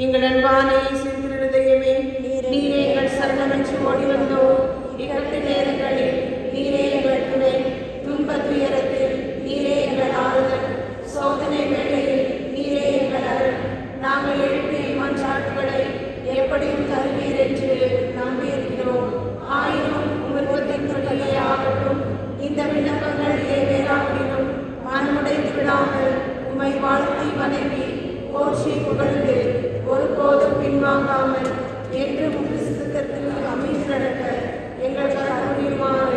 எங்கள் அன்பான இயேசுவின் இருதயமே, நீரே எங்கள் சரணமென்று ஓடி வந்தோம். இக்கட்டு நேரங்களில் நீரே எங்கள் துணை, துன்ப துயரத்தில் நீரே எங்கள் ஆறுதல், சோதனை வேளையில் நீரே எங்கள் அருள். நாங்கள் எழுப்பிய மன்றாட்டுகளை எப்படியும் தருவீர் என்று நம்பியிருக்கிறோம். ஆயினும் விருப்பத்தின் தொழிலே ஆகட்டும், இந்த விண்ணப்பங்கள் ஏவேராகினும் மனமுடைந்து விடாமல் உம்மை வாழ்த்தி வணங்கி போற்றி புகழ்ந்து ஒருபோதும் பின்வாங்காமல் என்று கிறிஸ்துவுக்கு அமைதி நடக்க எங்கள் கருணையுமான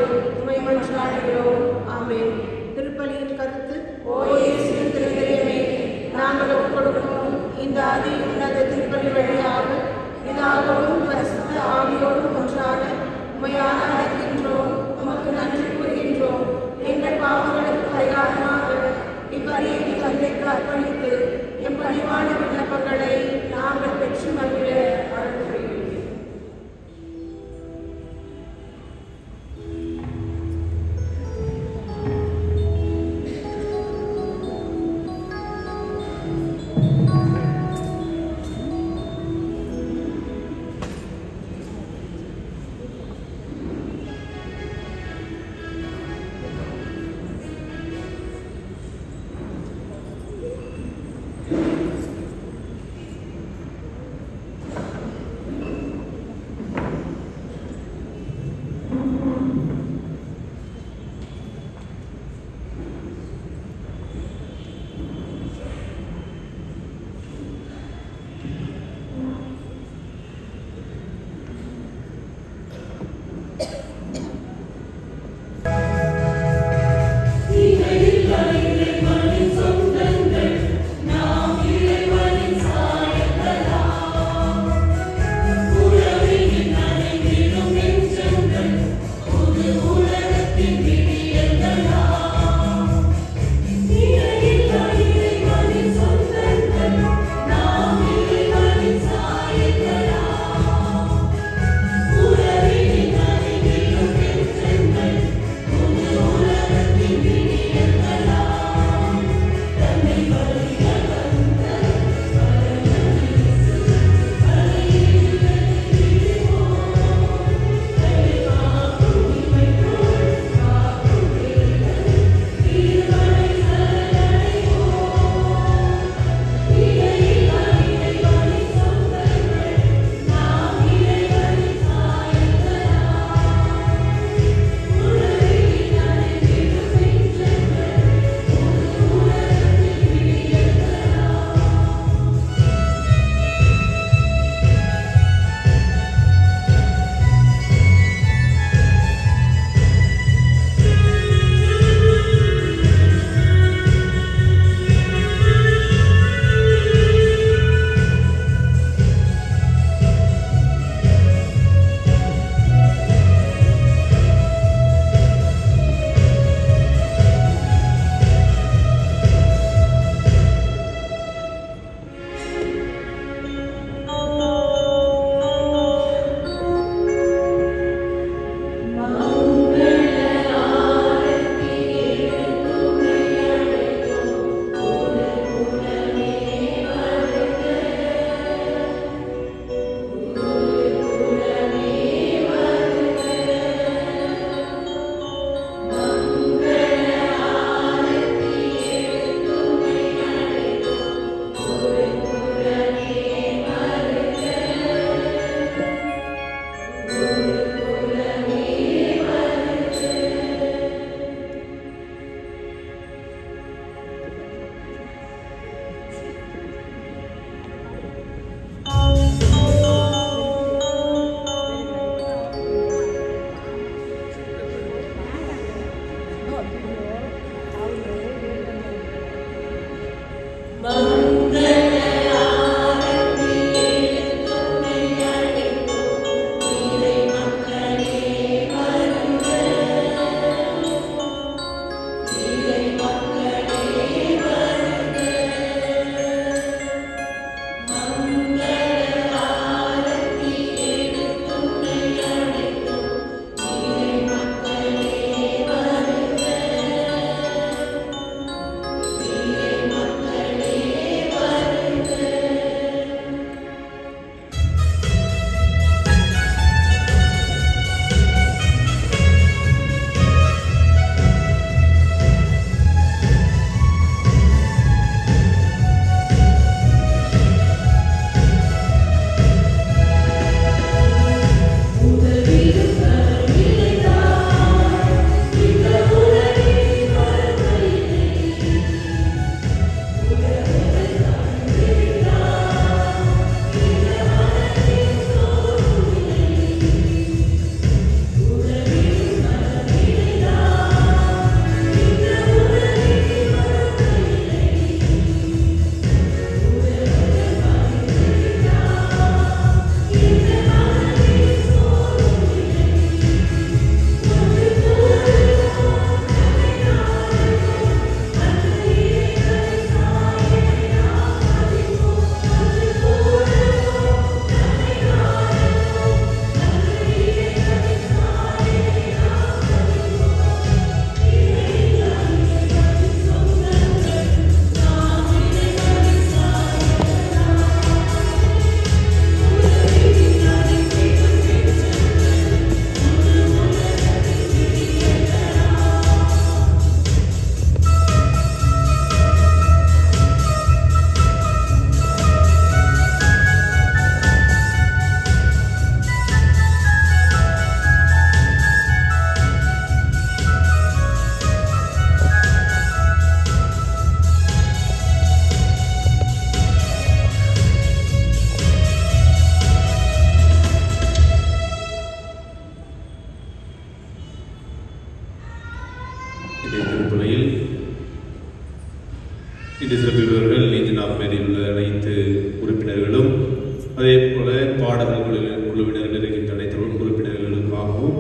பாடகர் குழுவினர்கள் இருக்கின்ற அனைத்து உறுப்பினர்களுக்காகவும்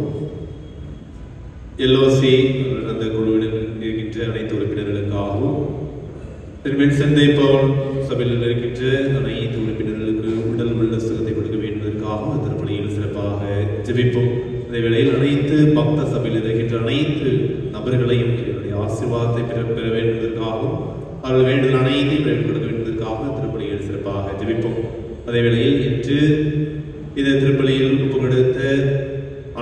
எல்ஓசி அந்த குழுவினர் இருக்கின்ற அனைத்து உறுப்பினர்களுக்காகவும் செந்தை பவுல் சபையில் இருக்கின்ற அனைத்து உறுப்பினர்களுக்கு உடல் உள்ள சுகத்தை கொடுக்க வேண்டுவதற்காகவும் திருப்பணியில் சிறப்பாக ஜெபிப்போம். அதே வேளையில் அனைத்து பக்த சபையில் இருக்கின்ற அனைத்து நபர்களையும் என்னுடைய ஆசீர்வாதத்தை பெற வேண்டுவதற்காகவும் அவர்கள் வேண்டுதல் அனைத்தையும் கொடுக்க வேண்டுவதற்காக திருப்பணியில் சிறப்பாக ஜெபிப்போம். அதே வேளையில் இன்று இந்த திருப்பலியில் ஒப்பு கொடுத்த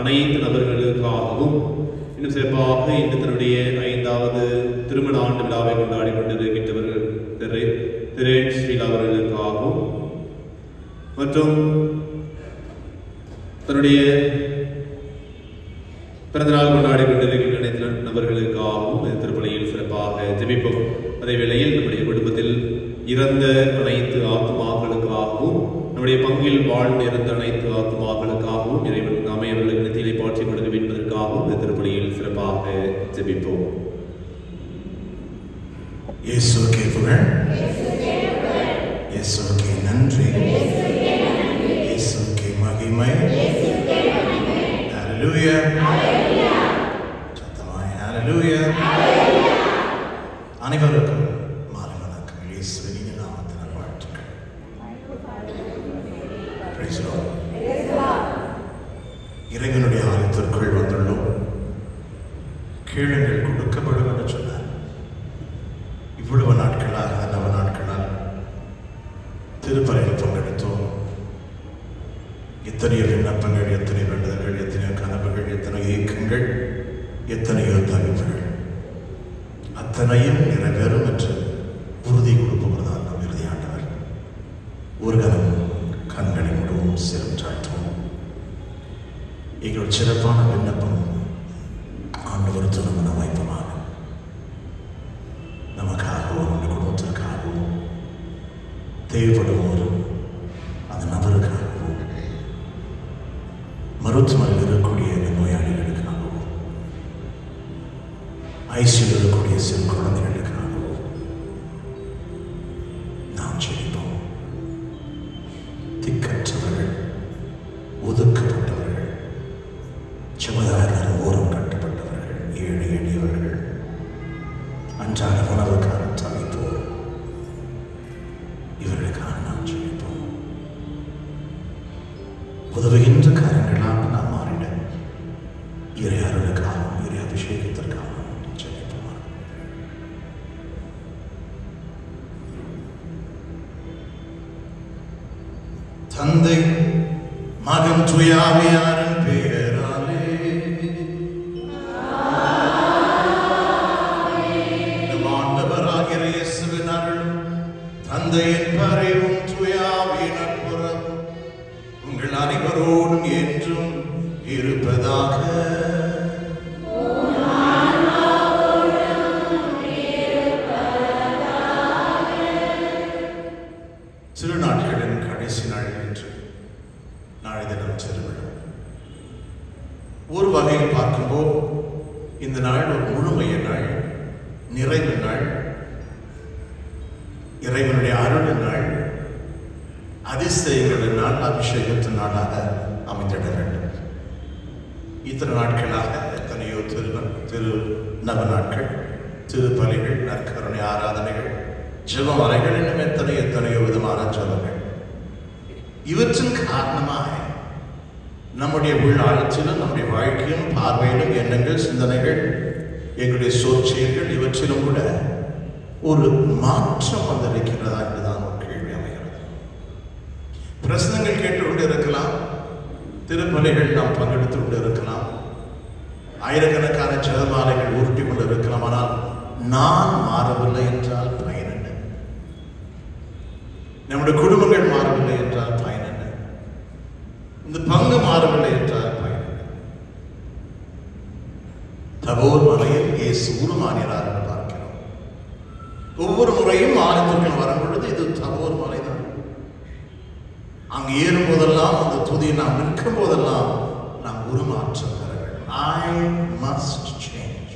அனைத்து நபர்களுக்காகவும் இன்னும் சிறப்பாக இன்று தன்னுடைய 5வது திருமண ஆண்டு விழாவை கொண்டாடி கொண்டிருக்கின்றவர்கள் திரேன் அவர்களுக்காகவும் மற்றும் தன்னுடைய பிறந்தநாள் கொண்டாடி கொண்டிருக்கின்ற அனைத்து நபர்களுக்காகவும் இந்த திருப்பலியில் சிறப்பாக ஜெபிப்போம். அதே வேளையில் நம்முடைய குடும்பத்தில் இறந்த அனைத்து ஆத்துமாக்களுக்காகவும் நம்முடைய பங்கில் வாழ்ந்து இறந்த அனைத்து ஆத்துமாக்களுக்காகவும் இறைவன் நாமே அவர்களுக்கு நித்தியிலே பாற்றி கொடுக்க என்பதற்காகவும் இந்த திருப்பலியில் சிறப்பாக ஜெபிப்போம். இயேசுவுக்கே புகழ், இயேசுவுக்கே நன்றி, இயேசுவுக்கே மகிமை. ஹல்லேலூயா, சத்தமாய் ஹல்லேலூயா. அனைவருக்கும் மாலை வணக்கம். இயேசுவின் இனிய நாமத்தினால் வாழ்த்துக்கள். Praise the Lord. இறைவனுடைய ஆலயத்திற்குள் வந்துள்ளோம். கேளுங்கள் கொடுக்கப்படும் என்று சொன்னார். இவ்வளவு நாட்களாக நவ நாட்களால் திருப்பலியில் பங்கெடுத்தோம். எத்தனையோ விண்ணப்பங்கள், எத்தனை வேண்டுதல்கள், எத்தனையோ கனவுகள், எத்தனையோ ஏக்கங்கள், எத்தனையோ தவிப்புகள், அத்தனையும் நிறைவேறும் என்று உறுதி கொடுப்பவர்தான் நம் இறுதி ஆண்டவர். ஒரு கணம் கண்களை முழுவதும் சிறந்தாழ்த்துவோம். எங்கள் சிறப்பான விண்ணப்பம் ஆண்டவர் திருமண வாய்ப்பமாக நமக்காகவும் நம்முடைய குடும்பத்திற்காகவும் தேவைப்படுவோரும் அந்த நபருக்காகவும் மருத்துவமனையில் இருக்கக்கூடிய அந்த நோயாளிகளுக்காகவும் ஐசியில் இருக்கக்கூடிய சிறு குழந்தைகளுக்காகவும் நாம் ஜெபிப்போம். திக்கற்றவர்கள், ஒதுக்கப்பட்டவர்கள், சுமதாரர் ஓரம் கட்டப்பட்டவர்கள், ஏழை எளியவர்கள், அன்றாட உணவுக்கான தவிப்போர், இவர்களுக்காக நாம் ஜெபிப்போம். உதவுகின்ற காரியங்களாக நாம் மாறிட இறை அருளுக்காகவும் இறை அபிஷேகத்திற்காகவும் ஜெபிப்போம். தந்தை மகன் தூய ஆவியாரின் பெயராலே தந்தையின் பரிவும் தூய ஆவியின் நட்புறவும் உங்கள் அனைவரோடும் என்றும் இருப்பதாக. திருநாட்களின் கடைசி நாள் என்று நாளை தினம் திருவிழா. ஒரு வகையில் பார்க்கும்போது இந்த நாள் ஒரு முழுமைய நாள், நிறைவு நாள், இறைவனுடைய அருள் நாள், அதிசயங்களின் நாள், அபிஷேகத்தின் நாளாக அமைந்திட வேண்டும். இத்தனை நாட்களாக எத்தனையோ திரு நவ நாட்கள், திருப்பலிகள், நற்கருணை ஆராதனைகள், ஜெபமறைகள், இன்னும் எத்தனையோ விதமான ஜெபங்கள். இவற்றின் காரணமாக நம்முடைய உள்ளாழத்திலும் நம்முடைய வாழ்க்கையிலும் பார்வையிலும் எண்ணங்கள், சிந்தனைகள், எங்களுடைய சொற்செயல்கள் இவற்றிலும் கூட ஒரு மாற்றம் வந்திருக்கிறதா என்றுதான் ஒரு கேள்வி அமைகிறது. பிரசனங்கள் கேட்டுக்கொண்டு இருக்கலாம், திருப்பலிகள் நாம் பங்கெடுத்து கொண்டு இருக்கலாம், ஆயிரக்கணக்கான ஜெபமாலைகள் உருட்டி கொண்டு இருக்கலாம். ஆனால் நான் மாறவில்லை என்றால் பயன் என்ன? நம்முடைய குடும்பங்கள் மாறவில்லை என்றால் பயன் என்ன? இந்த பங்கு மாறவில்லை என்றால் பயன் என்ன? தபோர் மலையில் இயேசு உருமாறினார் என்று பார்க்கிறோம். ஒவ்வொரு முறையும் ஆலயத்திற்குள் வரும் பொழுது இது தபோர் மலைதான். அங்கு ஏறும் போதெல்லாம், அந்த துதியை நாம் நிற்கும் போதெல்லாம் நாம் உருமாற்றம் பெற வேண்டும். I must change.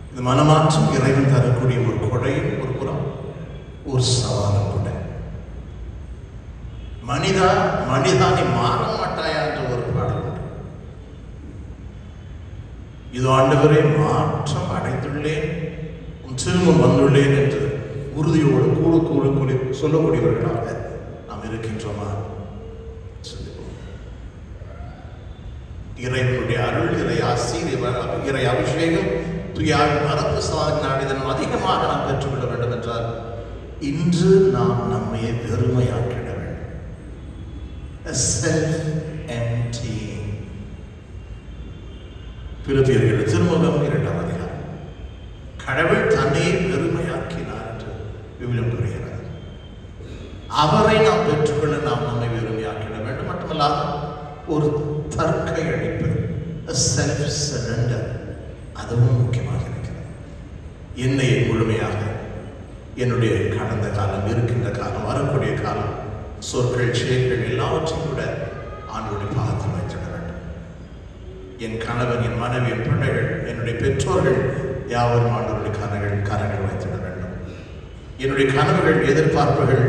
இந்த மனமாற்றம் இறைவன் தரக்கூடிய ஒரு கொடையும் ஒரு புறம். ஒரு சவாலும் கூட. மனிதா நீ மாற மாட்டாயா என்ற ஒரு பாடல் உண்டு. இது ஆண்டவரே மாற்றம் அடைந்துள்ளேன், உன் திரும்பம் வந்துள்ளேன் என்று உறுதியோடு கூடு சொல்லக்கூடியவர்களாக நாம் இருக்கின்றோமா? இறைவனுடைய அருள், இறை ஆசி, இறை அபிஷேகம், துயாவின் மரபு நாடிதனம் அதிகமாக நாம் பெற்றுக்கொள்ள வேண்டும் என்றால் இன்று நாம் நம்மை வெறுமையாக்கிட வேண்டும். பிலிப்பியர்கள் திருமுகம் 2ஆம் அதிகாரம். கடவுள் தன்னை வெறுமையாக்கினார் என்று விவிலியம் கூறுகிறது. அவரை நாம் பெற்றுக்கொள்ள நாம் நம்மை வெறுமையாக்கிட வேண்டும். மட்டுமல்லாது ஒரு தற்கை அளிப்பு, செல்ஃப் சரண்டர், அதுவும் முக்கியமாக இருக்கிறது. என்னை முழுமையாக என்னுடைய கடந்த காலம், இருக்கின்ற காலம், வரக்கூடிய காலம், சொற்கள், செயல்கள் எல்லாவற்றையும் கூட ஆண்டவருடைய பாதத்தில் வைத்திட வேண்டும். என் கணவன், என் மனைவி, என் பிள்ளைகள், என்னுடைய பெற்றோர்கள் யாவரும் ஆண்டவருடைய கரங்கள் வைத்திட வேண்டும். என்னுடைய கனவுகள், எதிர்பார்ப்புகள்,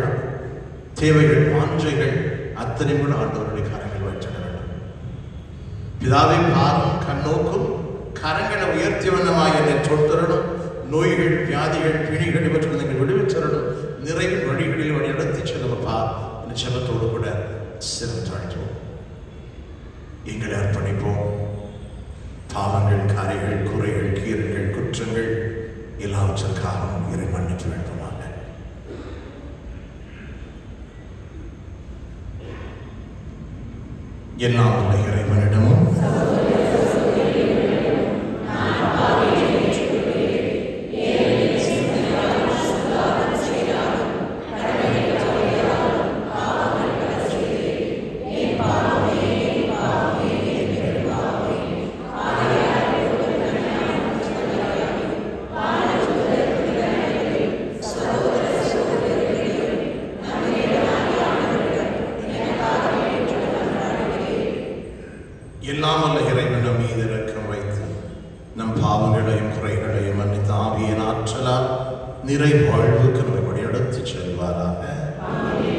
தேவைகள், வாஞ்சைகள் அத்தனை கூட ஆண்டவருடைய கரங்கள் வைத்திட வேண்டும். பிதாவை பாரும் கண்ணோக்கும் கரங்களை உயர்த்தியவனமாய் என்னை தொட்டரணும். நோய்கள், வியாதிகள், பிணிகள் இவற்றுடன் நீங்கள் விடுவிச்சரணும். நிறைவு வழிகளில் வழி நடத்தி செல்லுமப்பா இந்த செபத்தோடு கூட சிரம் தாழ்த்துவோம். எங்களை அர்ப்பணிப்போம். பாவங்கள், காரைகள், குறைகள், கீரைகள், குற்றங்கள் எல்லாவற்றிற்காகவும் இறை மன்னிக்க வேண்டுமாக. எல்லாம் உள்ள இறைவனிடமும் எல்லாம் அல்ல இறைவனிடம் மீது இரக்கம் வைத்து நம் பாவங்களையும் குறைகளையும் மன்னித்து ஆவியின் ஆற்றலால் நிறை வாழ்வுக்கு நம்மை வழிநடத்தி செல்வாராக. ஆண்டவரே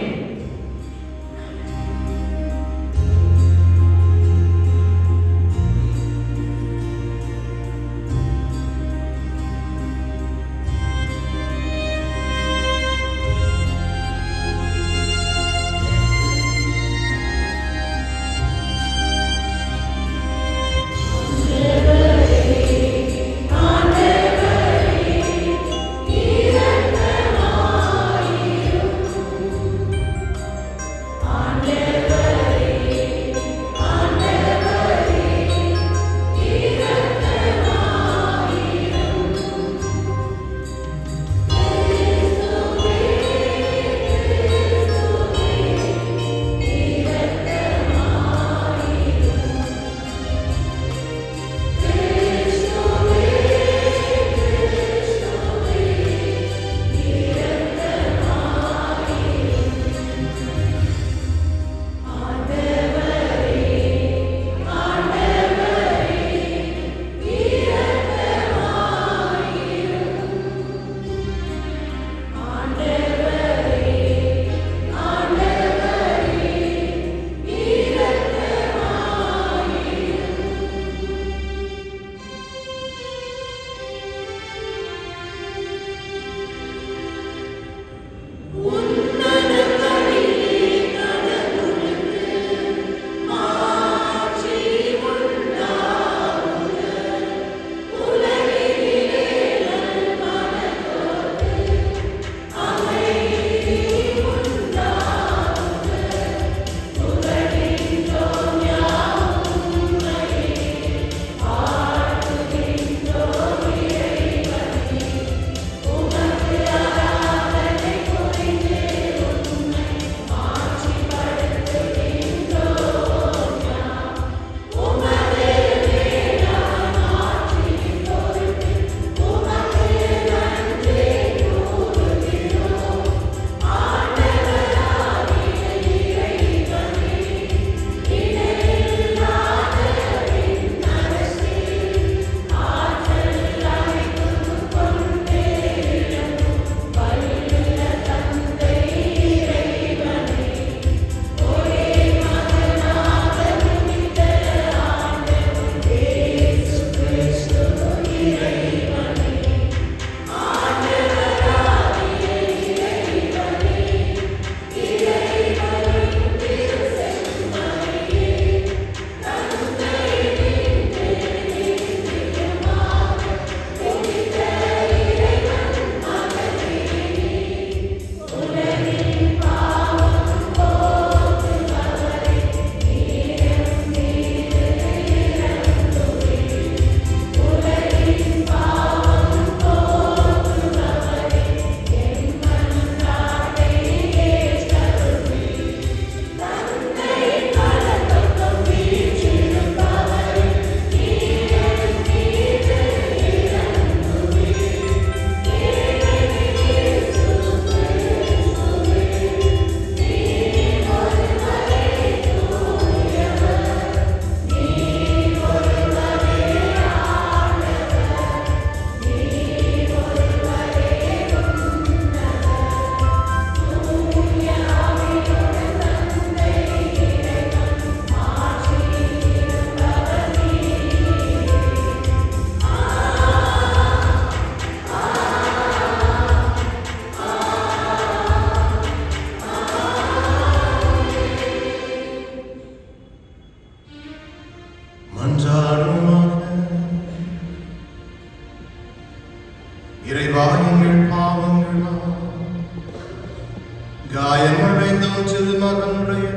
காயமடைந்தோம் சிறு மகனுடைய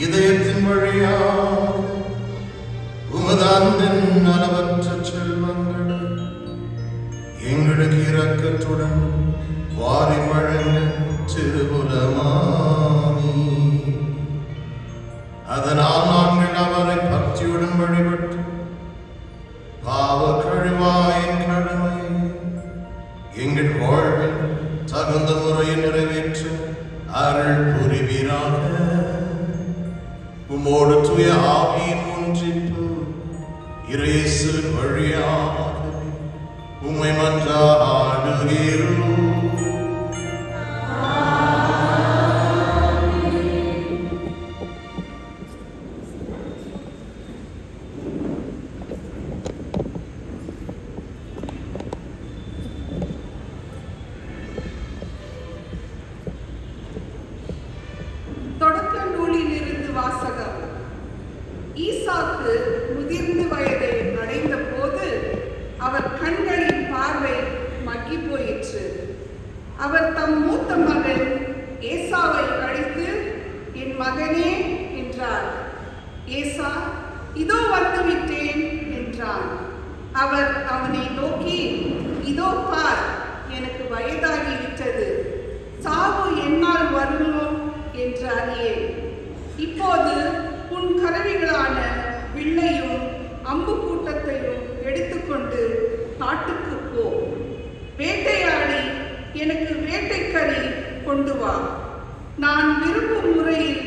இதயத்தின் வழியாக உமது அன்பின் அளவற்ற செல்வங்களை எங்களுக்கு இரக்கத்துடன் வாரி வழங்க திருபுலமானி. அதனால் நாங்கள் அவரை பக்தியுடன் வழிபட்டு பாவ கழிவாயின் கடமை எங்கள் வாழ்வில் தகுந்த முறையில் நிறைவேற்ற அருள் புரிவீராக. உம்மோடு தூய ஆவியின் ஒன்றிப்பு இயேசுவின் வழியாக உம்மை மன்றாடுகிறோம். தொடக்க நூலிலிருந்து வாசகம். ஈசாக்கு முதிர்ந்த வயதை அடைந்த போது அவர் கண்களின் பார்வை மக்கி போயிற்று. அவர் தம் மூத்த மகன் ஏசாவை அழைத்து, என் மகனே என்றார். ஏசா, இதோ வந்துவிட்டேன் என்றான். அவர் அவனை நோக்கி, இதோ பார், எனக்கு வயதாகிவிட்டது, சாவு என்னால் வருமோ என்று அறியேன். இப்போது உன் கருவிகளான வில்லையும் அம்பு கூட்டத்தையும் எடுத்துக்கொண்டு காட்டுக்கு போ. வேட்டையாடி எனக்கு வேட்டைக்கறி கொண்டு வா. நான் விரும்பும் முறையில்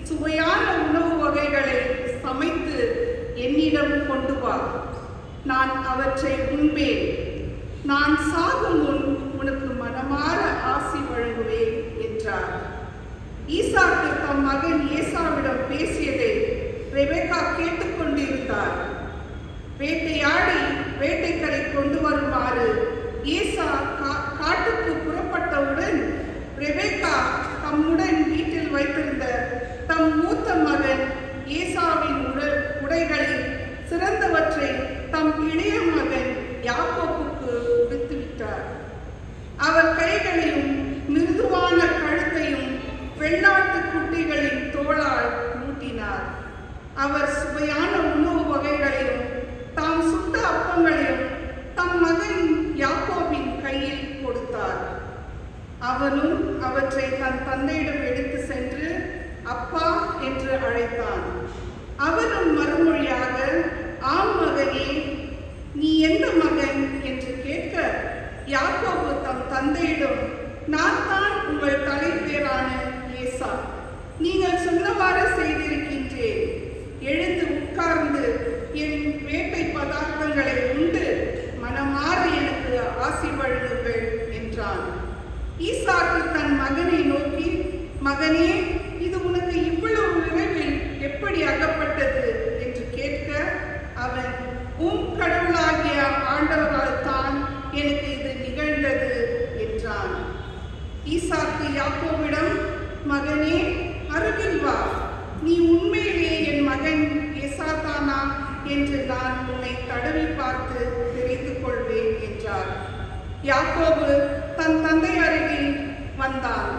சுவையான உணவு வகைகளை சமைத்து என்னிடம் கொண்டு வா. நான் அவற்றை உண்பேன். நான் சாகும் முன் உனக்கு மனமார ஆசி வழங்குவேன் என்றார். ஈசாக்கு தம் மகன் ஏசாவிடம் பேசியதை ரெபெக்கா கேட்டுக்கொண்டிருந்தார். வேட்டையாடி வேட்டைக்கரை கொண்டு வருமாறு ஏசா காட்டுக்கு புறப்பட்டவுடன் ரெபெக்கா தம்முடன் வீட்டில் வைத்திருந்த தம் மூத்த மகன் ஏசாவின் உடைகளில் சிறந்தவற்றை தம் இளைய மகன் யாக்கோபுக்கு உடுத்துவிட்டார். அவர் கைகளையும் மிருதுவான கழுத்தையும் வெள்ளாட்டு குட்டிகளின் தோளால் மூட்டினார். அவர் சுவையான உணவு வகைகளையும் தாம் சுட்ட அப்பங்களையும் தம் மகன் யாக்கோபின் கையில் கொடுத்தார். அவனும் அவற்றை தன் தந்தையிடம் எடுத்து சென்று அப்பா என்று அழைத்தான். அவனும் மறுமொழியாக, ஆம் மகனே, நீ எந்த மகன் என்று கேட்க, யாக்கோபு தம் தந்தையிடம், நான் தான் உங்கள் தலைப்பேரான ஏசா. நீங்கள் சொன்னவாறு செய்திருக்கின்றேன். எழுந்து உட்கார்ந்து என் வேட்டை பதார்த்தங்களை உண்டு மனமாற எனக்கு ஆசி வழங்குங்கள் என்றான். ஈசாக்கு தன் மகனை நோக்கி, மகனே, இது உனக்கு இவ்வளவு விரைவில் எப்படி அகப்பட்டது என்று கேட்க, அவன், உம் கடவுளாகிய ஆண்டவரால் தான் எனக்கு இது நிகழ்ந்தது என்றான். ஈசாக்கு யாக்கோபிடம், மகனே, அருகில் வா. நீ உண்மையிலே என் மகன் ஏசாதானா என்று நான் உன்னை தடவி பார்த்து தெரிந்து கொள்வேன் என்றார். யாக்கோபு தன் தந்தை அருகில் வந்தான்.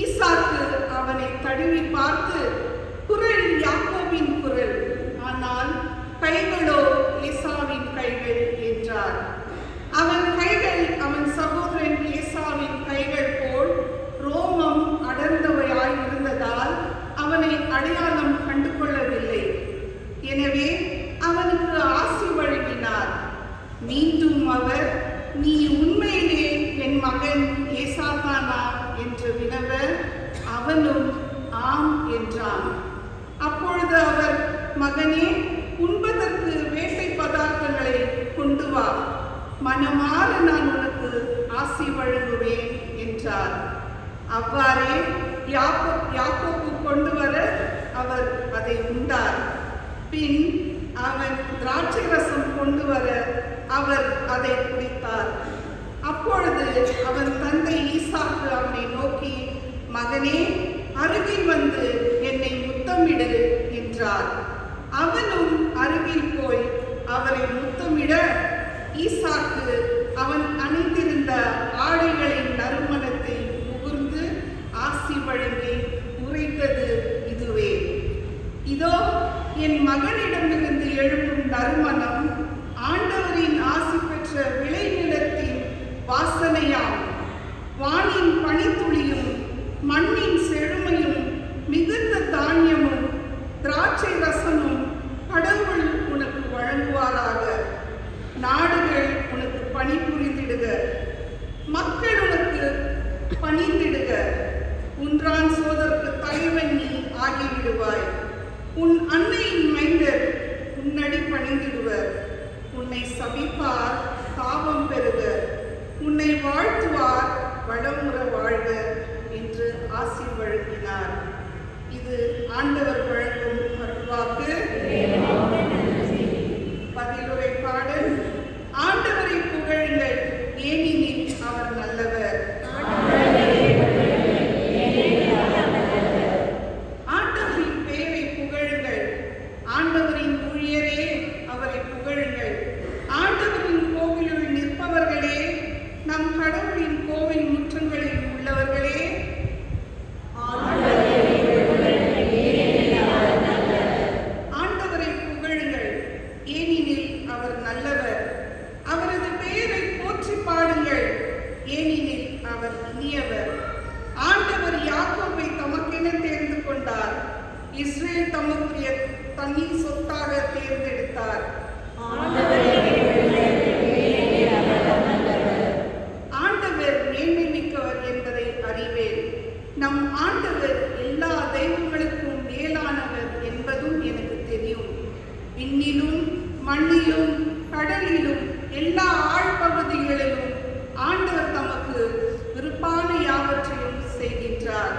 ஈசாக்கு அவனை தடவி பார்த்து, குரல் யாக்கோபின் குரல், ஆனால் கைகளோ ஏசாவின் கைகள் என்றார். அவன் கைகள் அவன் சகோதரன் ஏசாவின் கைகள் போல் ரோமம் அடர்ந்தவையாய் இருந்ததால் அவனை அடையாளம் கண்டு கொள்ளவில்லை. எனவே அவனுக்கு ஆசி வழங்கினார். மீண்டும் அவர், நீ உண்மையிலே என் மகன் ஏசாதானா என்று வினவ, அவனும் ஆம் என்றான். அப்பொழுது அவர், மகனே, உண்பதற்கு வேட்டை பதார்த்தங்களை கொண்டு வா. மனமாற நான் உனக்கு ஆசி வழங்குவேன் என்றார். அவ்வாறே யாக்கோபு கொண்டு வர அவர் அதை உண்டார். பின் அவன் திராட்சை ரசம் கொண்டு வர அவர் அதை குடித்தார். அப்பொழுது அவன் தந்தை ஈசாக்கு அவனை நோக்கி, மகனே, அருகில் வந்து என்னை முத்தமிடு என்றார். அவனும் அருகில் போய் அவரை முத்தமிட, ஈசாக்கு அவன் அணிந்திருந்த ஆடைகளின் நறுமணத்தை மிகுந்த தானியமும் திராட்சை ரசமும் கடவுள் உனக்கு வழங்குவாராக. நாடுகள் உனக்கு பணிபுரிந்திடுக, மக்கள் உனக்கு பணிந்திடுக. உன்றான் சோதற்கு தலைவன் நீ ஆகிவிடுவாய். உன் அன்னையின் மைந்தர் உன்னடி பணிந்திடுவர். உன்னை சபிப்பார் சாபம் பெறுக, உன்னை வாழ்த்துவார் வளமுற வாழ்க என்று ஆசி வழங்கினார். இது ஆண்டவர் வழங்கும் அருள்வாக்கு. பதிலுரை பாடல். ஆண்டவரை புகழுங்கள், ஏனெனில் அவர் நல்லவர். ஆண்டவரின் பெயரை புகழுங்கள், ஆண்டவரின் ஊழியரே அவரை புகழுங்கள். ஆண்டவரின் கோவிலுள் நிற்பவர்களே, நம் கடவுளின் கோவில் முற்றங்களில் உள்ளவர்களே, ஆண்டவரை புகழுங்கள், ஏனெனில் அவர் நல்லவர். அவரது பெயரை போற்றி பாடுங்கள், ஏனெனில் அவர் இனியவர். ஆண்டவர் யாக்கோபை தமக்கென தேர்ந்து கொண்டார், இஸ்ரேல் தமக்குரிய தனி சொத்தாக தேர்ந்தெடுத்தார். ஆண்டவர் மேன்மை மிக்கவர் என்பதை அறிவேன். நம் ஆண்டவர் எல்லா தெய்வங்களுக்கும் மேலானவர் என்பதும் எனக்கு தெரியும். விண்ணிலும் மண்ணிலும் கடலிலும் எல்லா ஆழ்பகுதிகளிலும் ஆண்டவர் தமக்கு விருப்பான யாவற்றையும் செய்கின்றார்.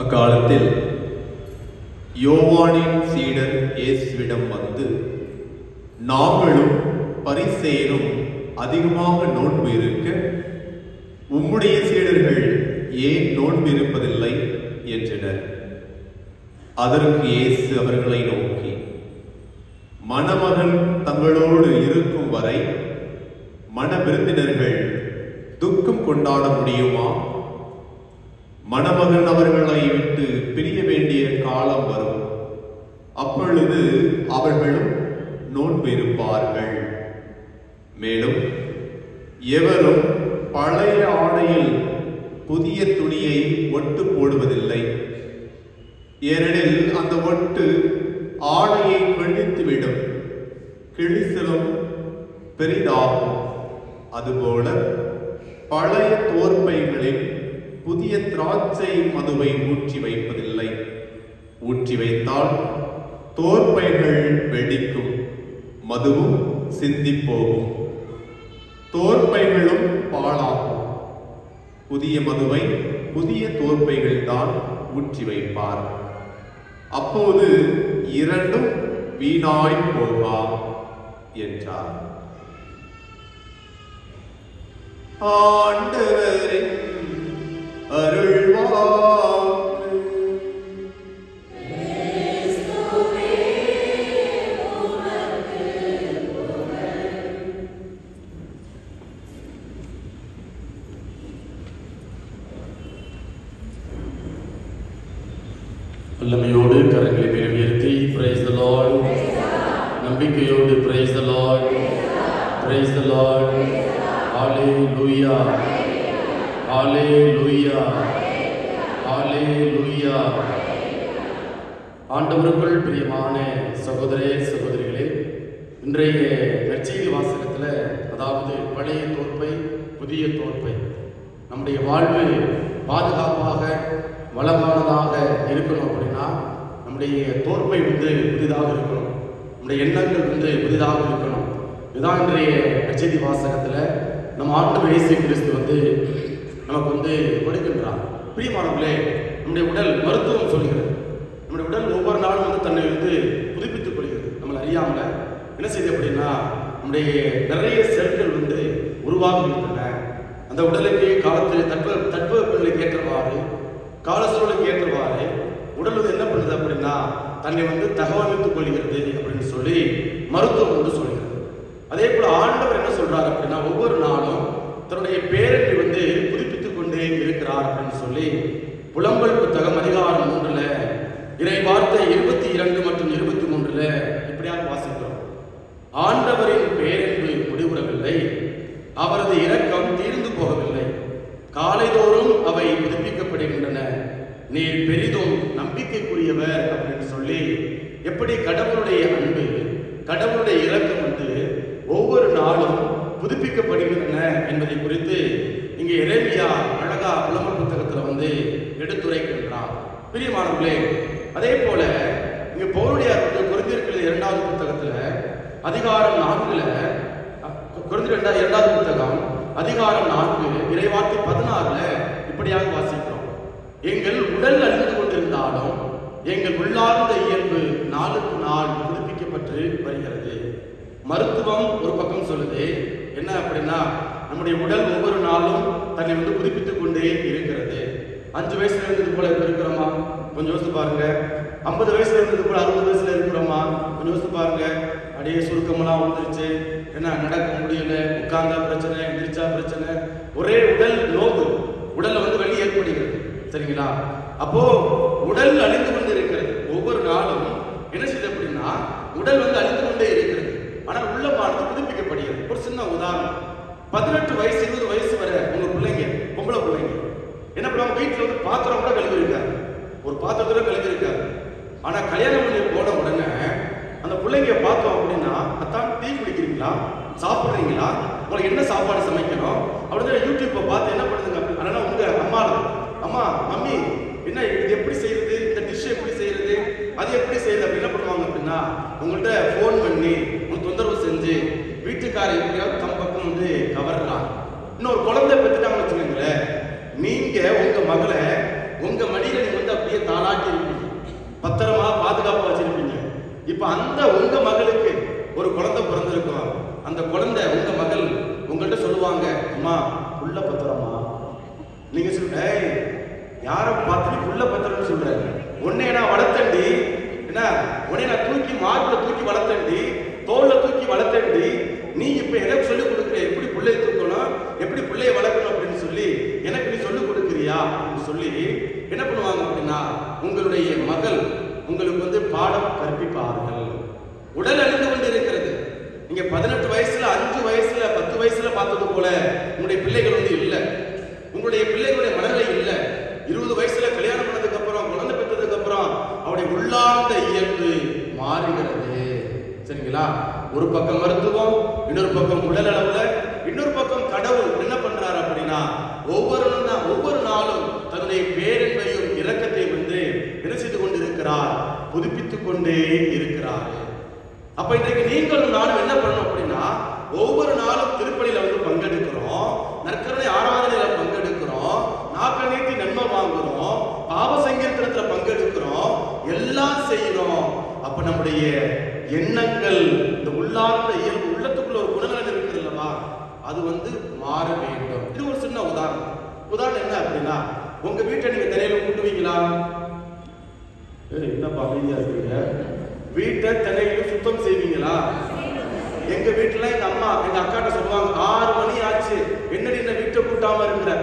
அக்காலத்தில் யோவானின் சீடர் இயேசுவிடம் வந்து, நாங்களும் பரிசேயரும் அதிகமாக நோன்பு இருக்க உம்முடைய சீடர்கள் ஏன் நோன்பு இருப்பதில்லை என்றனர். அதற்கு இயேசு அவர்களை நோக்கி, மணமகன் தங்களோடு இருக்கும் வரை மண விருந்தினர்கள் துக்கம் கொண்டாட முடியுமா? மணமகன் அவர்களை விட்டு பிரிய வேண்டிய காலம் வரும், அப்பொழுது அவர்களும் நோன்பு இருப்பார்கள். மேலும் எவரும் பழைய ஆடையில் புதிய துணியை ஒட்டு போடுவதில்லை. ஏனெனில் அந்த ஒட்டு ஆடையை கிழித்துவிடும், கிழிசலும் பெரிதாகும். அதுபோல பழைய தோற்பைகளில் புதிய திராட்சை மதுவை ஊற்றி வைப்பதில்லை. ஊற்றி வைத்தால் தோற்பைகள் வெடிக்கும், மதுவும் சிந்தி போகும், தோற்பைகளும் பாழாகும். புதிய மதுவை புதிய தோற்பைகள் தான் ஊற்றி வைப்பார். அப்போது இரண்டும் வீணாய் போகா என்றார். ஆண்டவரின் அருள்வாக்கு. வல்லமையோடு கரங்களை மேல் உயர்த்தி praise the Lord. நம்பிக்கையோடு praise the Lord. Praise the Lord. Hallelujah. Hallelujah. Hallelujah. ஆண்டவருக்குள் பிரியமான சகோதரே சகோதரிகளே, இன்றைய நற்செய்தி வாசகத்தில், அதாவது பழைய தோற்பை புதிய தோற்பை, நம்முடைய வாழ்வு பாதுகாப்பாக வளமானதாக இருக்கணும் அப்படின்னா நம்முடைய தோற்பை புதிதாக இருக்கணும், நம்முடைய எண்ணங்கள் புதிதாக இருக்கணும். இதுதான் இன்றைய நற்செய்தி வாசகத்தில் நம்ம ஆண்டவர் இயேசு கிறிஸ்து நமக்கு கொடுக்கின்றார். பிரியமானவர்களே, நம்முடைய உடல் மருத்துவம் சொல்கிறது, நம்முடைய உடல் ஒவ்வொரு நாளும் தன்னை புதுப்பித்துக் கொள்கிறது. நம்மளை அறியாமல என்ன செய்யுது அப்படின்னா நம்முடைய நிறைய செல்கள் உருவாகுகின்றன. அந்த உடலுக்கு காலத்தில் தட்பவெப்பநிலைக்கு ஏற்றவாறு, கால சூழலுக்கு ஏற்றவாறு உடல் என்ன பண்ணுது அப்படின்னா தன்னை தகவமைத்துக் கொள்கிறது அப்படின்னு சொல்லி மருத்துவம் சொல்கிறது. அதே போல ஆண்டவர் என்ன சொல்றாரு அப்படின்னா ஒவ்வொரு நாளும் தன்னுடைய பேரனை புதுப்பித்துக் கொண்டே இருக்கிறார் அப்படின்னு சொல்லி புலம்பல் புத்தகம் அதிகாரம் 3 இறை வார்த்தை 22 மற்றும் 23 இப்படியாக வாசிக்கிறோம். ஆண்டவரின் பேரன்பு முடிவுறவில்லை, அவரது இரக்கம் தீர்ந்து போகவில்லை, காலைதோறும் அவை புதுப்பிக்கப்படுகின்றன, நீர் பெரிதும் நம்பிக்கைக்குரியவர் அப்படின்னு சொல்லி எப்படி கடவுளுடைய அன்பு, கடவுளுடைய இரக்கம் ஒவ்வொரு நாளும் புதுப்பிக்கப்படுகின்றன என்பதை குறித்து இங்கே எரேமியா அழகா புலம்பல் புத்தகத்துல எடுத்துரைக்கின்றார். பிரியமானவர்களே, அதே போல இங்க பவுலுடைய கொரிந்தியர்கள் 2வது புத்தகத்துல அதிகாரம் 4 கொரிந்தியர் 2வது புத்தகம் அதிகாரம் 4 இறைவார்த்தை 16 இப்படியாக வாசிக்கிறோம். எங்கள் உடல் அழிந்து கொண்டிருந்தாலும் எங்கள் உள்ளார்ந்த இயல்பு நாளுக்கு நாள் புதுப்பிக்கப்பட்டு வருகிறது. மருத்துவம் ஒரு பக்கம் சொல்லுது என்ன அப்படின்னா நம்முடைய உடல் ஒவ்வொரு நாளும் தன்னை புதுப்பித்துக் கொண்டே இருக்கிறது. 5 வயசுல இருந்தது போல இருக்கிறோமா? கொஞ்சம் யோசித்து பாருங்க. 50 வயசுல இருந்தது போல 60 வயசுல இருக்கிறோமா? கொஞ்சம் யோசித்து பாருங்க. அப்படியே சுருக்கமெல்லாம் வந்துருச்சு, என்ன நடக்க முடியல, உட்கார்ந்தா பிரச்சனை, எந்திரிச்சா பிரச்சனை, ஒரே உடல் நோவு, உடல்ல வலி ஏற்படுகிறது. சரிங்களா? அப்போ உடல் அழிந்து கொண்டு இருக்கிறது. ஒவ்வொரு நாளும் என்ன செய்யுது அப்படின்னா உடல் அழிந்து கொண்டே இருக்கிறது, ஆனால் உள்ளமானது புதுப்பிக்கப்படுகிறது. ஒரு சின்ன உதாரணம், 18 வயசு 20 வயசு வரை உங்க பிள்ளைங்க, பொம்பளை பிள்ளைங்க என்ன பண்ணுவாங்க, வீட்டுல பாத்திரம் கூட கழுவிருக்காரு, ஒரு பாத்திரத்துல கழுவிருக்காரு. ஆனா கல்யாணம் பண்ணி போன உடனே அந்த பிள்ளைங்க பார்த்தோம் அப்படின்னா, அத்தான் டீ குடிக்கிறீங்களா, சாப்பிடுறீங்களா, உங்களுக்கு என்ன சாப்பாடு சமைக்கணும் அப்படின்னு யூடியூப்பை பார்த்து என்ன பண்ணுதுங்க. அதனால உங்க அம்மா மம்மி என்ன இது எப்படி செய்யறது, இந்த டிஷ் எப்படி செய்யறது, அது எப்படி செய்யறது அப்படி என்ன பண்ணுவாங்க அப்படின்னா உங்கள்கிட்ட போன் பண்ணி உங்களுக்கு தொந்தரவு செஞ்சு வீட்டுக்காரர் எப்படியாவது தம் பக்கம் கவர்றாங்க. இன்னொரு குழந்தை பெற்றுட்டாங்கன்னு வச்சுக்கோங்களேன், நீங்க உங்க மகளை உங்க மடியில நீங்க அப்படியே தாளாட்டி இருப்பீங்க, பத்திரமா பாதுகாப்பா வச்சிருப்பீங்க. இப்ப அந்த உங்க மகளுக்கு ஒரு குழந்தை பிறந்திருக்கும், அந்த குழந்தை உங்க மகள் உங்கள்கிட்ட சொல்லுவாங்க, அம்மா புள்ள பத்திரமா. நீங்க சொல்ற யார பார்த்து புள்ள பத்திரம்னு சொல்ற, உன்னை நான் வளர்த்தண்டி, என்ன உன்னை நான் தூக்கி மார்பில தூக்கி வளர்த்தண்டி, தோல்ல தூக்கி வளர்த்தண்டி, நீ இப்ப எனக்கு சொல்லிக் கொடுக்குற எப்படி பிள்ளையை தூக்கணும், எப்படி பிள்ளையை வளர்க்கணும் அப்படின்னு சொல்லி எனக்கு நீ சொல்லிக் கொடுக்குறியா அப்படின்னு சொல்லி என்ன பண்ணுவாங்க அப்படின்னா உங்களுடைய மகள் உங்களுக்கு பாடம் கற்பிப்பார்கள். உடல் அழிந்து கொண்டு இருக்கிறது. நீங்க 18 வயசுல 5 வயசுல 10 வயசுல பார்த்தது போல உங்களுடைய பிள்ளைகள் இல்லை, உங்களுடைய பிள்ளைகளுடைய மனநிலை இல்லை. 20 வயசுல கல்யாணம் பண்ணதுக்கு அப்புறம், குழந்தை பெற்றதுக்கு அப்புறம் அவருடைய உள்ளார்ந்த இயல்பு மாறுகிறது. சரிங்களா? ஒரு பக்கம் மருத்துவம், இன்னொரு பக்கம் உடல் அளவுல, இன்னொரு பக்கம் கடவுள் என்ன பண்றாரு அப்படின்னா ஒவ்வொரு நாளும் தன்னுடைய பேரன்பையும் இரக்கத்தை என்ன செய்து கொண்டிருக்கிறார், புதுப்பித்துக் கொண்டே இருக்கிறார். அப்ப இன்றைக்கு நீங்களும் நானும் என்ன பண்ணணும் அப்படின்னா ஒவ்வொரு நாளும் திருப்பலியில பங்கெடுக்கிறோம், நற்கருணை ஆராதனையில பங்கெடுக்கிறோம், நாக்க நீட்டி நன்மை வாங்குறோம், பாவ சங்கீர்த்தனத்துல பங்கெடுக்கிறோம், எல்லாம் செய்யறோம். அப்ப நம்முடைய எண்ணங்கள், இந்த உள்ளார்ந்த இயல்பு, உள்ளத்துக்குள்ள ஒரு குணநலன் இருக்குது அல்லவா, அது மாற வேண்டும். இது ஒரு சின்ன உதாரணம். என்ன அப்படின்னா உங்க வீட்டை நீங்க திரையில கூட்டுவீங்களா? என்னப்பா அமைதியா இருக்கீங்க? வீட்டை திரையில சுத்தம் செய்வீங்களா? எங்க வீட்டுல எங்க அம்மா எங்க அக்காட்ட சொல்லுவாங்க, 6 மணி ஆச்சு, என்னடி இந்த வீட்டை கூட்டாம இருக்கிற,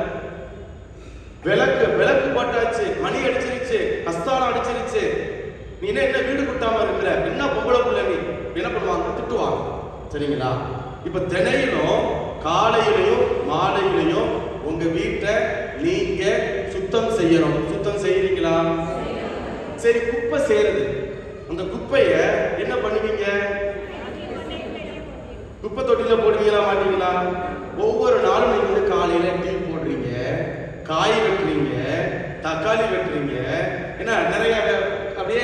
விளக்கு போட்டாச்சு, மணி அடிச்சிருச்சு, கஸ்தாலம் அடிச்சிருச்சு, நீ என்ன வீடு குட்டாம இருக்கிற, என்ன பொம்பளை பிள்ளை, நீ என்ன பண்ணுவாங்க? திட்டுவாங்க. சரிங்களா? இப்ப தினையிலும் காலையிலையும் மாலையிலையும் உங்க வீட்டை நீங்க சுத்தம் செய்யணும். சுத்தம் செய்யறீங்களா? சரி, குப்பை சேருது, அந்த குப்பைய என்ன பண்ணுவீங்க? குப்பை தொட்டில போடுவீங்களா மாட்டீங்களா? ஒவ்வொரு நாளும் நீங்க வந்து காலையில டீ போடுறீங்க, காய் வெட்டுறீங்க, தக்காளி வெட்டுறீங்க, என்ன நிறைய அப்படியே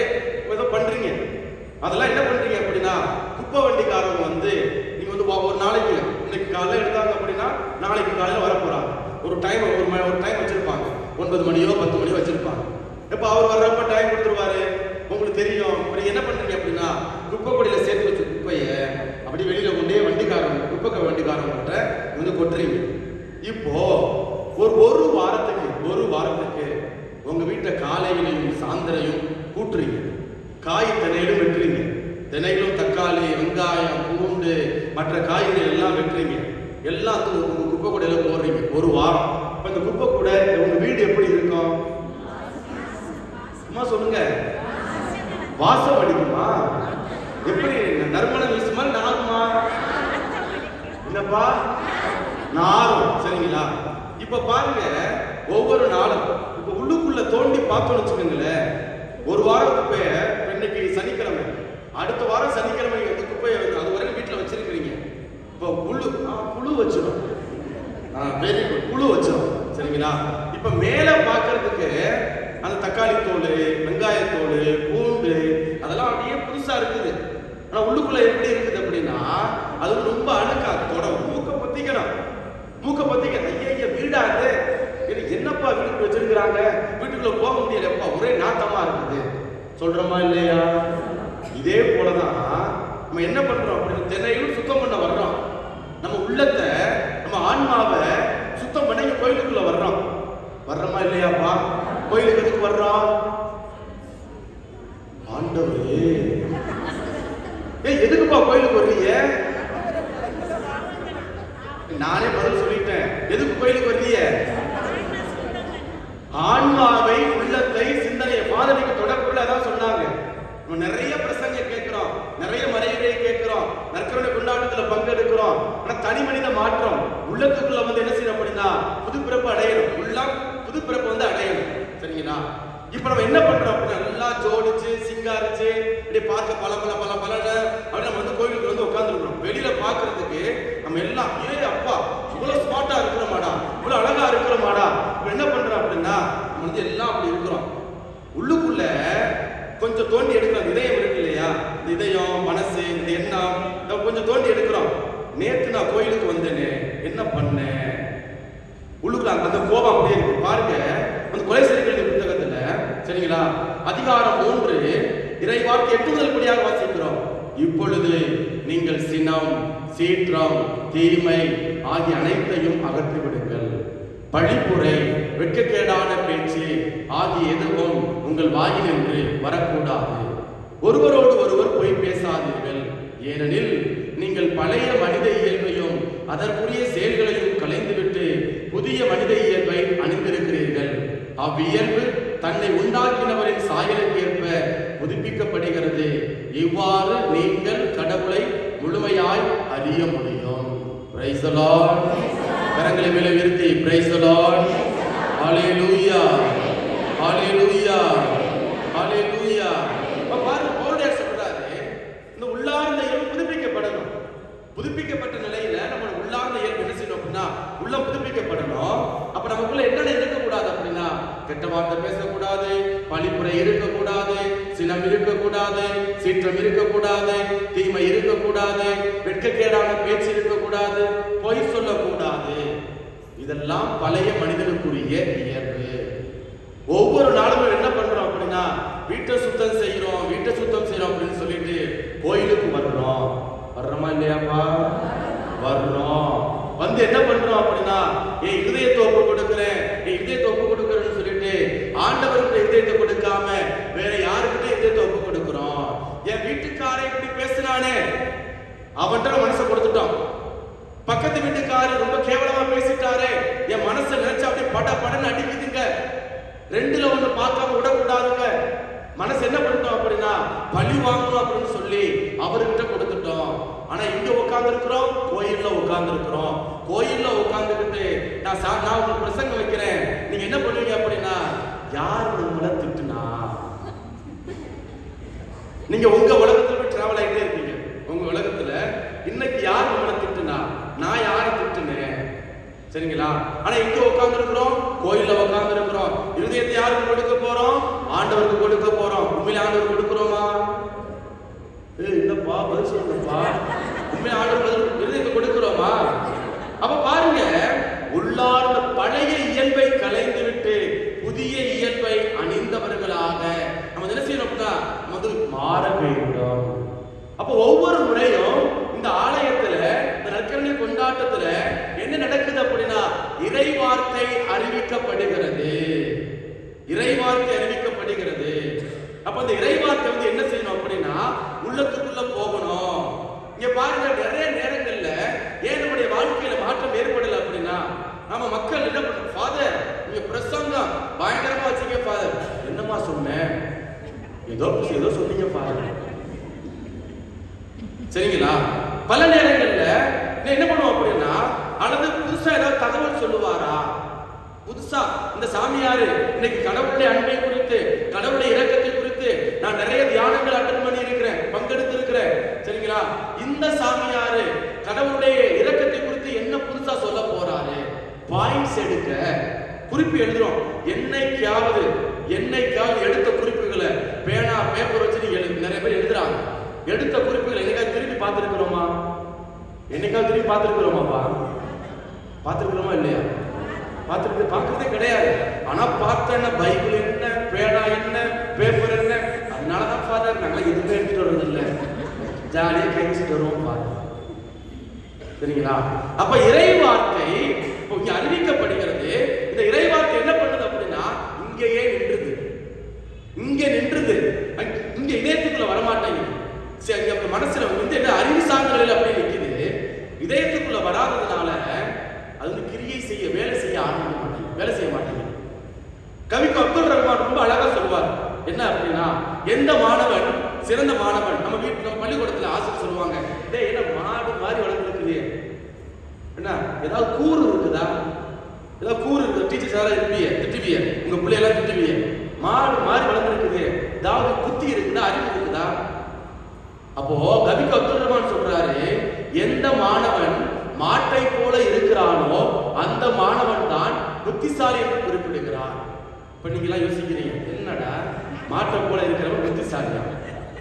ஏதோ பண்றீங்க. அதெல்லாம் என்ன பண்றீங்க அப்படின்னா, குப்பை வண்டிக்காரங்க வந்து நீங்க வந்து ஒரு நாளைக்கு இன்னைக்கு காலையில எடுத்தாங்க அப்படின்னா நாளைக்கு காலையில வர போறாங்க. ஒரு டைம் வச்சிருப்பாங்க, 9 மணியோ 10 மணியோ வச்சிருப்பாங்க. இப்ப அவர் வர்றப்ப டைம் கொடுத்துருவாரு. உங்களுக்கு தெரியும். அப்படி என்ன பண்றீங்க அப்படின்னா, குப்பை கொடியில சேர்த்து வச்ச குப்பைய அப்படி வெளியில கொண்டே குப்பை வண்டிக்காரங்க வந்து கொட்டுறீங்க. இப்போ ஒரு வாரத்துக்கு உங்க வீட்டை காலையிலையும் சாயந்தரையும் கூட்டுறீங்க. காய் தினையிலும் வெட்டுறீங்க. தினையிலும் தக்காளி, வெங்காயம், பூண்டு, மற்ற காய்கறிகள் எல்லாம் வெட்டுறீங்க. எல்லாத்துக்கும் உங்க குப்பை கூடையில போடுறீங்க. ஒரு வாரம். இப்ப இந்த குப்பை கூட உங்க வீடு எப்படி இருக்கும்? சும்மா சொல்லுங்க. வாசம் அடிக்குமா? எப்படி? நறுமணம் வீசுமா? நாருமா? என்னப்பா? நாரும். சரிங்களா? இப்ப பாருங்க, ஒவ்வொரு நாளும் இப்ப உள்ளுக்குள்ள தோண்டி பார்த்தோம்னு வச்சுக்கோங்களேன். ஒரு வாரம் குப்பைய இன்னைக்கு சனிக்கிழமை, அடுத்த வாரம் சனிக்கிழமை வந்து குப்பையை அது வரைக்கும் வீட்டுல வச்சிருக்கிறீங்க. இப்ப புழு வச்சிடும். வெரி குட், புழு வச்சிடும். சரிங்களா? இப்ப மேல பாக்குறதுக்கு அந்த தக்காளி தோல், வெங்காயத்தோல், பூண்டு அதெல்லாம் அப்படியே புதுசா இருக்குது. ஆனா உள்ளுக்குள்ள எப்படி இருக்குது அப்படின்னா, அது ரொம்ப அழுக்கா. மூக்க பத்திக்கணும். ஐயா வீடாது, என்னப்பா வீட்டுக்கு வச்சிருக்கிறாங்க, வீட்டுக்குள்ள போக முடியலப்பா, ஒரே நாத்தமா இருக்குது சொல்றோமா இல்லையா? இதே போலதான் நம்ம என்ன பண்றோம் அப்படின்னு தினையும் சுத்தம் பண்ண வர்றோம். நம்ம உள்ளத்தை, நம்ம ஆன்மாவை சுத்தம் பண்ண கோயிலுக்குள்ள வர்றோமா இல்லையாப்பா? கோயிலுக்கு எதுக்கு வர்றோம்? ஆண்டவரே, எதுக்குப்பா கோயிலுக்கு வர்றீங்க? நானே பதில் சொல்லிட்டேன். எதுக்கு கோயிலுக்கு வர்றீங்க? ஆன்மாவை, உள்ளத்தை, சிந்தனையை பாதனைக்கு தொடர்புள்ள அதான் சொன்னாங்க. நம்ம நிறைய பிரசங்க கேட்கிறோம், நிறைய மறைகளை கேட்கிறோம், நற்கருணை கொண்டாட்டத்துல பங்கெடுக்கிறோம். ஆனா தனி மனித மாற்றம் உள்ளத்துக்குள்ள வந்து என்ன செய்யணும் அப்படின்னா, புதுப்பிறப்பு அடையணும். உள்ளம் புதுப்பிறப்பு வந்து அடையணும். சரிங்களா? இப்ப நம்ம என்ன பண்றோம் அப்படின்னா, நல்லா ஜோடிச்சு சிங்காரிச்சு இப்படி பார்க்க பல அப்படி நம்ம வந்து கோயிலுக்கு வந்து உட்கார்ந்துருக்கிறோம். வெளியில பாக்குறதுக்கு நம்ம எல்லாம் அப்பா இவ்வளவு ஸ்மார்ட்டா இருக்கிறோமாடா, இவ்வளவு அழகா இருக்கிறோமாடா. இப்ப என்ன பண்றோம் அப்படின்னா, நம்ம வந்து எல்லாம் அப்படி இருக்கிறோம். உள்ளுக்குள்ள கொஞ்சம் தோண்டி எடுக்கிறோம். இதயம் இருக்கு இல்லையா? இந்த இதயம், மனசு, இந்த எண்ணம் கொஞ்சம் தோண்டி எடுக்கிறோம். நேற்று நான் கோயிலுக்கு வந்தேனே, என்ன பண்ணேன்? உள்ளுக்குள்ள அந்த கோபம் அப்படியே இருக்கு. பாருங்க, அந்த கொலை செய்திகள் புத்தகத்துல, சரிங்களா, அதிகாரம் 3 இறைவாக்கு 8 முதல் படியாக வாசிக்கிறோம். இப்பொழுது நீங்கள் சினம், சீற்றம், தீமை ஆகிய அனைத்தையும் அகற்றி விடுங்கள். பழிப்புரை, வெட்கக்கேடான பேச்சு ஆகிய எதுவும் உங்கள் வாயினின்று வரக்கூடாது. ஒருவரோடு ஒருவர் பொய் பேசாதீர்கள். ஏனெனில் நீங்கள் பழைய மனித இயல்பையும் அதற்குரிய செயல்களையும் கலைந்துவிட்டு புதிய மனித இயல்பை அணிந்திருக்கிறீர்கள். அவ்வியல்பு தன்னை உண்டாக்கினவரின் சாயலுக்கு ஏற்ப புதுப்பிக்கப்படுகிறது. இவ்வாறு நீங்கள் கடவுளை முழுமையாய் அறிய முடியும். Praise the Lord. கரங்களை மேலே உயர்த்தி பிரைஸ் தி லார்ட். ஹalleluya, ஹalleluya, ஹalleluya. பாருங்க, பவுல் சொல்றாரு, இந்த உள்ளார்ந்த இயல்பு புதுப்பிக்கப்படணும். புதுப்பிக்கப்பட்ட நிலையில நம்ம உள்ளார்ந்த இயல்பு என்ன செய்யணும் அப்படின்னா, உள்ள புதுப்பிக்கப்படணும். அப்ப நமக்குள்ள என்னென்ன இருக்கக்கூடாது அப்படின்னா, கெட்ட வார்த்தை பேசக்கூடாது, பழிப்புரை இருக்கக்கூடாது, சினம் இருக்கக்கூடாது, சீற்றம் இருக்கக்கூடாது, தீமை இருக்கக்கூடாது, வெட்கக்கேடான பேச்சு இருக்கக்கூடாது, பொய் சொல்லக்கூடாது. இதெல்லாம் பழைய மனிதனுக்குரிய இயல்பு. ஒவ்வொரு நாளும் என்ன பண்றோம் அப்படின்னா, வீட்டை சுத்தம் செய்யறோம் அப்படின்னு சொல்லிட்டு கோயிலுக்கு வர்றோமா இல்லையாப்பா? வர்றோம். வந்து என்ன பண்றோம் அப்படின்னா, என் இதயத்தை ஒப்பு கொடுக்கிறேன்னு சொல்லிட்டு ஆண்டவருக்கு இதயத்தை கொடுக்காம வேற யாருக்கிட்ட இதயத்தை ஒப்பு கொடுக்கிறோம். என் வீட்டுக்காரை இப்படி பேசினானே, அவன்கிட்ட மனசை கொடுத்துட்டோம். பக்கத்து வீட்டுக்காரர் ரொம்ப கேவலமா பேசிட்டாரே, என் மனசை நினைச்சு அப்படியே படன்னு அடிக்குதுங்க மனசு என்ன பண்ணிட்டோம் அப்படின்னா பழி வாங்கணும் அப்படின்னு சொல்லி அவர்கிட்ட கொடுத்துட்டோம். ஆனா இங்க உட்கார்ந்து இருக்கிறோம், கோயில்ல உட்கார்ந்து இருக்கிறோம். கோயில்ல உட்கார்ந்துக்கிட்டு நான் உங்களுக்கு பிரசங்கம் வைக்கிறேன், நீங்க என்ன பண்ணுவீங்க அப்படின்னா யார் நம்மள திட்டுனா, நீங்க உங்க உலகத்துல போய் டிராவல் ஆகிட்டே இருக்கீங்க. உங்க உலகத்துல இன்னைக்கு யார் நம்மள திட்டுனா, நான் யாரை திட்டுனேன், சரிங்களா? ஆனா இங்க உட்கார்ந்து இருக்கிறோம், கோயில்ல உட்கார்ந்து இருக்கிறோம். இருதயத்தை யாருக்கு கொடுக்க போறோம்? ஆண்டவருக்கு கொடுக்க போறோம். உண்மையில ஆண்டவருக்கு கொடுக்கிறோமா? என்னப்பா பதில் சொல்லுங்கப்பா, உண்மையில ஆண்டவருக்கு இருதயத்தை கொடுக்கிறோமா? அப்ப பாருங்க, உள்ளார்ந்த பழைய இயல்பை கலைந்து விட்டு புதிய இயல்பை அணிந்தவர்களாக நம்ம என்ன செய்யணும்னா நம்ம மாற வேண்டும். அப்ப ஒவ்வொரு முறையும் இந்த ஆலயத்துல இந்த நற்கருணை கொண்டாட்டத்துல என்ன நடக்குது அப்படின்னா இறை வார்த்தை அறிவிக்கப்படுகிறது. இறை வார்த்தை அறிவிக்கப்படுகிறது. அப்ப அந்த இறை வார்த்தை வந்து என்ன செய்யணும் அப்படின்னா உள்ளத்துக்குள்ள போகணும். இங்க பாருங்க, நிறைய நேரங்கள்ல ஏன் நம்முடைய வாழ்க்கையில மாற்றம் ஏற்படல அப்படின்னா நம்ம மக்கள் என்ன பண்றோம், ஃபாதர் நீங்க பிரசங்கம் பயங்கரமா வச்சீங்க ஃபாதர், என்னமா சொன்னேன், ஏதோ சொன்னீங்க ஃபாதர், சரிங்களா? பல நேரங்கள்ல என்ன பண்ணுவோம் அப்படின்னா அல்லது புதுசா ஏதாவது தகவல் சொல்லுவாரா, புதுசா இந்த சாமியாரு இன்னைக்கு கடவுளுடைய அன்பை குறித்து கடவுளுடைய இரக்கத்தை குறித்து நான் நிறைய தியானங்கள் அட்டெண்ட் பண்ணி இருக்கிறேன், பங்கெடுத்து இருக்கிறேன், சரிங்களா? இந்த சாமியாரு கடவுளுடைய இரக்கத்தை குறித்து என்ன புதுசா சொல்ல போறாரு, பாயிண்ட்ஸ் எடுக்க குறிப்பு எழுதுறோம். என்னைக்காவது எடுத்த குறிப்புகளை பேனா பேப்பர் வச்சு நிறைய பேர் எழுதுறாங்க. எடுத்த குறிப்புகளை என்னைக்காவது திருப்பி பார்த்திருக்கிறோமா? என்னைக்காவது திருப்பி பார்த்திருக்கிறோமாப்பா? பார்த்திருக்கிறோமா இல்லையா? பார்க்கறதே கிடையாது. ஆனா பார்த்தேன்னா பைபிள் என்ன, பேனா என்ன, பேப்பர் என்ன, அதனாலதான் ஃபாதர் நாங்க எதுவுமே எடுத்துட்டு வர்றது இல்லை, ஜாலியா கேட்டு வருவோம் ஃபாதர், சரிங்களா? அப்ப இறை வார்த்தை இங்க அறிவிக்கப்படுகிறது. இந்த இறை வார்த்தை என்ன பண்ணுது அப்படின்னா இங்கேயே நின்றுது, இங்க இதயத்துக்குள்ள வரமாட்டேங்குது. மனசுல வந்து என்ன அறிவு சார்ந்தவர்கள் அப்படி நிக்குது, இதயத்துக்குள்ள வராததுனால அது கிரியை செய்ய வேலை செய்ய மாட்டேங்குது. கவிக்கு அப்துல் ரஹ்மான் ரொம்ப அழகா சொல்லுவார். என்ன அப்படின்னா எந்த மாணவன் சிறந்த மாணவன், நம்ம வீட்டுல பள்ளிக்கூடத்துல ஆசிரியர் சொல்லுவாங்க, டேய் என்ன மாடு மாதிரி வளர்ந்துருக்குது, என்ன ஏதாவது கூறு இருக்குதா, ஏதாவது கூறு இருக்குது, டீச்சர்ஸ் யாராவது திட்டுவிய, உங்க பிள்ளையெல்லாம் திட்டுவிய, மாடு மாதிரி வளர்ந்துருக்குது, ஏதாவது புத்தி இருக்குதா, அறிவு இருக்குதா? அப்போ கவிக்கு அப்துல் ரஹ்மான் சொல்றாரு, எந்த மாணவன் மாட்டை போல இருக்கிறானோ அந்த மாணவன் தான் புத்திசாலி என்று குறிப்பிடுகிறார். இப்ப நீங்க எல்லாம் யோசிக்கிறீங்க, என்னடா மாட்டை போல இருக்கிறவன் புத்திசாலியா?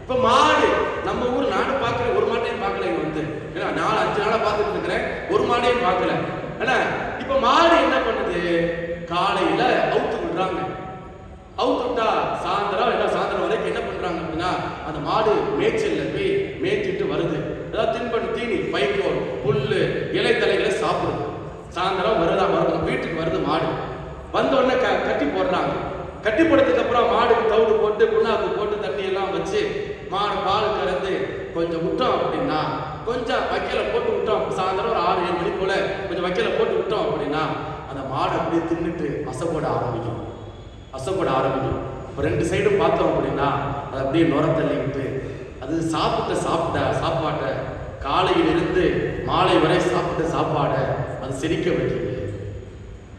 இப்ப மாடு நம்ம ஊர் நாடு பாக்குறேன், ஒரு மாட்டையும் பார்க்கல, இங்க வந்து ஏன்னா 4-5 நாளா பார்த்துட்டு இருக்கிறேன், ஒரு மாடையும் பார்க்கல. இப்ப மாடு என்ன பண்ணுது, காலையில அவுத்து விடுறாங்க, அவுத்து விட்டா சாயந்தரம் வரைக்கும் என்ன பண்றாங்க அப்படின்னா அந்த மாடு மேய்ச்சல்ல போய் மேய்ச்சிட்டு வருது, ஏதாவது தின்பண்ணு தீனி வைக்கோல் புல்லு இலைத்தலைகளை சாப்பிடுது. சாயந்தரம் வரும் வீட்டுக்கு வருது மாடு, வந்த உடனே கட்டி போடுறாங்க. கட்டி போட்டதுக்கு அப்புறம் மாடுக்கு தவிடு போட்டு புண்ணாக்கு போட்டு தண்ணி எல்லாம் வச்சு மாடு பால் கறந்து கொஞ்சம் விட்டோம் அப்படின்னா, கொஞ்சம் வைக்கல போட்டு விட்டோம், சாயந்தரம் ஒரு 6-7 மணி போல கொஞ்சம் வைக்கல போட்டு விட்டோம் அப்படின்னா அந்த மாடு அப்படியே தின்னுட்டு அசைப்பட ஆரம்பிக்கும். இப்போ 2 சைடும் பார்த்தோம் அப்படின்னா அது அப்படியே நுர தள்ளிக்கிட்டு அது சாப்பிட்ட சாப்பாட்டை காலையிலிருந்து மாலை வரை சாப்பிட்ட சாப்பாடை அது செரிக்க வைக்கிறது.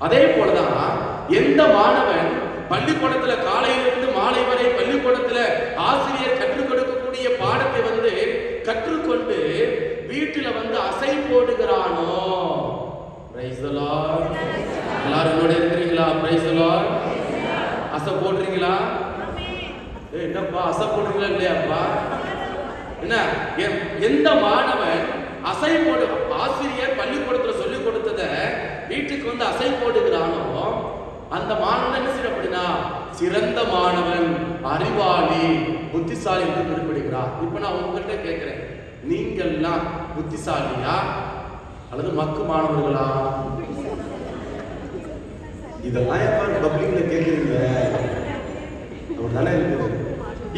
அதே போலதான் எந்த மாணவன் பள்ளிக்கூடத்துல காலையிலிருந்து மாலை வரை பள்ளிக்கூடத்துல ஆசிரியர் கற்றுக் கொடுக்கக்கூடிய பாடத்தை வந்து கற்றுக்கொண்டு வீட்டுல வந்து அசை போடுகிறானோ, பிரைஸ் தி லார்ட், எல்லாரும் என்னோட இருக்கிறீங்களா? Praise the Lord. அசை போடுறீங்களா? என்னப்பா அசை போடுறீங்களா இல்லையாப்பா? என்ன எந்த மாணவன் அசை போடு ஆசிரியர் பள்ளிக்கூடத்துல சொல்லிக் கொடுத்தத வீட்டுக்கு வந்து அசை போடுகிறானோ அந்த மாணவன் என்ன செய்ய அப்படின்னா சிறந்த மாணவன், அறிவாளி, புத்திசாலி என்று குறிப்பிடுகிறார். இப்ப நான் உங்கள்கிட்ட கேட்கிறேன், நீங்கள்லாம் புத்திசாலியா அல்லது மக்கு மாணவர்களா? இதெல்லாம் எப்ப பப்ளிக்ல கேட்குறீங்க? அப்படிதானே இருக்குது.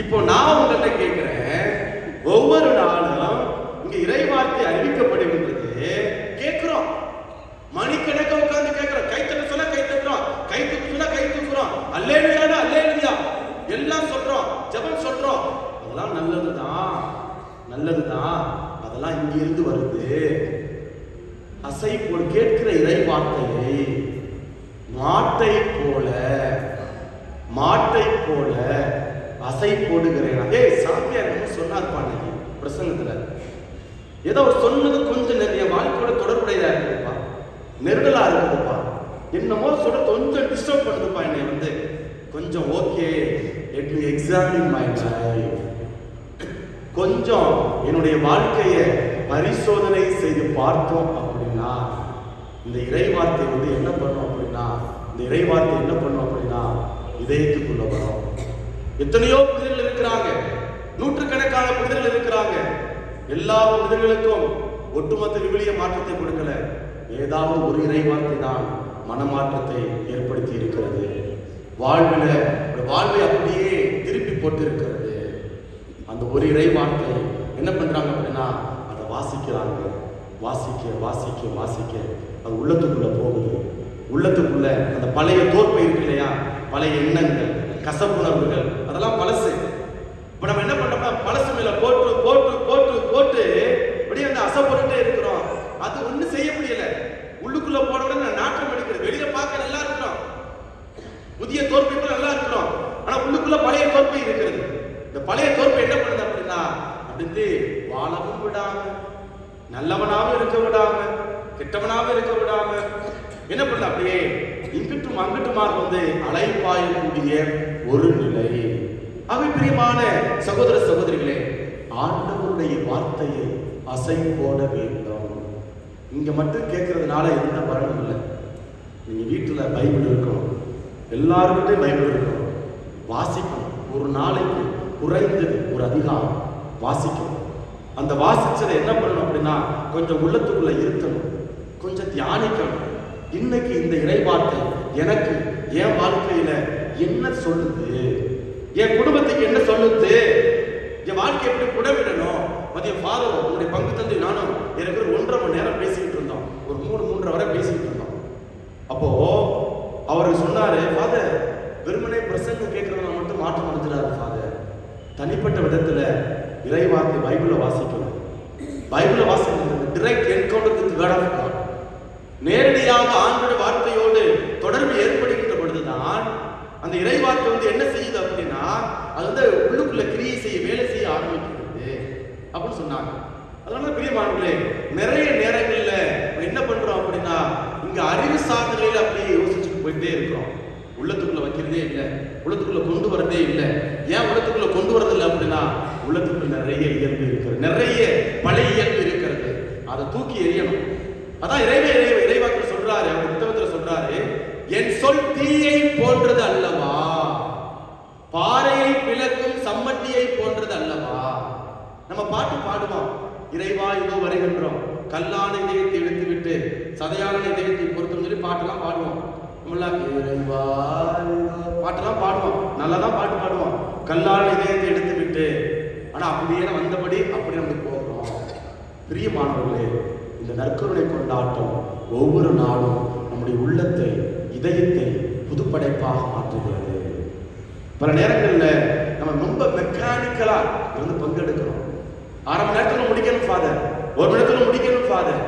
இப்போ நான் உங்கள்கிட்ட கேட்கிறேன், ஒவ்வொரு நாளும் இங்க இறைவார்த்தை அறிவிக்கப்படுகின்றது, கேட்கிறோம், மணிக்கணக்க உட்கார்ந்து கேட்கிறோம், கைத்தட்ட சொல்ல கை தட்டுறோம், கை தூக்கு சொல்ல கை தூக்குறோம், அல்லேலூயா அல்லேலூயா எல்லாம் சொல்றோம். ஜெபம் சொல்றோம், அதெல்லாம் நல்லதுதான், நல்லதுதான், அதெல்லாம் இங்கிருந்து வருது. அசை போல் கேட்கிற இறை வார்த்தையை மாட்டை போல அசை போடுகிறேன். அதே சாமியார் சொன்னார் பாண்டி பிரசங்கத்துல, ஏதோ சொன்னது கொஞ்சம் நிறைய வாழ்க்கையோட தொடர்புடையதா இருக்குதுப்பா, நெருடலா இருக்குதுப்பா, என்னமோ சொல்ல கொஞ்சம் டிஸ்டர்ப் பண்ணுதுப்பா என்னை வந்து கொஞ்சம். Okay, let me examine my life, கொஞ்சம் என்னுடைய வாழ்க்கையை பரிசோதனை செய்து பார்த்தோம் அப்படின்னா இந்த இறைவார்த்தை வந்து என்ன பண்ணும் அப்படின்னா, இந்த இறைவார்த்தை என்ன பண்ணும் அப்படின்னா இதயத்துக்குள்ள வரும். எத்தனையோ புனிதர்கள் இருக்கிறாங்க, நூற்றுக்கணக்கான புனிதர்கள் இருக்கிறாங்க. எல்லா புனிதர்களுக்கும் ஒட்டுமொத்த விவிலிய மாற்றத்தை கொடுக்கல, ஏதாவது ஒரு இறைவார்த்தை தான் மனமாற்றத்தை ஏற்படுத்தி இருக்கிறது. வாழ்வை அப்படியே திருப்பி போட்டு இருக்கிறது. அந்த ஒரு இறைவார்த்தை என்ன பண்றாங்க அப்படின்னா அதை வாசிக்கிறாங்க. வாசிக்க வாசிக்க வாசிக்க அது உள்ளத்துக்குள்ள போகுது. உள்ளத்துக்குள்ள அந்த பழைய தோற்பை இருக்கு இல்லையா, பழைய எண்ணங்கள், கசப்புணர்வுகள், அதெல்லாம் பழசு. இப்ப நம்ம என்ன பண்றோம்னா பழசு மேல போட்டு போட்டு போட்டு போட்டு அப்படியே அந்த அசைப்பட்டுட்டே இருக்கிறோம். அது ஒண்ணும் செய்ய முடியல. உள்ளுக்குள்ள போன உடனே நாட்டம் எடுக்கிறது. வெளியில பார்க்க நல்லா இருக்கிறோம், புதிய தோற்பைக்குள்ள நல்லா இருக்கிறோம், ஆனா உள்ளுக்குள்ள பழைய தோற்பை இருக்கிறது. இந்த பழைய தோற்பை என்ன பண்ணுது அப்படின்னா அப்படி வாழவும் விடாம, நல்லவனாவும் இருக்க விடாம, கெட்டவனாவும் இருக்க விடாம என்ன பண்ண அப்படியே இங்கிட்டும் அங்கிட்டுமாக வந்து அலைப்பாயக்கூடிய ஒரு நிலை. அவை பிரியமான சகோதர சகோதரிகளே, ஆண்டவருடைய வார்த்தையை அசை போட வேண்டும். இங்க மட்டும் கேட்கறதுனால எந்த பலனும் இல்லை. நீங்க வீட்டுல பைபிள் இருக்கணும், எல்லாருக்கிட்டே பைபிள் இருக்கணும், வாசிக்கணும். ஒரு நாளைக்கு குறைந்தது ஒரு அதிகாரம் வாசிக்கணும். அந்த வாசிச்சதை என்ன பண்ணணும் அப்படின்னா கொஞ்சம் உள்ளத்துக்குள்ள இருத்தணும், கொஞ்சம் தியானிக்கணும். இன்னைக்கு இந்த இறைவார்த்தை எனக்கு என் வாழ்க்கையில என்ன சொல்லுது, என் குடும்பத்துக்கு என்ன சொல்லுது, என் வாழ்க்கை எப்படி புடவிடணும். மதியம் ஃபாதர் உங்களுடைய பங்கு தந்தை நானும் எனக்கு ஒரு 1.5 மணி நேரம் பேசிக்கிட்டு இருந்தோம், ஒரு 3-3.5 வரை பேசிக்கிட்டு இருந்தோம். அப்போ அவரு சொன்னாரு, ஃபாதர் வெறுமனே பிரசங்கம் கேட்கறவங்க மட்டும் மாற்றம் அடைஞ்சிடாரு ஃபாதர், தனிப்பட்ட விதத்துல இறைவார்த்தை பைபிளை வாசிக்கணும். பைபிளை வாசிக்கணும், direct encounter with word of God. நேரடியாக ஆண்டோட வார்த்தையோடு தொடர்பு ஏற்படுகின்ற பொழுதுதான் அந்த இறைவார்த்தை வந்து என்ன செய்யுது அப்படின்னா அது வந்து உள்ளுக்குள்ள கிரியை செய்ய, வேலை செய்ய ஆரம்பிக்கிறது அப்படின்னு சொன்னாங்க. அதனால பிரியமானவர்களே, நிறைய நேரங்கள்ல என்ன பண்றோம் அப்படின்னா இங்க அறிவு சாதனையில அப்படியே யோசிச்சுட்டு போயிட்டே இருக்கிறோம், உள்ளத்துக்குள்ள வைக்கிறதே இல்லை, உள்ளத்துக்குள்ள கொண்டு வரதே இல்லை. ஏன் உள்ளத்துக்குள்ள கொண்டு வரது இல்லை அப்படின்னா உள்ளத்துக்குள்ள நிறைய இயல்பு இருக்கிறது, நிறைய பழைய இயல்பு இருக்கிறது, அதை தூக்கி எறியணும். அதான் இறைவாக்கில் சொல்றாரு, அவர் புத்தகத்தில் சொல்றாரு, என் சொல் தீயை போன்றது அல்லவா, பாறையை பிளக்கும் சம்மட்டியை போன்றது அல்லவா. நம்ம பாட்டு பாடுவோம், இறைவா இதோ வருகின்றோம், கல்லான இதயத்தை எடுத்து விட்டு சதையான இதயத்தை பொறுத்தும் சொல்லி பாட்டெல்லாம் பாடுவோம். இறைவா பாட்டெல்லாம் பாடுவோம், நல்லாதான் பாட்டு பாடுவோம், கல்லான இதயத்தை எடுத்து விட்டு. ஆனா அப்படியே வந்தபடி அப்படி நம்ம போகிறோம். பிரியமானவர்களே, இந்த நற்கருணை கொண்டாட்டம் ஒவ்வொரு நாளும் நம்முடைய உள்ளத்தை, இதயத்தை புதுப்படைப்பாக மாற்றுகிறது. பல நேரங்களில் நம்ம ரொம்ப மெக்கானிக்கலா இருந்து பங்கெடுக்கிறோம். 1/2 மணி நேரத்துல முடிக்கணும் ஃபாதர், 1 மணி நேரத்துல முடிக்கணும் ஃபாதர்,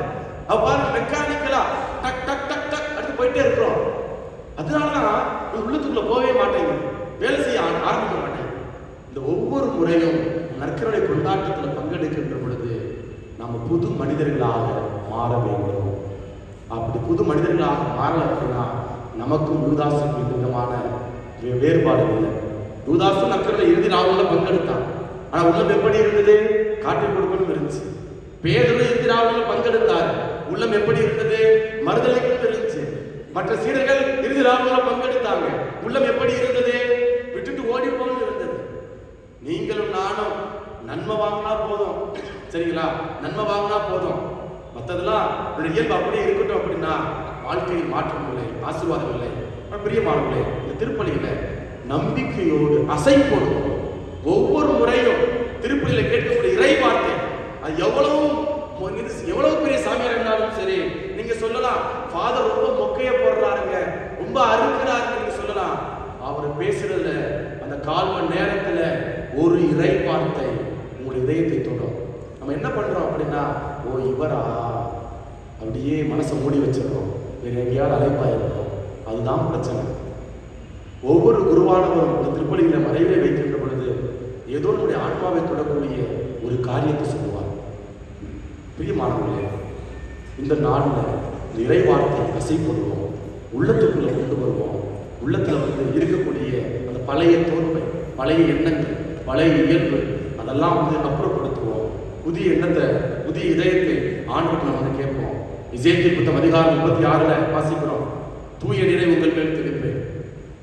அவ்வாறு மெக்கானிக்கலா டக் டக் டக் டக் அடுத்து போயிட்டே இருக்கிறோம். அதனாலதான் உள்ளத்துக்குள்ள போகவே மாட்டேங்குது, வேலை செய்ய ஆரம்பிக்க மாட்டேங்குது. இந்த ஒவ்வொரு முறையும் நற்கருணை கொண்டாட்டத்தில் பங்கெடுக்கின்ற பொழுது நம்ம புது மனிதர்களாக மாற வேண்டும். அப்படி புது மனிதர்களாக மாறல அப்படின்னா நமக்கும் யூதாசுக்கும் இந்த விதமான வேறுபாடு இல்லை. யூதாசும் நற்கருணை இறுதி நாவல்ல பங்கெடுத்தான், ஆனா உள்ளம் எப்படி இருந்தது? காட்டில் கொடுக்கணும் இருந்துச்சு. பேதுரு இறுதி நாவல்ல பங்கெடுத்தார், உள்ளம் எப்படி இருந்தது? மறுதலைக்கும் இருந்துச்சு. மற்ற சீடர்கள் இறுதி நாவல்ல பங்கெடுத்தாங்க, உள்ளம் எப்படி இருந்தது? விட்டுட்டு ஓடி போகணும் இருந்தது. நீங்களும் நானும் நன்மை வாங்கினா போதும், சரிங்களா? நன்மை வாங்கினா போதும், மற்றதெல்லாம் இயல்பு அப்படியே இருக்கட்டும் அப்படின்னா வாழ்க்கையில் மாற்றம் இல்லை, ஆசீர்வாதம் இல்லை. பிரியமானவர்களே, இந்த திருப்பலியில நம்பிக்கையோடு அசை போடும். ஒவ்வொரு முறையும் திருப்பலியில கேட்கக்கூடிய இறை வார்த்தை அது எவ்வளவு பெரிய சாமியார் இருந்தாலும் சரி, நீங்க சொல்லலாம் ஃபாதர் ரொம்ப மொக்கைய போடுறாருங்க, ரொம்ப அறுக்கிறாருங்க, நீங்க சொல்லலாம். அவர் பேசுறதுல அந்த 1/4 மணி நேரத்துல ஒரு இறை வார்த்தை உங்களுடைய இதயத்தை தொடும். நம்ம என்ன பண்றோம் அப்படின்னா, ஓ இவரா, அப்படியே மனசை மூடி வச்சிடறோம், வேற எங்கேயாவது அலைப்பாயிருக்கோம். அதுதான் பிரச்சனை. ஒவ்வொரு குருவானவரும் இந்த திருப்பலியில மறைவே வைக்கின்ற பொழுது ஏதோ நம்முடைய ஆன்மாவை தொடக்கூடிய ஒரு காரியத்தை சொல்லுவார். பிரியமானவர்களே, இந்த நாளில் இந்த இறை வார்த்தை அசைப்படுவோம், உள்ளத்துக்குள்ள கொண்டு வருவோம். உள்ளத்துல இருக்கக்கூடிய அந்த பழைய தோல்மை, பழைய எண்ணங்கள், பழைய இயல்பு, அதெல்லாம் அப்புறப்படுத்துவோம். புதிய எண்ணத்தை, புதிய இதயத்தை ஆண்டவர்கிட்ட நம்ம கேட்போம். எசேக்கியேல் புத்தகம் அதிகாரம் 36 வாசிக்கிறோம். தூய நிலை உங்கள் மேல் தெளிப்பேன்,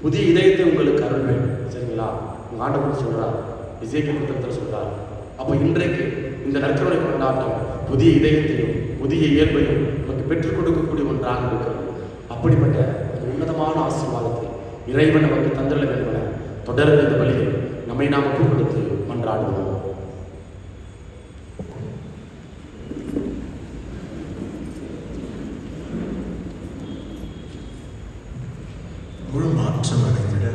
புதிய இதயத்தை உங்களுக்கு அருள்வேன். சரிங்களா? உங்க ஆண்டவர் சொல்றார், எசேக்கியேல் புத்தகத்தில் சொல்றார். அப்போ இன்றைக்கு இந்த நற்கருணை கொண்டாட்டம் புதிய இதயத்தையும் புதிய இயல்பையும் நமக்கு பெற்றுக் கொடுக்கக்கூடிய ஒன்றாக இருக்கிறது. அப்படிப்பட்ட உன்னதமான ஆசீர்வாதத்தை இறைவன் நமக்கு தந்திர வேண்டும் என தொடர்ந்து இந்த வழியில் நம்மை நாம் ஒப்புக் கொடுத்து மன்றாடுவோம். முழு மாற்றம் அடைந்திட,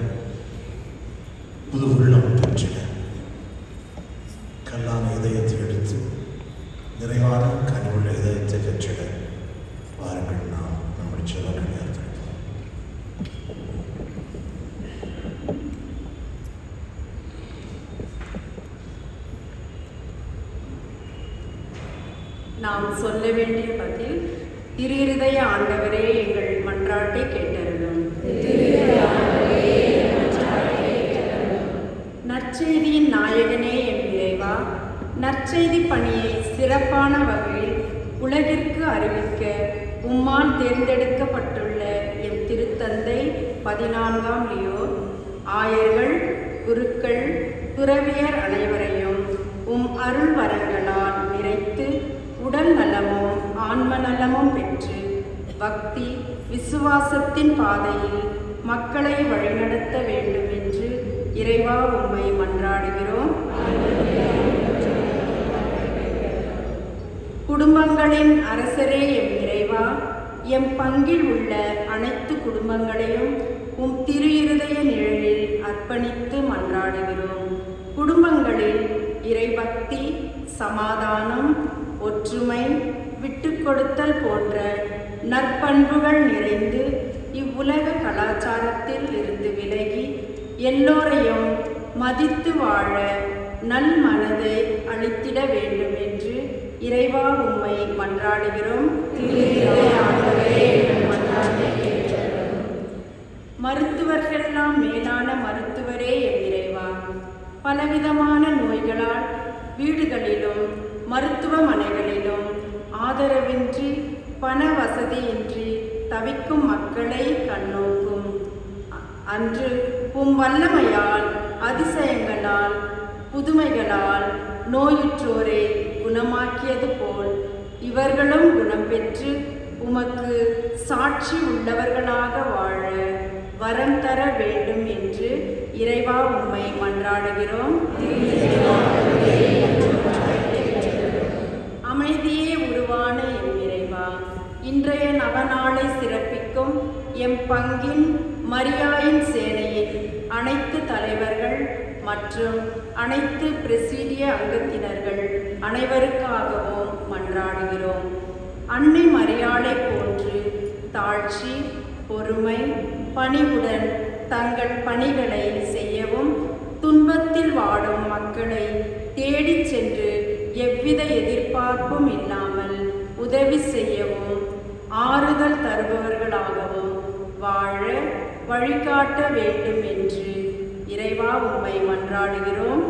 புது உள்ளம் பெற்றிட, கல்லான இதயத்தை எடுத்து நிறைவான கனிவுள்ள இதயத்தை பெற்றிட வாருங்கள். நாம் நம்முடைய செல்வங்களை அர்ப்பணிப்போம். நாம் சொல்ல வேண்டிய பதில்: திரு இருதய ஆண்டவரே, எங்கள் மன்றாட்டை கேட்டருளும். நற்செய்தியின் நாயகனே என் இறைவா, நற்செய்தி பணியை சிறப்பான வகையில் உலகிற்கு அறிவிக்க உம்மால் தேர்ந்தெடுக்கப்பட்டுள்ள எம் திருத்தந்தை 14ஆம் லியோ, ஆயர்கள், குருக்கள், துறவியர் அனைவரையும் உம் அருள் வரங்களால் நிறைத்து உடல் நலமும் ஆன்ம நலமும் பெற்று பக்தி விசுவாசத்தின் பாதையில் மக்களை வழிநடத்த வேண்டும் என்று இறைவா உம்மை மன்றாடுகிறோம். குடும்பங்களின் அரசரே எம் இறைவா, எம் பங்கில் உள்ள அனைத்து குடும்பங்களையும் உம் திரு இருதய நிழலில் அர்ப்பணித்து மன்றாடுகிறோம். குடும்பங்களில் இறைபக்தி, சமாதானம், ஒற்றுமை, விட்டுக்கொடுத்தல் போன்ற நற்பண்புகள் நிறைந்து இவ்வுலக கலாச்சாரத்தில் இருந்து விலகி எல்லோரையும் மதித்து வாழ நல் மனதை அளித்திட வேண்டும் என்று இறைவா உம்மை மன்றாடுகிறோம். மருத்துவர்களெல்லாம் மேலான மருத்துவரே எம் இறைவா, பலவிதமான நோய்களால் வீடுகளிலும் மருத்துவமனைகளிலும் ஆதரவின்றி பண வசதியின்றி தவிக்கும் மக்களை கண்ணோக்கும். அன்று உம் வல்லமையால், அதிசயங்களால், புதுமைகளால் நோயுற்றோரை குணமாக்கியது போல் இவர்களும் குணம் பெற்று உமக்கு சாட்சி உள்ளவர்களாக வாழ வரம் தர வேண்டும் என்று இறைவா உம்மை மன்றாடுகிறோம். அமைதியே உருவான எம் இறைவா, இன்றைய நவநாளை சிறப்பிக்கும் எம் பங்கின் மரியாயின் சேனையின் அனைத்து தலைவர்கள் மற்றும் அனைத்து பிரசிடிய அங்கத்தினர்கள் அனைவருக்காகவும் மன்றாடுகிறோம். அன்னை மரியாளை போன்று தாழ்ச்சி, பொறுமை, பணிவுடன் தங்கள் பணிகளை செய்யவும், துன்பத்தில் வாடும் மக்களை தேடிச் சென்று எவ்வித எதிர்பார்ப்பும் இல்லாமல் உதவி செய்யவும், ஆறுதல் தருபவர்களாகவும் வாழ வழிகாட்ட வேண்டும் என்று இறைவா உம்மை மன்றாடுகிறோம்.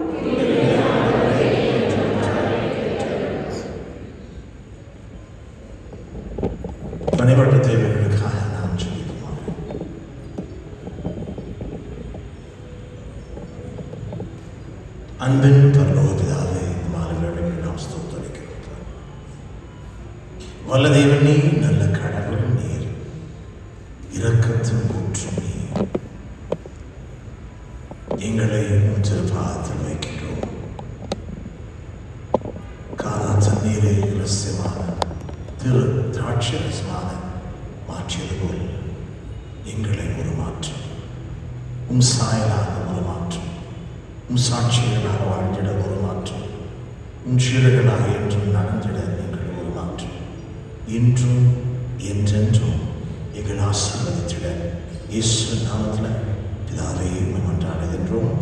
தனிப்பட்ட தேவைகளுக்காக நாம் ஜெபிப்போம். அன்பின் பரலோக பிதாவே, இந்த மாலை வேளையில் நாம் ஸ்தோத்திரிக்கிறோம். வல்ல தேவன் நீர், நல்ல கடவுள் நீர், இரக்கத்தின் ஊற்றும் நீர். எங்களை உம் திருப்பாதத்தில் வைக்கின்றோம். காணா தண்ணீரை ரகசியமான திரு திராட்சரசமான மாற்றியது போல் எங்களை ஒரு மாற்றம், உம் சாயலாக ஒரு மாற்றம். சாட்சிகளாக வாழ்ந்திட ஒரு மாற்றம், உன் சீடர்களாக என்றும் நடந்திட நீங்கள் ஒரு மாற்றம், இன்றும் என்றென்றும் எங்கள் ஆசீர்வதித்திட இயேசு நாமத்தில் பிதாவே மன்றாடுகின்றோம்.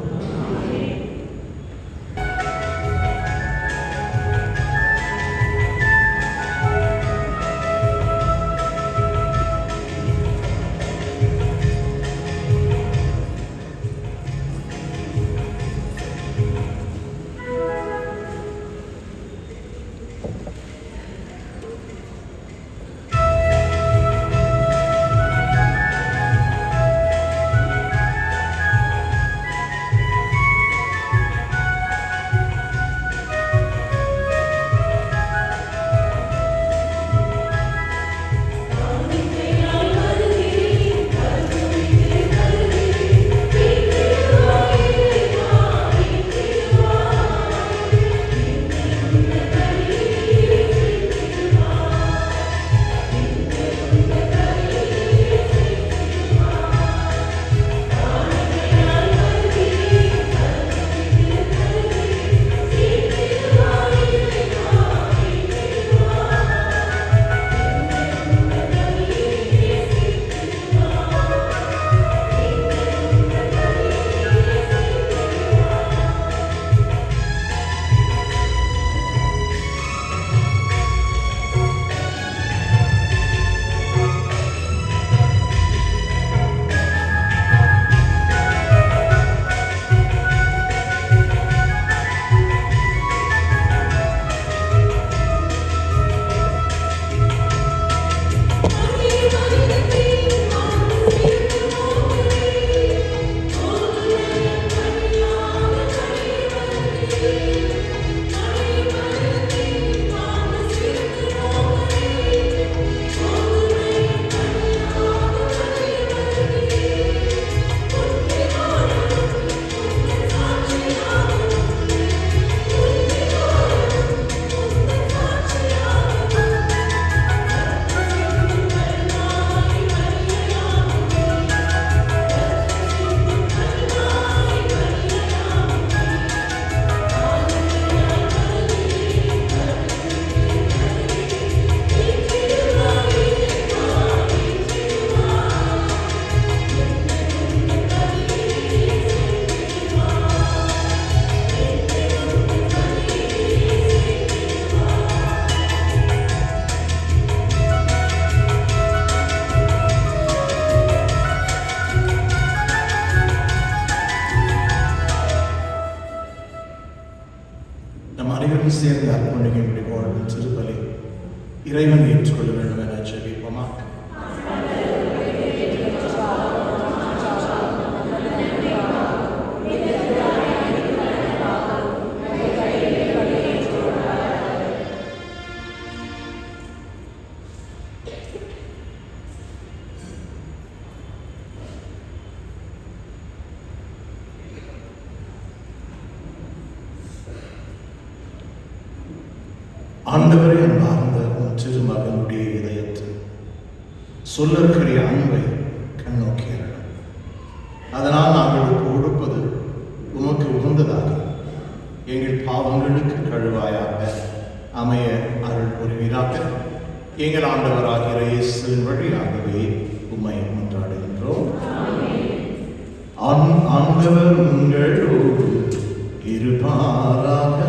சேர்ந்து அர்ப்பணிக்கும்படி வாழ்வின் திருப்பலி இறைவன் ஏற்றுக்கொள்ள வேண்டும் என ஜெபிப்போமா. ஆண்டவரே, அன்பார்ந்த உன் திருமகனுடைய இதயத்தில் சொல்லற்கரிய அன்பை கண்ணோக்கியர்கள். அதனால் நாங்கள் கொடுப்பது உமக்கு உகந்ததாக எங்கள் பாவங்களுக்கு கழுவாயாக அமைய அருள் புரிவீராக. எங்கள் ஆண்டவராகிய இயேசுவின் வழியாகவே உம்மை கொண்டாடுகின்றோம். ஆண்டவர் உங்களோடு இருப்பாராக.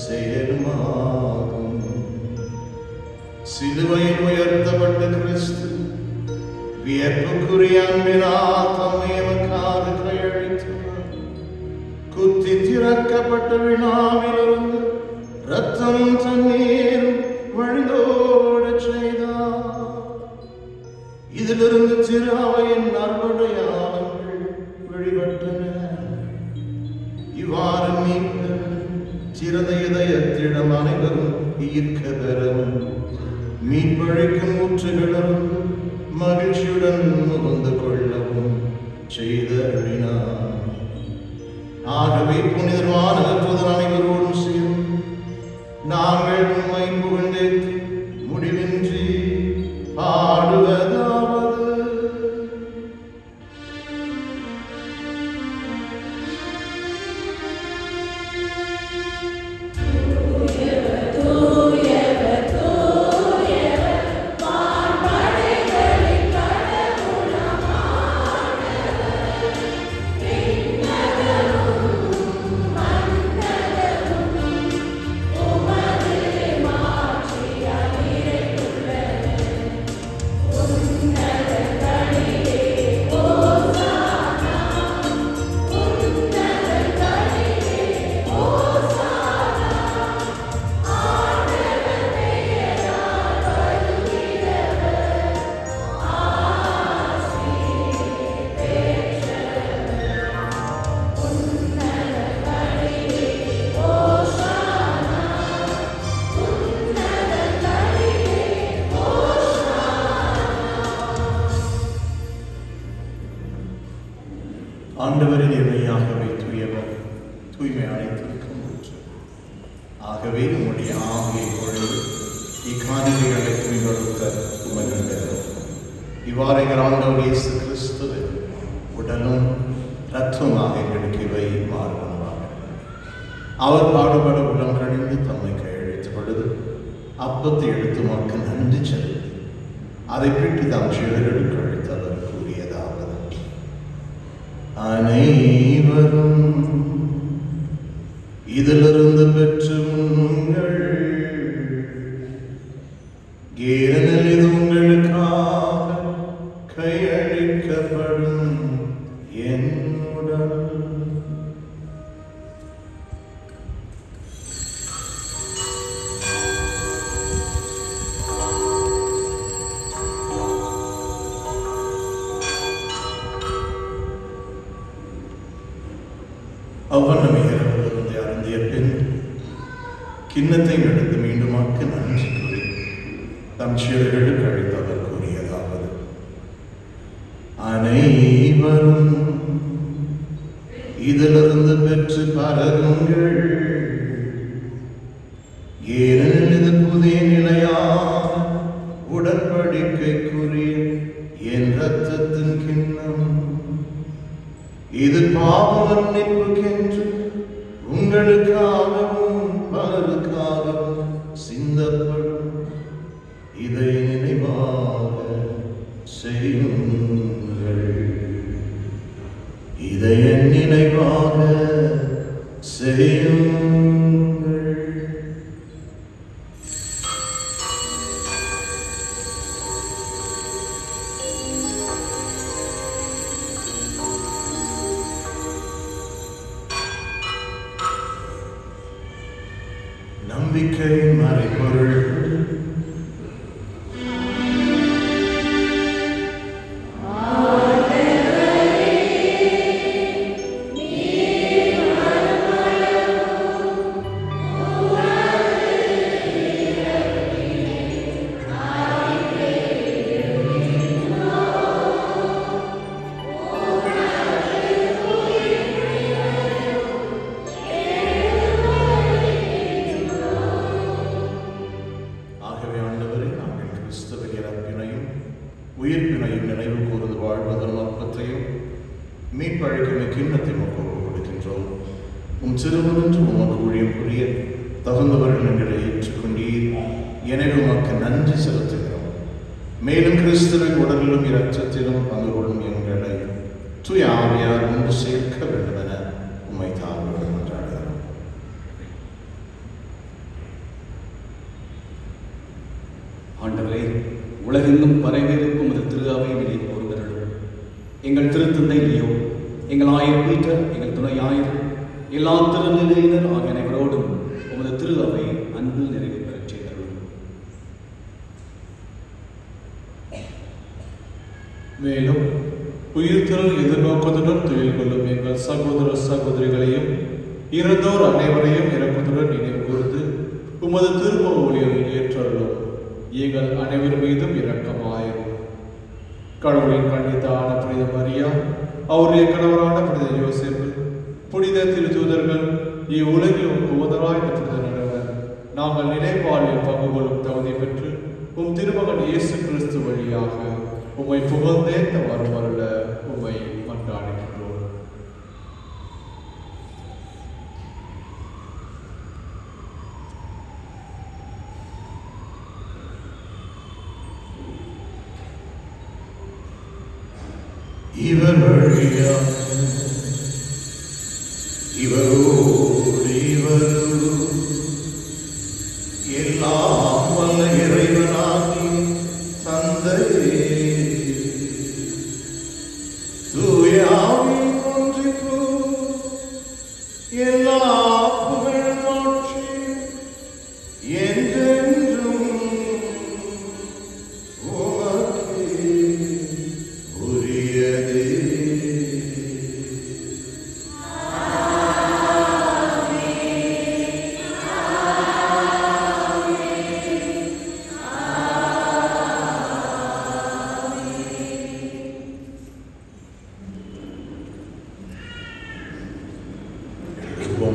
செயலுமாகும். சிலுவையில் உயர்த்தப்பட்ட கிறிஸ்து வியப்புக்குரிய அன்பினால் தம்மை எமக்காக கையளித்தார். குத்தி திறக்கப்பட்ட வினாவிலிருந்து ரத்தம் தண்ணீரும் வழிந்தோடச் செய்தார். இதிலிருந்து திரு அவையின் நற்படையாளர்கள் வெளிப்பட்டன. இவ்வாறு மீட்பர் சிறந்த இதயத்திடம் அனைவரும் ஈர்க்க பெறவும் மீட்பழிக்கும் ஊற்றுகளிலிருந்து மகிழ்ச்சியுடன் முகந்து கொள்ளவும் செய்தருளினார். ஆகவே புனிதமான தூதர் அனைவரோடும் சேர்ந்து நாங்கள் உம்மை புகழ்ந்தேத்தி முடிவின்றி பாடுவதாவது. ஆண்டவரின் இறைமையாகவே தூயவர் தூய்மை அனைத்திற்கும் ஊற்று. ஆகவே உம்முடைய ஆவியை பொழுது இக்காணிகளை தூய்மைப்படுத்த உமது. இவ்வாறு எங்கள் ஆண்டவர் இயேசு கிறிஸ்துவின் உடலும் இரத்தமாக எங்களுக்கு இவை மாறுபடுவாங்க. அவர் பாடுபட உடம் கழிந்து தம்மை கையெழுத்த பொழுது அப்பத்தை எடுத்து மக்கள் நன்றி செலுத்தி அதை பிட்டு தாம் சிறுகளுக்கு அழைத்து அவர் கூறியதாவது: அனைவரும் இதிலிருந்து பெற்று உண்ணுங்கள். ஏனெனில் இது உங்களுக்காக கையளிக்கப்படும் என் உடல். அவ்வண்ணமே இரவிலிருந்து அருந்திய பின் கிண்ணத்தை எடுத்து மீண்டுமாக்கு நன்றி கூறி தம் சீடர்களுக்கு அழைத்து அவர் கூறியதாவது: அனைவரும் இதிலிருந்து பெற்று பரவுங்கள். ஏனெனில் இது புதிய நிலையான உடன்படிக்கைக்குரிய என் இரத்தத்தின் கிண்ணம். இது பாவ மன்னிப்புக்கென்று உங்களுக்காகவும் பலருக்காகவும் சிந்தப்படும். இதை நினைவாக செய்யுங்கள். இதை நினைவாக செய்யுங்கள். நம்பிக்கையின் மறைபொருள். உயிர்ப்பினையும் நினைவு கூர்ந்து வாழ்வதன் நோக்கத்தையும் மீட்பழைக்கும் கிண்ணத்தை மக்கள் கொடுக்கின்றோம். உம் சிறுவனென்று உமக்கு ஊழியம் புரிய தகுந்தவர்கள் எங்களை ஏற்றுக்கொண்டீர். எனவே உமக்கு நன்றி செலுத்துகிறோம். மேலும் கிறிஸ்துவின் உடலிலும் இரத்தத்திலும் பங்கு கொள்ளும் எங்களை தூய ஆவியார் ஒன்று சேர்க்க வேண்டும் என உம்மை தாழ்வுடன் கொண்டாடுகிறோம். ஆண்டவரே, உலகெங்கும் பரவியிருக்கும் உமது திரு அவையிலே ஒருவர்களும் எங்கள் திருத்தந்தை லியோ, எங்கள் ஆயர் பீட்டர், எங்கள் துணை ஆயர், எல்லா திருநிலையினர் ஆகிய அனைவரோடும் உமது திரு அவை அன்பில் நிறைவு பெறச் செய்தருளும். மேலும் உயிர்த்தெழுதல் எதிர்நோக்கத்துடன் துயில் கொள்ளும் எங்கள் சகோதர சகோதரிகளையும் இறந்தோர் அனைவரையும் இரக்கத்துடன் நினைவு கூர்ந்து உமது திருமுக ஒளியில் ஏற்றருளும். எங்கள் அனைவர் மீதும் இரக்கமாயிரும். கடவுளின் கன்னித்தான புனித மரியா, அவருடைய கணவரான புனித யோசேப்பு, புனித திருத்தூதர்கள், இவ்வுலகில் உதராய் புனித நடவர், நாங்கள் நினைவாழ்வில் பங்கு கொள்ளும் தகுதி பெற்று உம் திருமகன் இயேசு கிறிஸ்து வழியாக உம்மை புகழ்ந்தேத்த வருமருள உம்மை மன்றாடுகின்றோம். இவர் வழியாக இவரோடு இவரும் எல்லாம் வல்ல இறைவனாகி தந்தையே தூய ஆவியின் ஒன்றிப்பு எல்லா புகழும் மாற்றியும் என்றென்றும் உமக்கே உரியதே.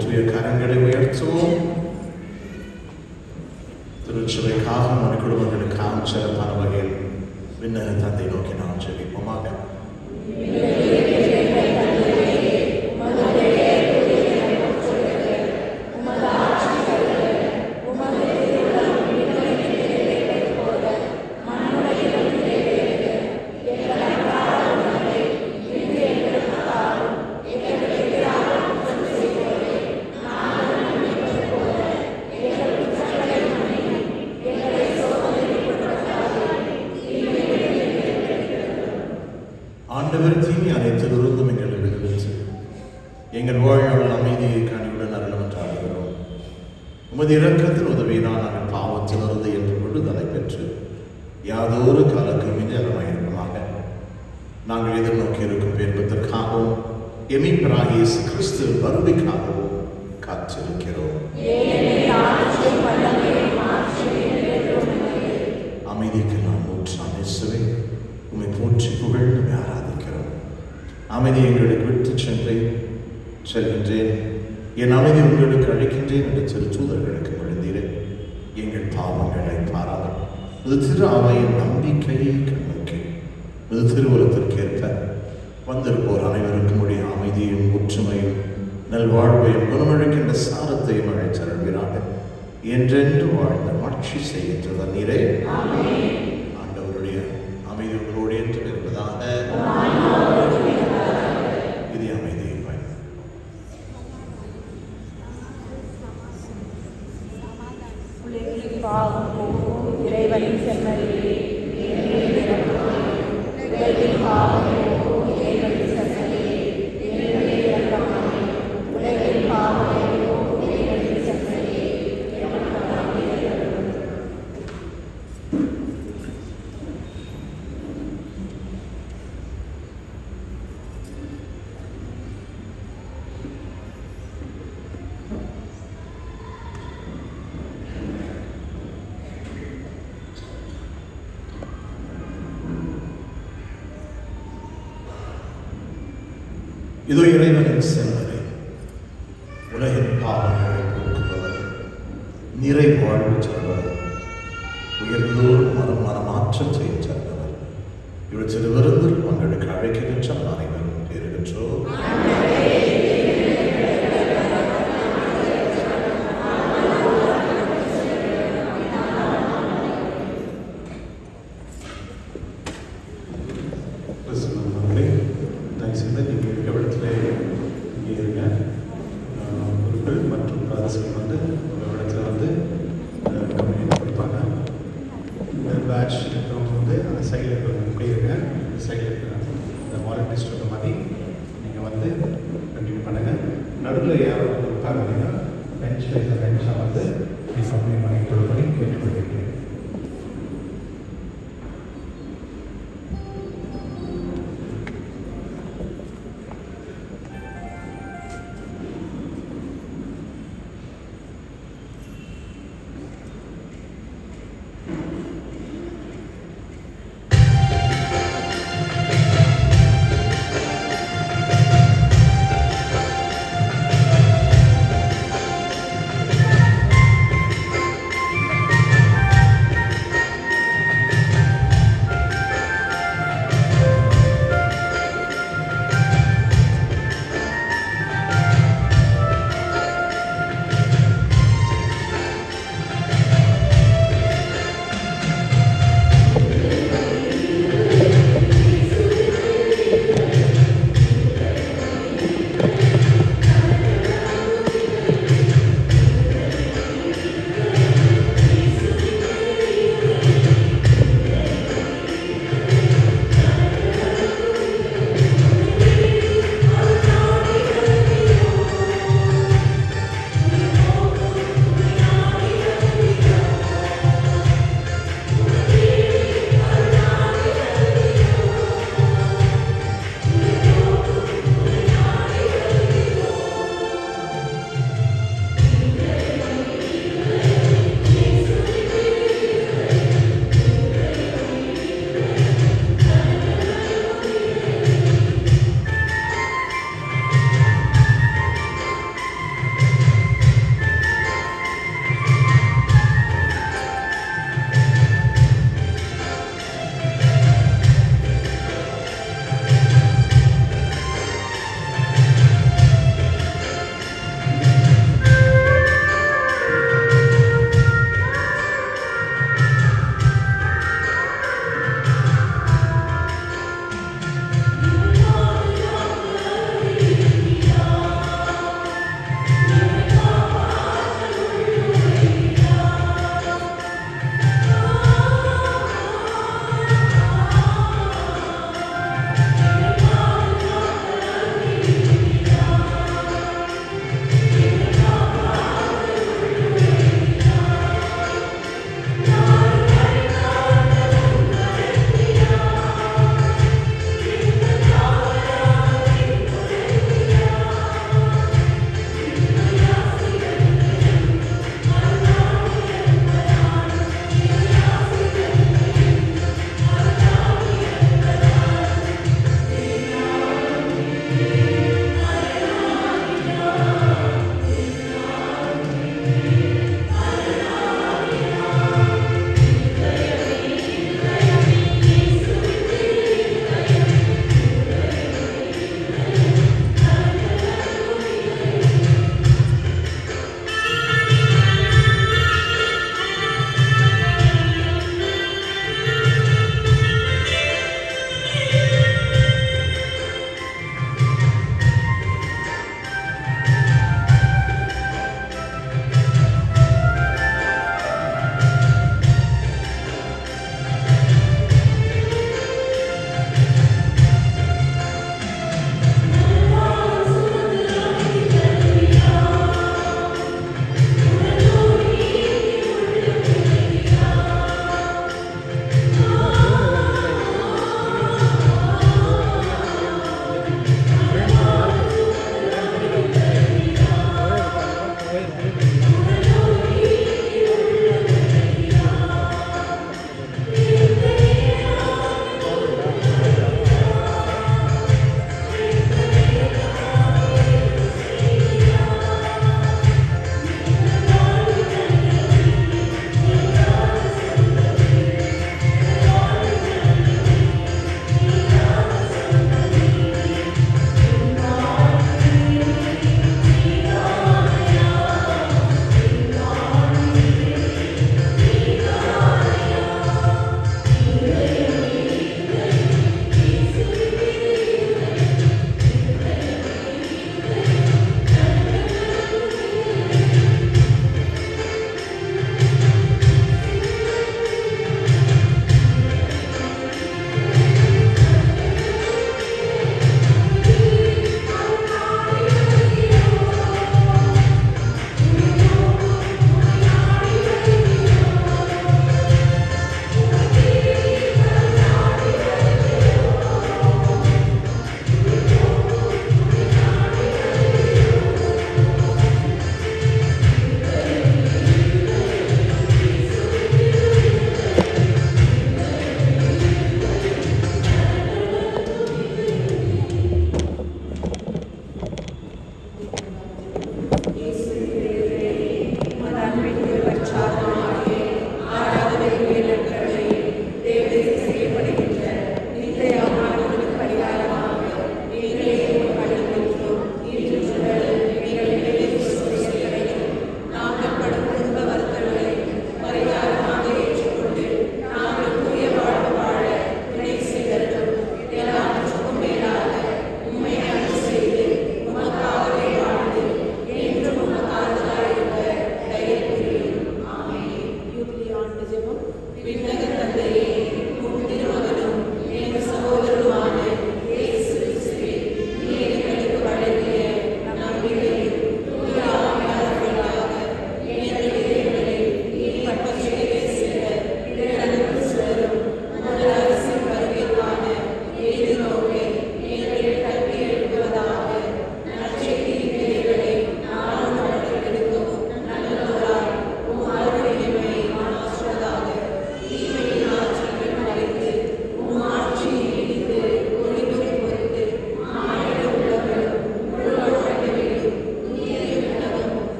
தூய கரங்களை உயர்த்துவோம். திருச்சபைக்காக நம்முடைய குடும்பங்களுக்காக சிறப்பான வகையில் விண்ணக தந்தை நோக்கி நாம் ஜெபிப்போமாக. ஆண்டவர் தீமை அனைத்திலிருந்தும் எங்களை விடுவித்து எங்கள் வாழ்நாள் அமைதியை கனிவுடன் அருளும் என்று ஆடுகிறோம். உமது இரக்கத்தில் உதவியினால் நாங்கள் பாவத்திலிருந்து என்று விடுதலை பெற்று யாதொரு காலக்குமின்றி அறமாயிருப்பதாக நாங்கள் எதிர்நோக்கி இருக்கும் பேர்பத்திற்காகவும் எமீப்பராகிய இயேசு கிறிஸ்து வருகைக்காகவும் காத்திருக்கிறோம். அமைதிக்கெல்லாம் ஊற்றாம் இயேசுவே, உம்மை போற்றி புகழ்ந்து ஆராதிக்கிறோம். அமைதி எங்களுக்கு விட்டு செல்கின்றேன், என் அமைதி உங்களுக்கு அழைக்கின்றேன் என்று திருத்தூதர்களுக்கு எழுந்தீரேன். எங்கள் பாவங்களை பாராமல் இது திரு அவையின் நம்பிக்கையை கண்ணோக்கி இது திருவுலத்திற்கேற்ப வந்திருப்போர் அனைவருக்கும் உடைய அமைதியும் ஒற்றுமையும் நல்வாழ்வையும் குணமழிக்கின்ற சாரத்தையும் அழைத்தருள்கிறார்கள். என்றென்று வாழ்ந்த மாட்சி செய்கின்ற நீரே. ஆண்டவருடைய அமைதி உங்களோடு என்று இருப்பதாக. இது அமைதியை பயன். பாவம் போகும் இறைவனின் செம்மறியே, உலகில் பாவம் போகும் இறைவனின் செம்மறியே, உலகில் பாவம் போகும் இறைவனின் செம்மறியே. இதோ இறைவனின் செம்மறி, உலகின் பாவங்களை போக்குபவர், நிறை வாழ்வு தருவர், உயர்ந்தோர் மனமாற்றம் செய்ய தருவர். இவற்றில் விருந்தில் உங்களுக்கு அழைக்கின்ற அனைவரும் பெறுகின்றோம். மற்றும் வந்து ஒரு இடத்துல வந்து கம்யூனிட் கொடுப்பாங்க. நிமிஷம் வந்து சபையை மனைவி தொழுபடி கேட்டுக்கொண்டிருக்கிறேன். Thank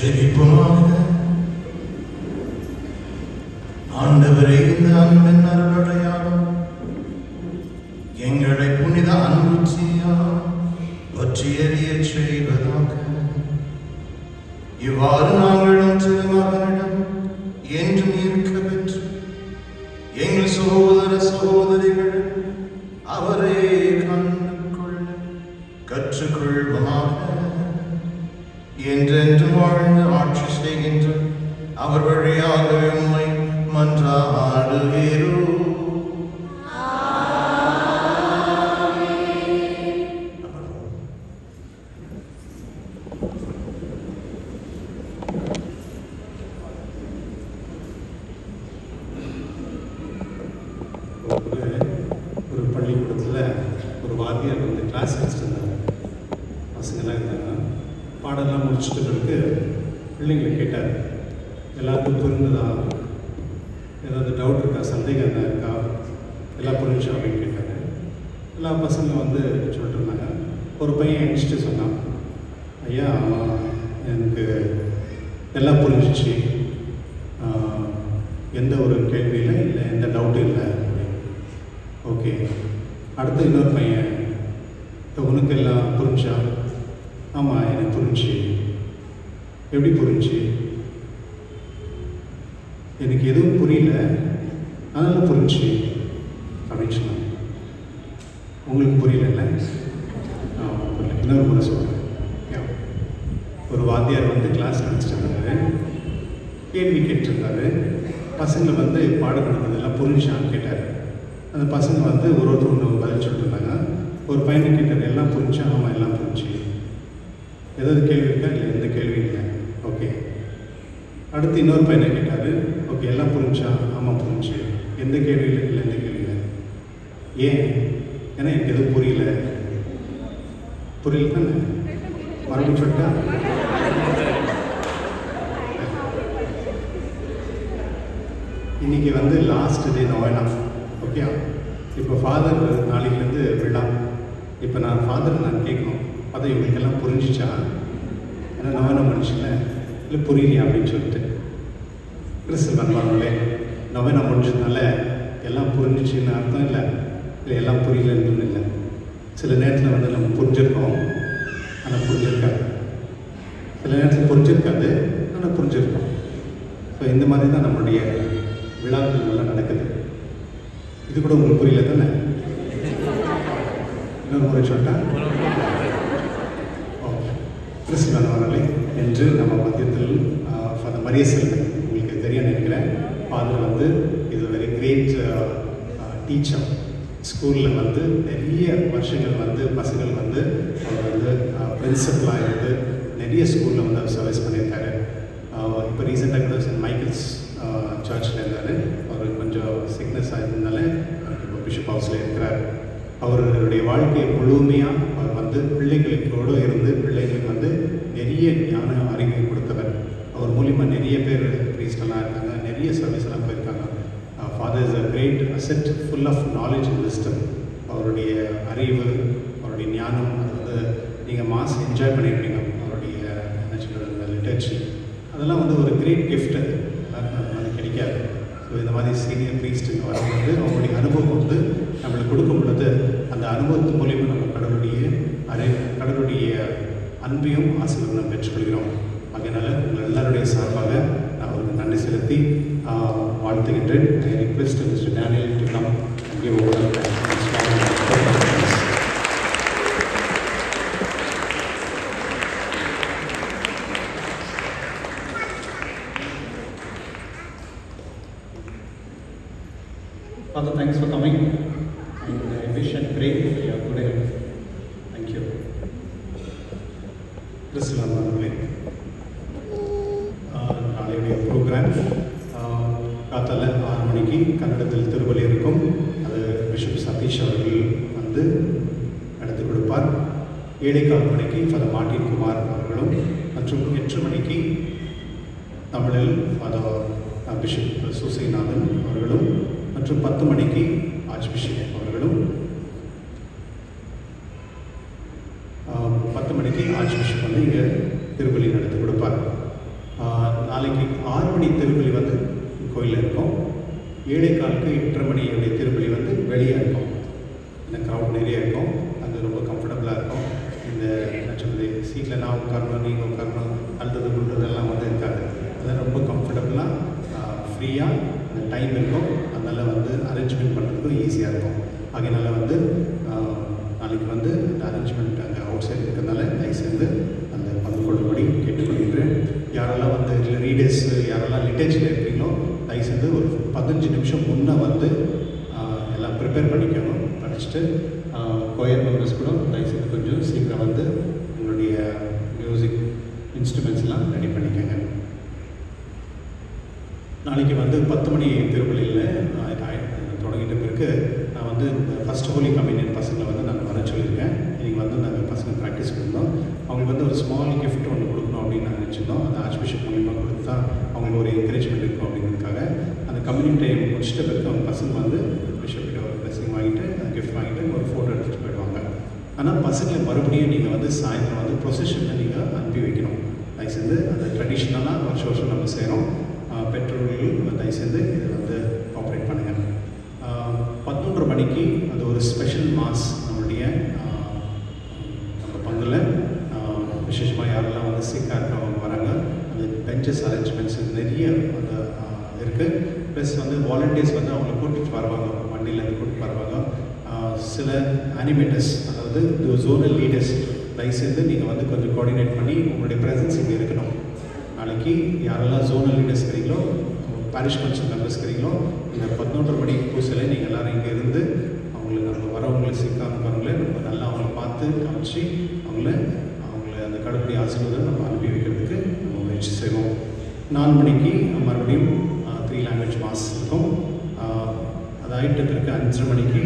ஜெபிப்போமாக. ஆண்டவரே, இந்த அன்பின் அருளடையாளம் எங்களை புனித அன்புச்சியா பற்றி எறிய செய்வதாக. இவ்வாறு நாங்களும் திருமகனிடம் என்றும் இருக்க பெற்று எங்கள் சகோதர சகோதரிகள் அவரே கண்டுகொள்ள கற்றுக்கொள்வதாக. என்றென்று வாழ்ந்து ஆட்சி செய்கின்ற அவர் வழியாகவே உம்மை மன்றாடுகிறோம். ஒரு பள்ளிக்கூடத்தில் ஒரு வாத்தியார் வந்து கிளாஸ் எடுத்துருந்தாங்க. பசங்கள்லாம் இருந்தாங்க. பாடெல்லாம் முடிச்சுட்டு பிறகு பிள்ளைங்களை கேட்டார், எல்லாருக்கும் புரிந்ததா, ஏதாவது டவுட் இருக்கா, சந்தேகம் என்ன இருக்கா, எல்லாம் புரிஞ்சா அப்படின்னு கேட்டாங்க. எல்லா பசங்களும் வந்து சொல்லிட்டு இருந்தாங்க. ஒரு பையன் எழுச்சிட்டு சொன்னான், ஐயா எனக்கு எல்லாம் புரிஞ்சிச்சு, எந்த ஒரு கேள்வியில் இல்லை, எந்த டவுட்டும் இல்லை. ஓகே. அடுத்து இன்னொரு பையன், உனக்கு எல்லாம் புரிஞ்சா? ஆமாம், எனக்கு புரிஞ்சு. எப்படி புரிஞ்சு? எனக்கு எதுவும் புரியல, அதனால புரிஞ்சு அப்படின்னு சொன்னாங்க. உங்களுக்கு புரியல? புரியல. இன்னொரு முறை சொல்கிறேன். ஒரு வாத்தியார் வந்து கிளாஸ் நடத்திட்டு இருந்தாரு, கேள்வி கேட்டிருந்தாரு. பசங்களை வந்து பாடம் நடந்ததெல்லாம் புரிஞ்சான்னு கேட்டார். அந்த பசங்க வந்து ஒருத்தர் ஒன்று பதில் சொல்லிட்டு இருந்தாங்க. ஒரு பையனை கேட்டார், எல்லாம் புரிஞ்சா? ஆமாம், எல்லாம் புரிஞ்சு. ஏதாவது கேள்வி இருக்கா? இல்லை, எந்த கேள்வியும் இல்லை. ஓகே. அடுத்து இன்னொரு பையனை கேட்டார், ஓகே, எல்லாம் புரிஞ்சா? ஆமாம், புரிஞ்சு. எந்த கேள்வியில்? இல்லை, எந்த கேள்வியில். ஏன்? ஏன்னா எனக்கு எதுவும் புரியல. புரியல தானே? மறுபடியும் சொல்லிட்டா? இன்னைக்கு வந்து லாஸ்ட் டே நோவேனா. ஓகே. இப்போ ஃபாதர் நாளைக்குலேருந்து விழா. இப்போ நான் ஃபாதர் நான் கேட்கணும், அதை இவங்களுக்கெல்லாம் புரிஞ்சிச்சா? ஏன்னா நோவேனா முடிச்சுல இல்லை புரியலையா அப்படின்னு சொல்லிட்டு கிறிஸ்து பண்ணுவாங்களே, நோவேனா முடிஞ்சதுனால எல்லாம் புரிஞ்சிச்சின்னு அர்த்தம் இல்லை, இல்லை எல்லாம் புரியலன்னு இல்லை. சில நேரத்தில் வந்து நம்ம புரிஞ்சிருக்கோம், ஆனால் புரிஞ்சிருக்காது. சில நேரத்தில் புரிஞ்சிருக்காது, ஆனால் புரிஞ்சிருக்கோம். ஸோ இந்த மாதிரி தான் நம்மளுடைய விழாக்கள் எல்லாம் நடக்குது. இது கூட உங்களுக்கு புரியல தானே? இன்னொரு முறை சொல்லிட்டா? கிறிஸ்து பண்ணுவாங்களே என்று நம்ம மத்தியத்தில் ஃபாதர் மரிய செல்வன், உங்களுக்கு தெரியும் நினைக்கிறேன். ஃபாதர் வந்து இது வெரி கிரேட் டீச்சர். ஸ்கூலில் வந்து நிறைய வருஷங்கள் வந்து பசங்கள் வந்து அவர் வந்து பிரின்சிபலாக இருந்து நிறைய ஸ்கூலில் வந்து அவர் சர்வீஸ் பண்ணியிருக்காரு. இப்போ ரீசெண்டாக கூட சென்ட் மைக்கேல்ஸ் சர்ச்சில் இருந்தார். அவர் கொஞ்சம் சிக்னஸ் ஆகிருந்தனால இப்போ பிஷப் ஹவுஸில் இருக்கிறார். அவர்களுடைய வாழ்க்கையை முழுமையாக அவர் வந்து பிள்ளைகளோடு இருந்து பிள்ளைகளுக்கு வந்து நிறைய ஞான அறிவை கொடுத்தவர். அவர் மூலிமா நிறைய பேர் ப்ரீஸ்டெல்லாம் இருக்காங்க, நிறைய சர்வீஸ் எல்லாம் போயிருக்காங்க. Father is a great asset, full of knowledge and wisdom. அவருடைய அறிவு, அவருடைய ஞானம், அது வந்து நீங்கள் மாஸ் என்ஜாய் பண்ணியிருப்பீங்க. அவருடைய என்ன சொல்கிறது, அந்த லிட்டர்ச்சி, அதெல்லாம் வந்து ஒரு கிரேட் கிஃப்ட். அது எல்லாருக்கும் அது கிடைக்காது. ஸோ இந்த மாதிரி சீனியர் ப்ரீஸ்ட்டுங்க வரும்போது அவங்களுடைய அனுபவம் வந்து நம்மளுக்கு கொடுக்கும் பொழுது அந்த அனுபவத்து மூலிமா நம்ம கடவுளுடைய அன்பையும் ஆசீர்வாதம் பெற்றுக்கொள்கிறோம். அதனால உங்கள் எல்லாருடைய சார்பாக நான் அவருக்கு நன்றி செலுத்தி வாழ்த்துகின்றேன். I request mister Daniel to come and give over. Father, thanks for coming, and I wish and pray for your good health. Thank you. கிறிஸ்துவர்களே, நாளையுடைய ப்ரோக்ராம் காத்தால 6 மணிக்கு கன்னடத்தில் திருப்பலி இருக்கும். அது பிஷப் சதீஷ் அவர்கள் வந்து நடத்தி கொடுப்பார். 7:15 மணிக்கு ஃபாதர் மார்ட்டின் குமார் அவர்களும், மற்றும் 8 மணிக்கு தமிழில் ஃபாதர் பிஷப் சுசைநாதன் அவர்களும், மற்றும் 10 மணிக்கு ஆர்ச் பிஷப் அவர்களும், 10 மணிக்கு ஆர்ச் பிஷப் வந்து இங்கே திருப்பலி நடத்தி கொடுப்பார். 7:15 8:30 மணியுடைய திருப்பலி வந்து வெளியே இருக்கும். இந்த க்ரௌட் நிறைய இருக்கும், அது ரொம்ப கம்ஃபர்டபுளாக இருக்கும். இந்த என்ன சொல்கிறது, சீட்டில் நான் உட்காரணும் நீங்கள் உட்காரணும் அழுத்தது கொடுறதெல்லாம் வந்து இருக்காது. அதெல்லாம் ரொம்ப கம்ஃபர்டபுளாக ஃப்ரீயாக அந்த டைம் இருக்கும். அதனால் வந்து அரேஞ்ச்மெண்ட் பண்ணுறதுக்கும் ஈஸியாக இருக்கும். அதனால் வந்து நாளைக்கு வந்து அந்த அரேஞ்ச்மெண்ட் அங்கே அவுட் சைடு இருக்கிறதுனால தயவுசெய்து அந்த பங்கு கொள்ளும்படி கேட்டுக்கொள்கிறேன். யாரெல்லாம் வந்து இதில் ரீடர்ஸ் யாரெல்லாம் லிட்டேஜில் இருக்கீங்களோ தயவுசெய்து ஒரு 15 நிமிஷம் முன்னே வந்து எல்லாம் ப்ரிப்பேர் பண்ணிக்கணும். படிச்சுட்டு கோயர் மெம்பர்ஸ் கூட தயவுசெய்து கொஞ்சம் சீக்கிரம் வந்து உங்களுடைய மியூசிக் இன்ஸ்ட்ருமெண்ட்ஸ்லாம் ரெடி பண்ணிக்கோங்க. நாளைக்கு வந்து 10 மணி திருப்பலியில் தொடங்கிட்ட பிறகு நான் வந்து ஃபஸ்ட் ஹோலி கம்யூனியன் பசங்களை வந்து நாங்கள் வர சொல்லியிருக்கேன். இன்றைக்கி வந்து நாங்கள் பசங்க ப்ராக்டிஸ் கொடுத்தோம். அவங்களுக்கு வந்து ஒரு ஸ்மால் கிஃப்ட் ஒன்று கொடுக்கணும் அப்படின்னு நாங்கள் நினச்சிருந்தோம். அந்த ஆர்ச் பிஷப் மூலியமாக கொடுத்தா அவங்களுக்கு ஒரு என்கரேஜ்மெண்ட் இருக்கும் அப்படிங்கிறதுக்காக அந்த கம்யூனியன் டைம் முடிச்சிட்ட பிறகு அவங்க பசங்க வந்து பிஷப்பிட்ட ஒரு பிளஸிங் வாங்கிட்டு அந்த கிஃப்ட் வாங்கிட்டு ஒரு ஃபோட்டோ எடுத்துகிட்டு போயிடுவாங்க. ஆனால் பசங்களை மறுபடியும் நீங்கள் வந்து சாயந்தரம் வந்து ப்ரொசஷனில் நீங்கள் அனுப்பி வைக்கணும். தயவுசெய்து அந்த ட்ரெடிஷ்னலாக வருஷம் நம்ம செய்கிறோம். பெற்றோர்கள் தயவுசெய்து இதை வந்து ஆப்ரேட் பண்ணுங்கள். 11:30 மணிக்கு அது ஒரு ஸ்பெஷல் மாஸ் நம்மளுடைய நம்ம பங்கில் விசேஷமாக யாரெல்லாம் வந்து சிக்காக இருக்கிறவங்க வராங்க. அந்த பெஞ்சஸ் அரேஞ்ச்மெண்ட்ஸ் நிறைய அந்த இருக்குது. ப்ளஸ் வந்து வாலண்டியர்ஸ் வந்து அவங்கள கூட்டிகிட்டு வருவாங்க, வண்டியிலேருந்து கூட்டிகிட்டு வருவாங்க. சில அனிமேட்டர்ஸ், அதாவது ஜோனல் லீடர்ஸ், தயவுசெய்து நீங்கள் வந்து கொஞ்சம் கோஆர்டினேட் பண்ணி உங்களுடைய ப்ரெசன்ஸ் இங்கே இருக்கணும். நாளைக்கு யாரெல்லாம் ஜோனல் லீடர்ஸ் இருக்கிறீங்களோ, பாரிஷ் கவுன்சில் மெம்பர்ஸ் இருக்கிறீங்களோ, இந்த 11:30 மணி பூசையில் நீங்கள் எல்லோரும் இங்கே இருந்து அவங்களுக்கு நம்ம வரவங்களை சிக்காமக்கிறவங்கள நம்ம நல்லா அவங்கள பார்த்து காமிச்சு அவங்கள அந்த கடவுளுடைய ஆசீர்வாதம் நம்ம அனுப்பி வைக்கிறதுக்கு நம்ம முயற்சி செய்வோம். 4 மணிக்கு மறுபடியும் 3 லாங்குவேஜ் மாஸ் இருக்கும். அது ஆகிட்ட பிறகு 5:30 மணிக்கு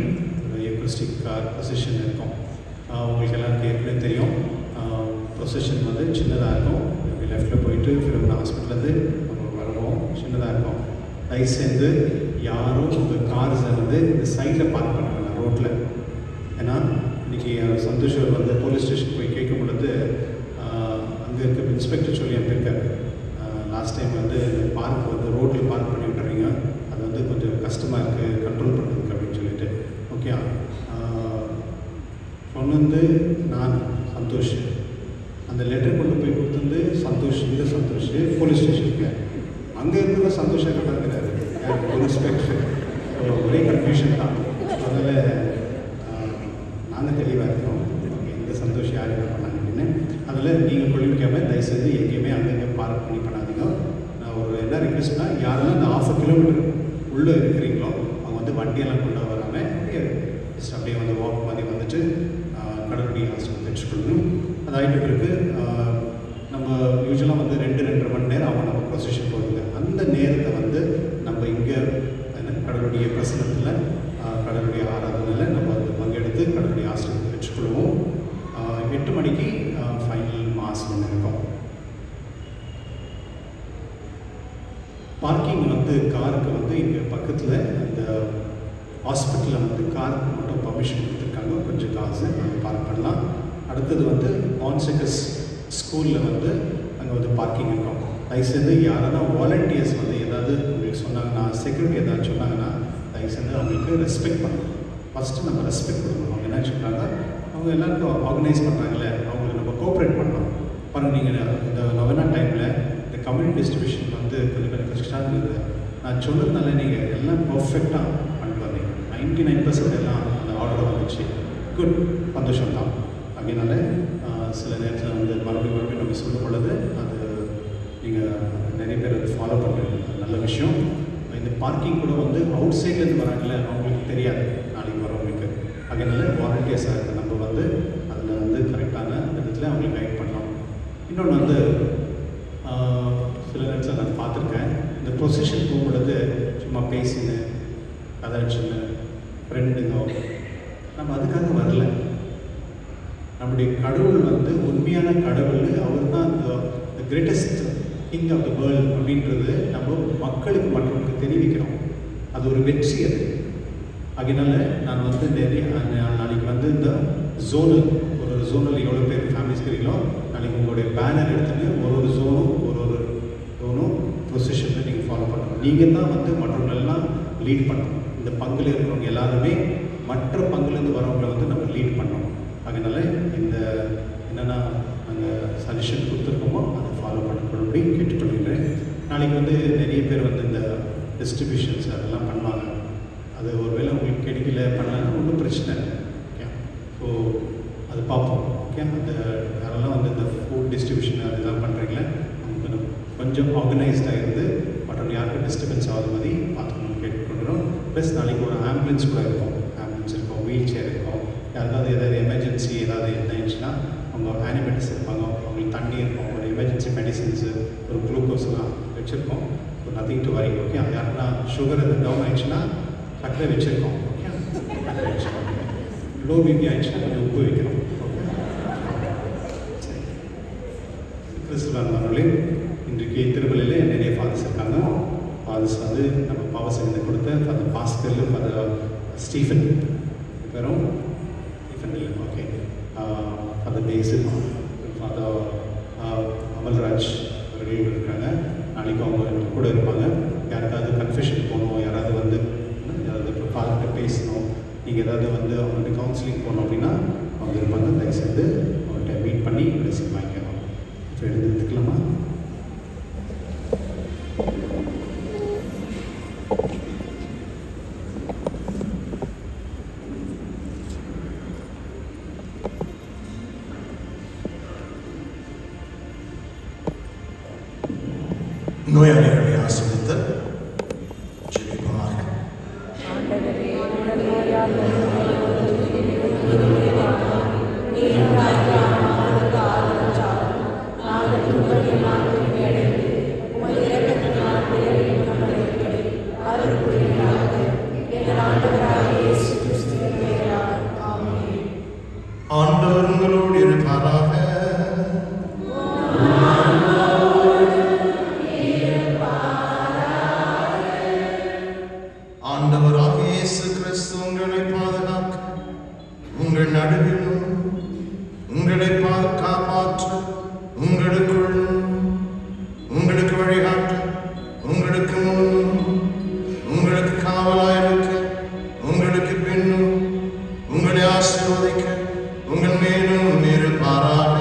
ஒரு எக்ரிஸ்டிக் ப்ரொசஷன் இருக்கும். உங்களுக்கு எல்லாருக்கும் ஏற்கனவே தெரியும். ப்ரொசஷன் வந்து சின்னதாக இருக்கும். இப்படி லெஃப்ட்டில் போயிட்டு ஃபிரோமினா ஹாஸ்பிட்டலேருந்து நம்ம வருவோம். சின்னதாக இருக்கும். தயவுசெய்து யாரும் உங்கள் கார்ஸை வந்து இந்த சைடில் பார்க் பண்ண வேண்டாம், ரோட்டில். ஏன்னா இன்றைக்கி சந்தோஷர் வந்து போலீஸ் ஸ்டேஷன் போய் கேட்கும் பொழுது அங்கே இருக்க இன்ஸ்பெக்டர் சொல்லி அனுப்பியிருக்காரு. லாஸ்ட் டைம் வந்து பார்க் வந்து ரோட்டில் பார்க் பண்ணி விட்டுறீங்க, அது வந்து கொஞ்சம் கஷ்டமாக இருக்குது கண்ட்ரோல் பண்ணுறதுக்கு அப்படின்னு சொல்லிட்டு. ஓகே, சொன்னது நான் சந்தோஷ். அந்த லெட்டர் கொண்டு போய் கொடுத்துருந்து சந்தோஷ், இந்த சந்தோஷ் போலீஸ் ஸ்டேஷனுக்கு அங்கே இருக்கிற சந்தோஷம் கட்டாங்கிறாரு இன்ஸ்பெக்டர். ஒரே கன்ஃபியூஷன் தான். அதனால் நாங்கள் தெளிவாக இருக்கோம் இந்த சந்தோஷம் யார் என்ன பண்ணாங்க அப்படின்னு. அதில் நீங்கள் கொள்ளிக்காமல் தயவுசெய்து எங்கேயுமே அங்கங்கே பார்க் பண்ணி பண்ணாதீங்க. நான் ஒரு என்ன ரிக்வெஸ்ட்னா, யாரெல்லாம் இந்த 1/2 கிலோமீட்டர் உள்ளே இருக்கிறீங்களோ அவங்க வந்து வண்டியெல்லாம் கொண்டு வராமல் ஜஸ்ட் அப்படியே வந்து வாக் மாதிரி வந்துட்டு கடலுடைய ஹாஸ்டல் பெற்றுக்கொள்ளணும். அது ஆகிட்ட பிறகு நம்ம யூஸ்வலாக வந்து 2-2.5 மணி நேரம் அவங்க நம்ம ப்ரொசஷன் போகுதுங்க. அந்த நேரத்தை வந்து நம்ம இங்கே கடலுடைய பிரசனத்தில் கடலுடைய ஆராதனையில் நம்ம வந்து பங்கெடுத்து கடலுடைய ஆசிரியத்தை பெற்றுக்கொள்வோம். 8 மணிக்கு ஃபைனல் மாஸ் ஒன்று இருக்கும். பார்க்கிங் வந்து காருக்கு வந்து இங்கே பக்கத்தில் இந்த ஹாஸ்பிட்டலில் வந்து காருக்கு மட்டும் பர்மிஷன் கொடுத்துருக்காங்க, கொஞ்சம் காசு அங்கே பார்க் பண்ணலாம். அடுத்தது வந்து ஆன்செகஸ் ஸ்கூலில் வந்து அங்கே வந்து பார்க்கிங் இருக்கும். தயவுசெய்து யாராவது வாலண்டியர்ஸ் வந்து ஏதாவது உங்களுக்கு சொன்னாங்கன்னா, செக்யூரிட்டி ஏதாவது சொன்னாங்கன்னா தயவுசெய்து அவங்களுக்கு ரெஸ்பெக்ட் பண்ணணும். ஃபஸ்ட்டு நம்ம ரெஸ்பெக்ட் கொடுக்கணும். அவங்க என்ன சொல்கிறாங்க, அவங்க எல்லாருக்கும் ஆர்கனைஸ் பண்ணுறாங்களே, அவங்களுக்கு நம்ம கோஆப்ரேட் பண்ணணும். பாருங்கள், நீங்கள் இந்த நவனா டைமில் இந்த கம்யூனிட்டி டிஸ்ட்ரிபியூஷன் வந்து கொஞ்சம் கஷ்டமாக இருந்தது. நான் சொன்னதுனால நீங்கள் எல்லாம் பர்ஃபெக்டாக பண்ணிட்டு வந்தீங்க. 99% எல்லாம் அந்த ஆர்டர் வந்துச்சு. குட், சந்தோஷம் தான். அதனால சில நேரத்தில் வந்து மறுபடியும் நம்ம சொல்லும் பொழுது அது நீங்கள் நிறைய பேர் அது ஃபாலோ பண்ணுறீங்க, நல்ல விஷயம். இந்த பார்க்கிங் கூட வந்து அவுட் சைட்லேருந்து வராங்களே, அவங்களுக்கு தெரியாது நாளைக்கு வரவங்களுக்கு. அதனால வாலண்டியர்ஸாக இருக்க நம்ம வந்து அதில் வந்து கரெக்டான விதத்தில் அவங்களுக்கு கைட் பண்ணலாம். இன்னொன்று வந்து சில நேரத்தில் நான் பார்த்துருக்கேன், இந்த ப்ரொசஷன் போகும்பொழுது சும்மா பேசின்னு கதாச்சின்னு ஃப்ரெண்டுங்க, நம்ம அதுக்காக வரல. நம்முடைய கடவுள் வந்து உண்மையான கடவுள், அவர் தான் the greatest king of the world அப்படின்றது நம்ம மக்களுக்கு மற்றவங்களுக்கு தெரிவிக்கிறோம். அது ஒரு வெற்றி. அது அதனால நான் வந்து நாளைக்கு வந்து இந்த ஜோனல், ஒரு ஜோனல் எவ்வளோ பேர் ஃபேமிலிஸ் இருக்கிறீங்களோ, நாளைக்கு உங்களுடைய பேனர் எடுத்துட்டு ஒரு ஜோனும் ப்ரொசஷனில் நீங்கள் ஃபாலோ பண்ணணும். நீங்கள் தான் வந்து மற்றவங்களெல்லாம் லீட் பண்ணணும். இந்த பங்கில் இருக்கிறவங்க எல்லாருமே மற்ற பங்குலேருந்து வரவங்களை வந்து நம்ம லீட் பண்ணணும். அதனால இந்த என்னென்னா நாங்கள் சஜஷன் கொடுத்துருக்கோமோ அதை ஃபாலோ பண்ணி கேட்டுக்கொள்கிறேன். நாளைக்கு வந்து நிறைய பேர் வந்து இந்த டிஸ்ட்ரிபியூஷன்ஸ் அதெல்லாம் பண்ணுவாங்க. அது ஒருவேளை உங்களுக்கு கிடைக்கல பண்ணலன்னா ஒன்றும் பிரச்சனை இல்லை. ஓகே, ஸோ அது பார்ப்போம். ஓகே, அந்த யாரெல்லாம் வந்து இந்த ஃபுட் டிஸ்ட்ரிபியூஷன் அதெல்லாம் பண்ணுறீங்களே அவங்க கொஞ்சம் ஆர்கனைஸ்டாக இருந்து மற்றவங்க யாருக்கும் டிஸ்டர்பன்ஸ் ஆகாத மாதிரி பார்த்துக்கணும்னு கேட்டுக்கொள்கிறோம். ப்ளஸ் நாளைக்கு ஒரு ஆம்புலன்ஸ் கூட இருக்கும். ஆம்புலன்ஸ் இருக்கும், வீல் சேர் இருக்கும். யாருக்காவது ஏதாவது எமர்ஜென்சி ஏதாவது இருந்துச்சுன்னா அவங்க ஆனிமேட்டர்ஸ் இருப்பாங்க, அவங்களுக்கு தண்ணி இருக்கும், ஒரு எமர்ஜென்சி மெடிசின்ஸு, ஒரு குளுக்கோஸ்லாம் வச்சுருக்கோம். So nothing to worry. Okay, அது யாருன்னா சுகர் எதாவது டவுன் ஆயிடுச்சுன்னா சக்கரை வச்சுருக்கோம். ஓகே, சக்கரை வச்சுருக்கோம். லோ பிபி ஆயிடுச்சுன்னா கொஞ்சம் உப்பு வைக்கிறோம். சரி, கிறிஸ்துவர்களே இன்றைக்கு திருமலையிலே நிறைய ஃபாதர்ஸ் இருக்காங்க. ஃபாதர்ஸ் வந்து நம்ம பாவசங்கத்தை கொடுத்த ஃபாதர் பாஸ்கர், ஃபாதர் ஸ்டீஃபன் பேரும் ஸ்டீஃபன் இல்லை, ஓகே, ஃபாதர் பேசில், ஃபாதர் அமல்ராஜ் அவர்கள் இருக்காங்க. நாளைக்கு அவங்க கூட இருப்பாங்க. யாருக்காவது கன்ஃபெஷன் போகணும், யாராவது வந்து யாராவது ஃபாதர்கிட்ட பேசணும், நீங்கள் ஏதாவது வந்து அவங்கள்ட்ட கவுன்சிலிங் போகணும் அப்படின்னா அவங்க இருப்பாங்க. தயவுசெய்து அவங்கள்ட்ட மீட் பண்ணி பிளஸிங் வாங்கிக்கலாம். ஸோ எடுத்துக்கலாமா? நோயாளிகளை ஆசிரியத்தல் ஜெபிப்போமாக. ஆண்டவர் உங்களோடு இருப்பாராக. ஆண்டவராக இயேசு கிறிஸ்து உங்களை பாதுகாக்க, உங்கள் நடுவிலும் உங்களை காப்பாற்ற, உங்களுக்கு வழிகாட்ட, உங்களுக்கு முன்னும் உங்களுக்கு காவலாயிருக்க, உங்களுக்கு பின்னும் உங்களை ஆசீர்வதிக்க உங்கள் மேலும் இருப்பாராக.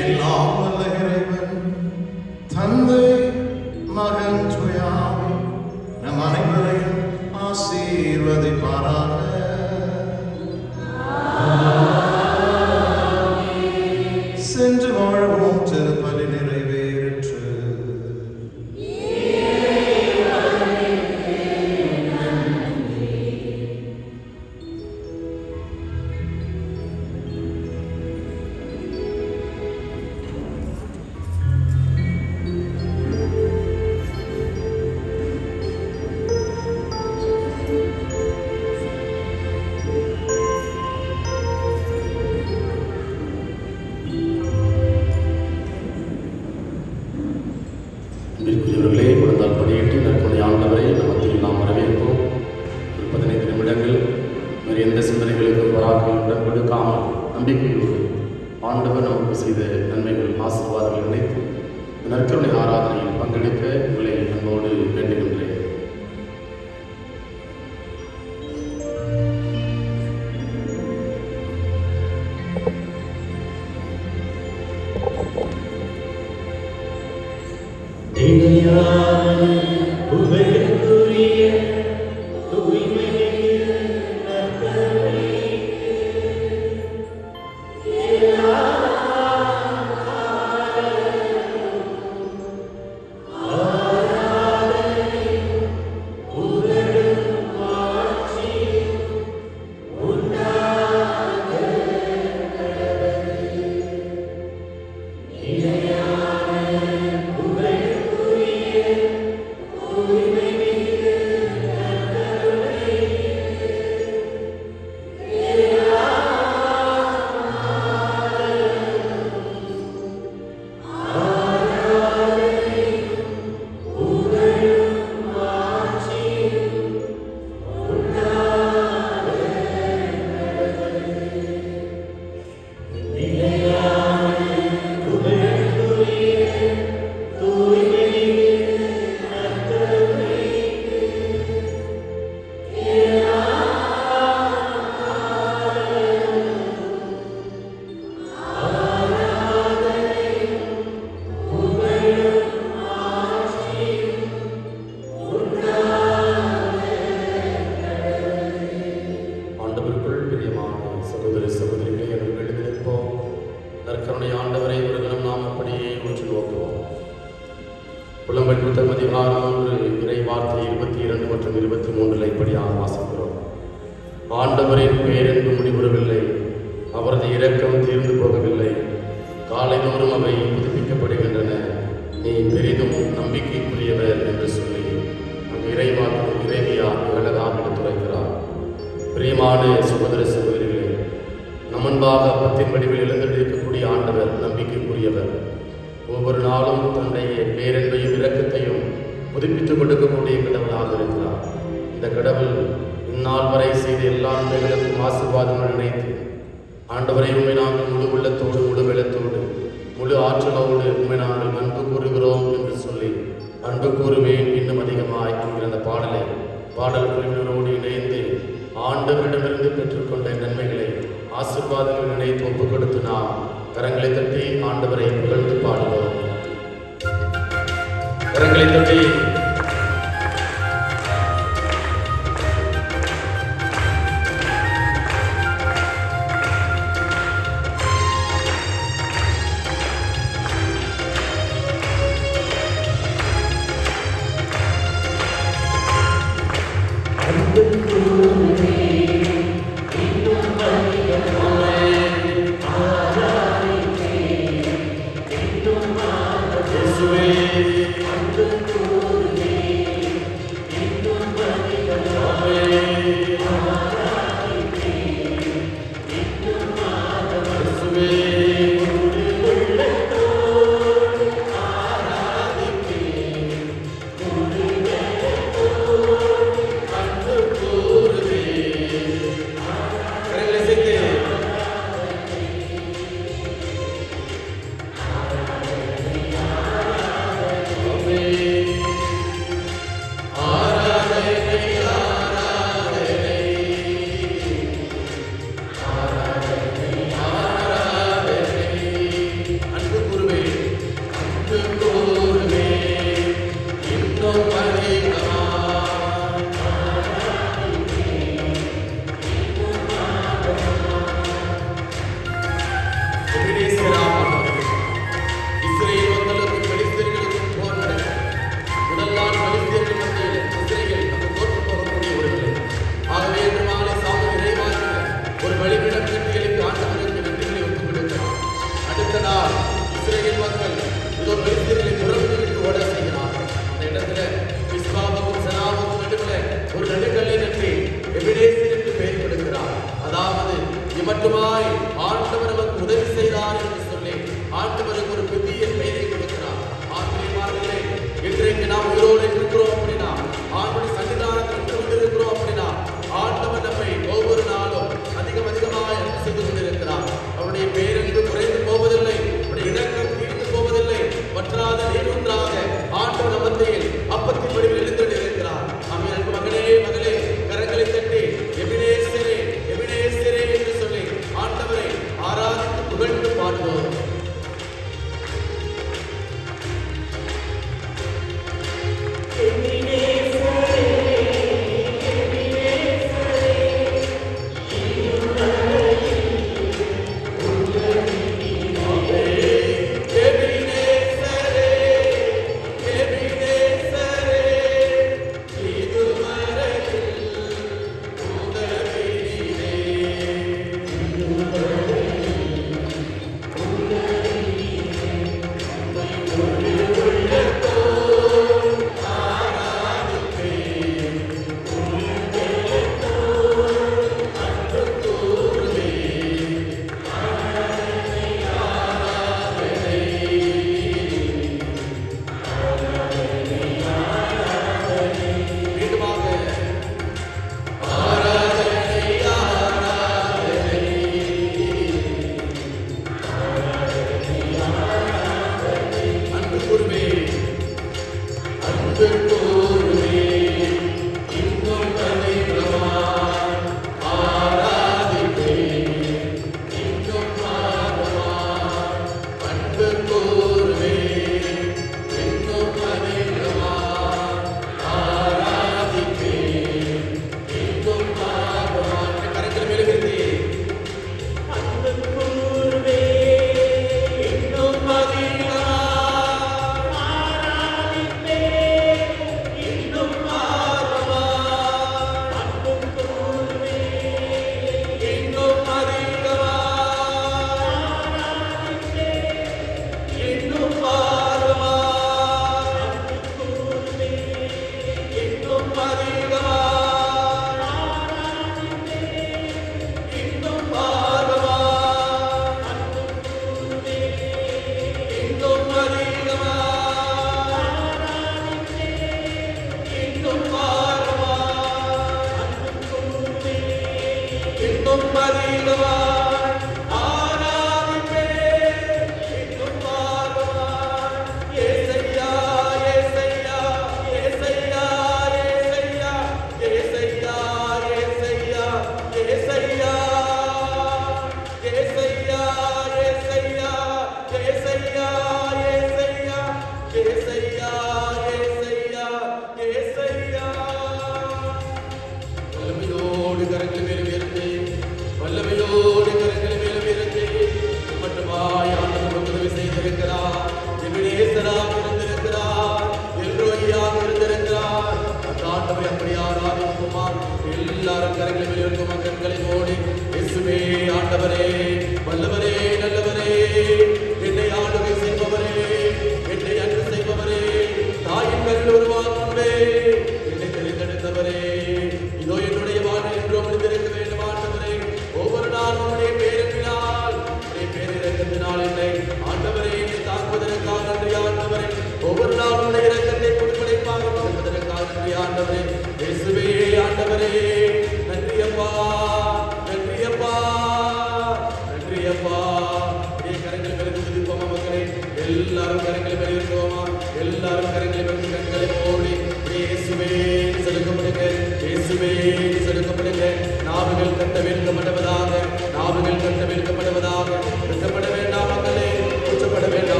எல்லாம் வல்ல இறைவன் தந்தை, மகன், தூய ஆவி நம் அனைவரையும் ஆசீர்வதிப்பாராக. சென்று வாழ்வோம். திருப்பலி நிறைவேற்று. அன்பிற்குரியவர்களே, குழந்தால் படியிட்டு நற்கொடை ஆண்டவரை நமத்தில் நாம் வரவேற்போம். ஒரு 15 நிமிடங்கள் வேறு எந்த சிந்தனைகளுக்கும் வராக்களுடன் கொடுக்காமல் நம்பிக்கையோடு ஆண்டவர் நமக்கு செய்த நன்மைகள், ஆசீர்வாதங்கள் நினைத்து நற்கருணை ஆராதனையில் பங்கெடுக்க உங்களை அன்போடு வேண்டுகின்றேன். ஆராதனை அதிகாரம் இறை வார்த்தை 22 மற்றும் 23 இப்படியாக வாசிக்கிறோம். ஆண்டவரின் பேரென்று முடிவுறவில்லை, அவரது இரக்கம் தீர்ந்து போகவில்லை, காலைதோறும் அவை புதுப்பிக்கப்படுகின்றன, நீ பெரிதும் நம்பிக்கைக்குரியவர் என்று சொல்லி அங்கு இறைவியா அழகாக எடுத்துரைக்கிறார். பிரியமான சகோதர சகோதரிகளே, நம்மன்பாக அப்பத்தின் வடிவில் எழுந்திருக்கக்கூடிய ஆண்டவர் நம்பிக்கைக்குரியவர். ஒவ்வொரு நாளும் தன்னுடைய பேரன்பையும் இரக்கத்தையும் புதுப்பித்துக் கொடுக்கக்கூடிய கடவுளாக இருக்கிறார். இந்த கடவுள் இந்நாள் வரை செய்த எல்லா நன்மைகளுக்கும் ஆசீர்வாதங்கள் நினைத்து ஆண்டவரை உண்மை நாங்கள் முழு உள்ளத்தோடு முழு வெள்ளத்தோடு முழு ஆற்றலோடு உண்மை நாங்கள் அன்பு கூறுகிறோம் என்று சொல்லி அன்பு கூறுவேன் இன்னும் அதிகமாக என்கிற அந்த பாடல் குழுவினரோடு இணைந்து ஆண்டவரிடமிருந்து பெற்றுக்கொண்ட நன்மைகளை ஆசீர்வாதங்கள் நினைத்து ஒப்புக் கொடுத்து நாம் கரங்களை தட்டி ஆண்டவரை புகழ்ந்து பாடுவோம். கரங்களை தட்டி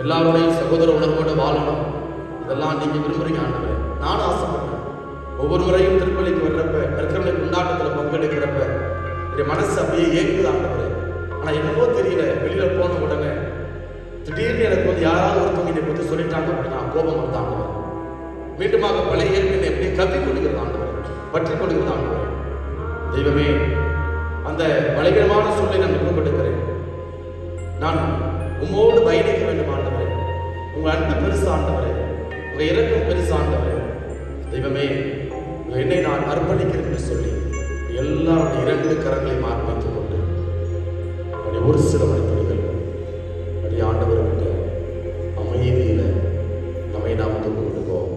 எல்லாருடையும் சகோதர உணர்வோடு வாழணும். இதெல்லாம் நீங்க விரும்புறீங்க ஆண்டவரே. நானும் ஆசைப்படுறேன். ஒவ்வொரு முறையும் திருப்பலிக்கு வர்றப்ப, நற்கருணை கொண்டாட்டத்தில் பங்கெடுக்கிறப்ப என் மனசு அப்படியே ஏங்குது ஆண்டவரே. ஆனா என்னவோ தெரியல, வெளியில போன உடனே திடீர்னு எனக்கு வந்து யாராவது ஒருத்தவங்க என்னை பற்றி சொல்லிட்டாங்க அப்படின்னா கோபம் வந்து ஆண்டவர் மீண்டுமாக பழைய இயற்கை எப்படி கவி கொடுக்கிறது ஆண்டவர், பற்றி கொடுக்கிறது ஆண்டவர். தெய்வமே, அந்த பலகீனமான சொல்லை நான் ஒப்புக்கொடுக்கிறேன். நான் உம்மோடு பயணிக்க வேண்டும் ஆண்டவரே. உங்க அன்பு பெருசு ஆண்டவரே, உங்க இறக்கம் பெருசு ஆண்டவரே. தெய்வமே, என்னை நான் அர்ப்பணிக்கிறேன் என்று சொல்லி எல்லாருடைய 2 கரங்களை மார்பித்துக் கொண்டு ஒரு சில மணித்துளிகள் அடி ஆண்டவர்கிட்ட அமைதியில நம்மை நாம் வந்து கொண்டுவோம்.